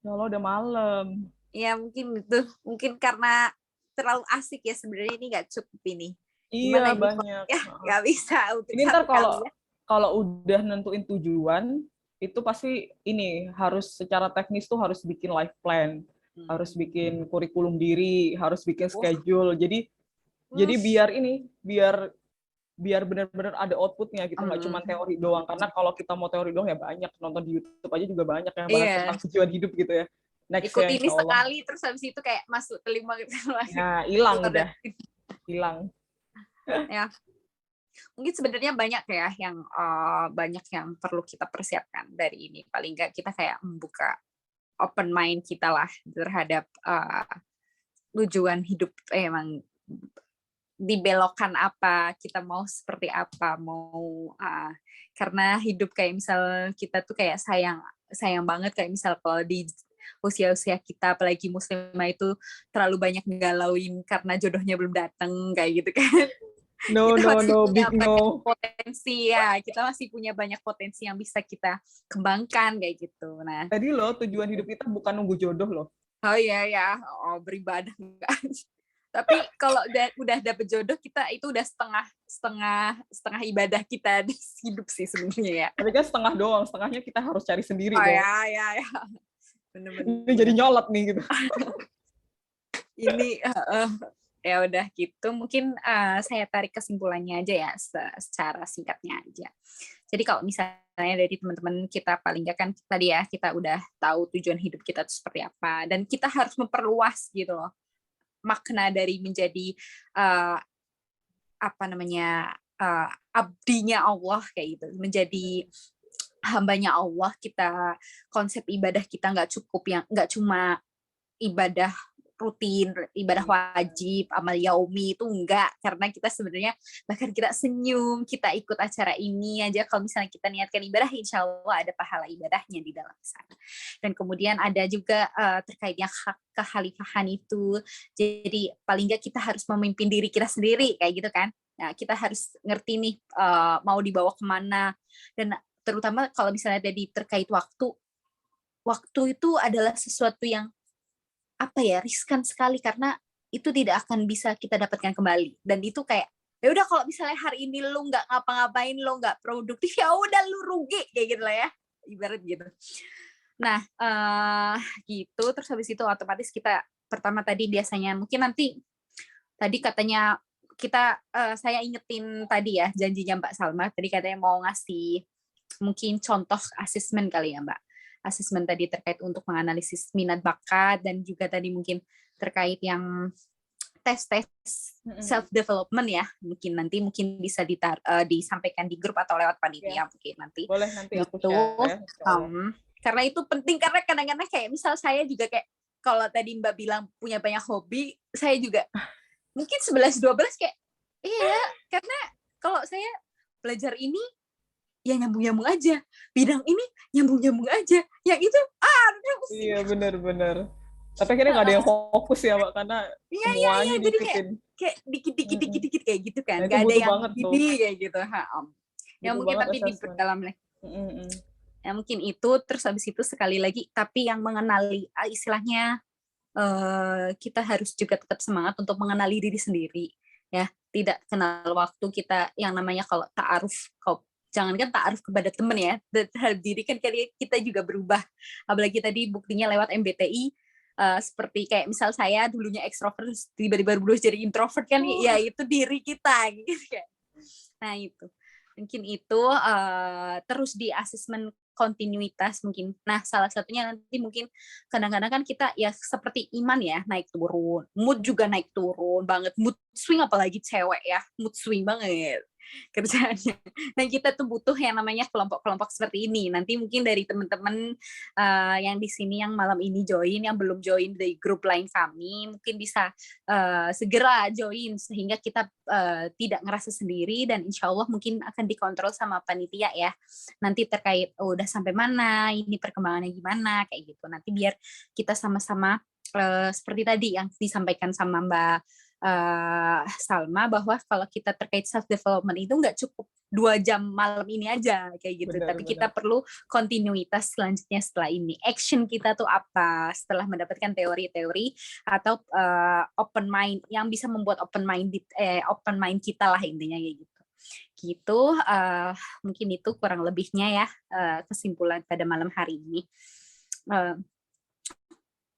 Ya Allah, udah malam. Ya mungkin karena terlalu asik ya, sebenarnya ini nggak cukup ini. Iya, banyak. Ya nggak bisa untuk ini ntar kali ya. kalau udah nentuin tujuan, itu pasti ini harus secara teknis tuh harus bikin life plan, harus bikin kurikulum diri, harus bikin schedule. Jadi biar benar-benar ada outputnya gitu, nggak cuma teori doang. Karena kalau kita mau teori doang ya banyak, nonton di YouTube aja juga banyak yang bahas tentang tujuan hidup gitu ya. Next ikut ya, ini sekali terus habis itu kayak masuk telinga gitu. Nah, hilang udah. Hilang. Ya. Mungkin sebenarnya banyak ya yang banyak yang perlu kita persiapkan dari ini. Paling nggak kita kayak membuka open mind kita lah terhadap tujuan hidup, emang dibelokkan apa, kita mau seperti apa, mau karena hidup kayak misal kita tuh kayak sayang banget kayak misal kalau di usia-usia kita, apalagi muslimah itu terlalu banyak ngalauin karena jodohnya belum datang kayak gitu kan. No, big no. Potensi ya, kita masih punya banyak potensi yang bisa kita kembangkan kayak gitu. Nah, tadi loh tujuan hidup kita bukan nunggu jodoh loh. Oh iya ya, beribadah enggak. Tapi kalau udah dapet jodoh, kita itu udah setengah ibadah kita di hidup sih sebenarnya ya. Tapi kan setengah doang, setengahnya kita harus cari sendiri. Oh ya. Bener-bener. Ini jadi nyolot nih gitu. Ini ya udah gitu. Mungkin saya tarik kesimpulannya aja ya, secara singkatnya aja. Jadi kalau misalnya dari teman-teman kita, paling nggak kan tadi ya, kita udah tahu tujuan hidup kita itu seperti apa, dan kita harus memperluas gitu loh makna dari menjadi abdinya Allah kayak gitu, menjadi hambanya Allah. Kita konsep ibadah kita nggak cuma ibadah rutin, ibadah wajib, amal yaumi itu enggak, karena kita sebenarnya bahkan kita senyum, kita ikut acara ini aja, kalau misalnya kita niatkan ibadah, insya Allah ada pahala ibadahnya di dalam sana. Dan kemudian ada juga terkaitnya hak kekhalifahan itu, jadi paling enggak kita harus memimpin diri kita sendiri, kayak gitu kan. Nah, kita harus ngerti nih mau dibawa kemana, dan terutama kalau misalnya tadi terkait waktu itu adalah sesuatu yang riskan sekali, karena itu tidak akan bisa kita dapatkan kembali. Dan itu kayak ya udah, kalau misalnya hari ini lu nggak ngapa-ngapain, lu nggak produktif, ya udah lu rugi, kayak gitu lah ya, ibarat gitu. Nah gitu, terus habis itu otomatis kita pertama tadi biasanya mungkin nanti tadi katanya kita saya ingetin tadi ya janjinya Mbak Salma, tadi katanya mau ngasih mungkin contoh asesmen kali ya Mbak. Asesmen tadi terkait untuk menganalisis minat bakat, dan juga tadi mungkin terkait yang tes self development ya, mungkin bisa disampaikan di grup atau lewat panitia mungkin nanti. Boleh, nanti aku gitu. share ya. Karena itu penting, karena kadang-kadang kayak misal saya juga kayak kalau tadi Mbak bilang punya banyak hobi, saya juga mungkin 11-12 kayak iya, karena kalau saya belajar ini ya nyambung-nyambung aja, bidang ini nyambung-nyambung aja, yang itu pusing. Iya, benar-benar. Tapi akhirnya nggak ada yang fokus ya, Mbak, karena semuanya jadi diikutin. kayak dikit-dikit kayak gitu kan, Nah, itu nggak ada butuh yang banget tuh. gini kayak gitu. Ya Butuh mungkin banget nanti assessment. diperdalam lagi. Ya mungkin itu, terus habis itu sekali lagi, tapi yang mengenali istilahnya kita harus juga tetap semangat untuk mengenali diri sendiri ya, tidak kenal waktu. Kita yang namanya kalau ta'aruf, jangankan ta'aruf kepada teman ya, terhadap diri kan kita juga berubah, apalagi tadi buktinya lewat MBTI. Seperti kayak misal saya dulunya ekstrovert, tiba-tiba berubah jadi introvert kan, ya itu diri kita gitu kan. Nah itu mungkin itu terus di asesmen kontinuitas mungkin. Nah, salah satunya nanti mungkin kadang-kadang kan kita ya seperti iman ya, naik turun, mood juga naik turun banget, mood swing, apalagi cewek ya, mood swing banget kerjaannya. Dan kita tuh butuh yang namanya kelompok-kelompok seperti ini. Nanti mungkin dari teman-teman yang di sini yang malam ini join, yang belum join dari grup lain kami, mungkin bisa segera join sehingga kita tidak ngerasa sendiri, dan insya Allah mungkin akan dikontrol sama panitia ya. Nanti terkait udah sampai mana, ini perkembangannya gimana, kayak gitu. Nanti biar kita sama-sama seperti tadi yang disampaikan sama Mbak Salma, bahwa kalau kita terkait self development itu nggak cukup 2 jam malam ini aja kayak gitu, tapi kita perlu kontinuitas selanjutnya setelah ini. Action kita tuh apa setelah mendapatkan teori-teori atau open mind, yang bisa membuat open mind kita lah intinya kayak gitu. Gitu mungkin itu kurang lebihnya ya kesimpulan pada malam hari ini.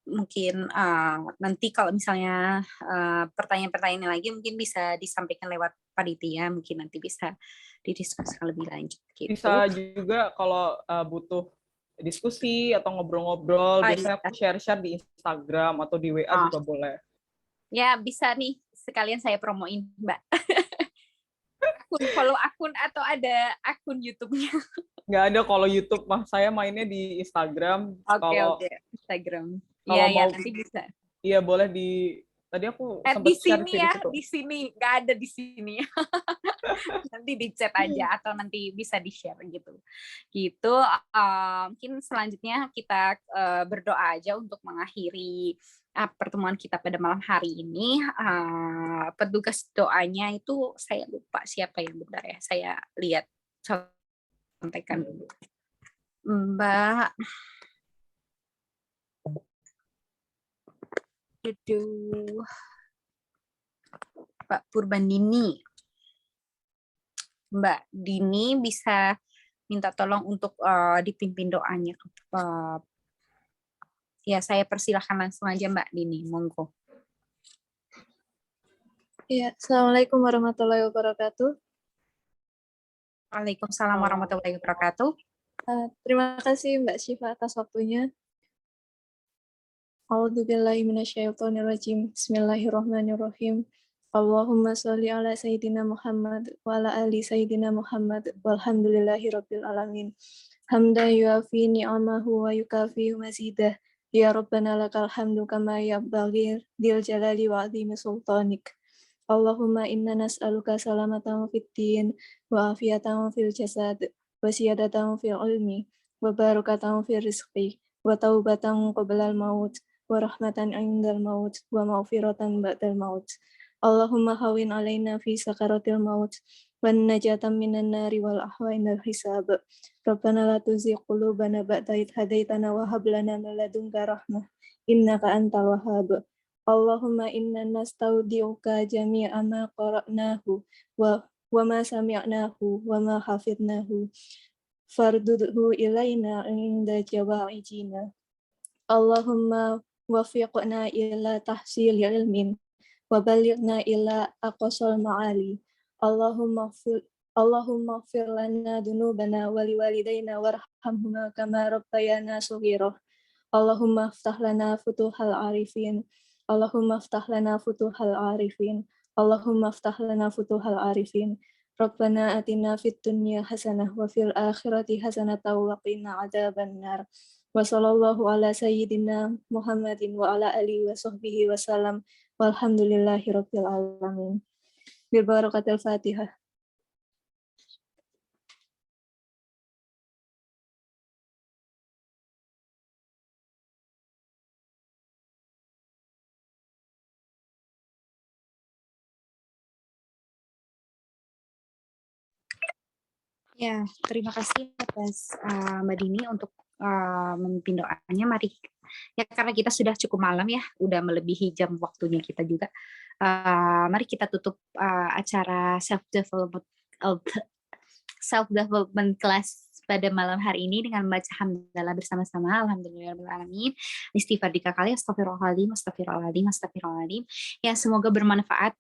Mungkin nanti kalau misalnya pertanyaan-pertanyaan lagi mungkin bisa disampaikan lewat panitia, mungkin nanti bisa didiskusikan lebih lanjut gitu. Bisa juga kalau butuh diskusi atau ngobrol-ngobrol, biasanya aku share-share di Instagram atau di WA juga boleh. Ya bisa nih, sekalian saya promoin Mbak. Follow akun atau ada akun YouTube-nya? Nggak ada kalau YouTube, saya mainnya di Instagram. Oke, Instagram. Kalau mau nanti bisa. Iya, boleh tadi aku sempat share di sini ya, di sini nggak ada di sini. Nanti di chat aja atau nanti bisa di-share gitu. Gitu. Mungkin selanjutnya kita berdoa aja untuk mengakhiri pertemuan kita pada malam hari ini. Petugas doanya itu saya lupa siapa yang bentar ya. Saya lihat, sampaikan dulu. Mbak Pak Purbandini. Mbak Dini bisa minta tolong untuk dipimpin doanya. Ya, saya persilahkan langsung aja Mbak Dini, monggo. Ya, Assalamualaikum warahmatullahi wabarakatuh. Waalaikumsalam warahmatullahi wabarakatuh. Terima kasih Mbak Syifa atas waktunya. A'udzubillahi minasyaitonirrajim. Bismillahirrahmanirrahim. Allahumma sholli ala sayyidina Muhammad wa ala ali sayyidina Muhammad walhamdulillahirabbil alamin. Hamdan yuafi ni'amahu wa yukafi mazidah. Ya Rabbana lakal hamdu kama yanbaghi lil jalali wa azimi sultanik. Allahumma inna nas'aluka salamatan fid din wa afiyatan fil jasad wa siyadatan fil ilmi wa barakatan fil rizqi wa taubatan qabla al maut wa rahmatan indal maut wa maghfiratan ba'dal maut. Allahumma hawin alaina fi sakaratil maut wa najatan minan nari wal ahwa indal hisab. Rabbana la tuzigh qulubana ba'da idh hadaitana wa hab lana min ladunka rahmah innaka antal wahhab. Allahumma inna nastaudiuka jami'a ma qara'nahu wa ma sami'nahu wa ma hafidnahu fardudhu ilaina inda jawa'ijina. Allahumma wafiqna ila tahsil ilmin wa balighna ila aqsal ma'ali. Allahumma fir lana dunubana wa liwalidayna warhamhuma kama rabbayana shaghira. Allahumma aftah lana futuhal arifin. Allahumma aftah lana futuhal arifin. Allahumma aftah lana futuhal arifin. Rabbana atina fid dunya hasanah wa fil akhirati hasanah wa qina adzabannar. Wa sallallahu ala sayyidina Muhammadin wa ala alihi wa sahbihi wa salam. Walhamdulillahi rabbil alamin. Bil barakatil Fatihah. Ya, terima kasih atas Mbak Dini untuk memimpin doanya. Mari, ya karena kita sudah cukup malam ya, udah melebihi jam waktunya kita juga. Mari kita tutup acara self development class pada malam hari ini dengan membaca hamdalah bersama-sama. Alhamdulillahirobbilalamin. Istighfar 3 kali. Astagfirullahaladzim, astagfirullahaladzim, astagfirullahaladzim. Ya, semoga bermanfaat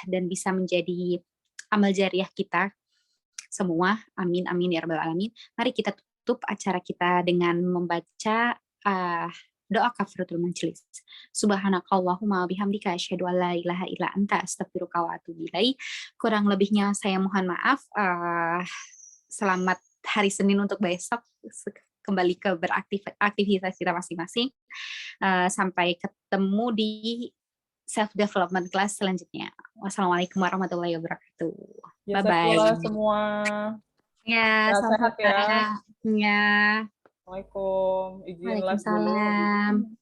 dan bisa menjadi amal jariah kita semua. Amin, amin ya rabbal alamin. Mari kita tutup acara kita dengan membaca doa kafaratul majelis. Subhanakallahumma bihamdika asyhadu an la ilaha illa anta astaghfiruka wa atubu ilaik. Kurang lebihnya saya mohon maaf. Selamat hari Senin untuk besok. Kembali ke beraktivitas kita masing-masing. Sampai ketemu di self development class selanjutnya. Wassalamualaikum warahmatullahi wabarakatuh. Ya, Bye bye. semua. Ya, Sehat ya. Ya. Assalamualaikum. Izin live dulu. Waalaikumsalam.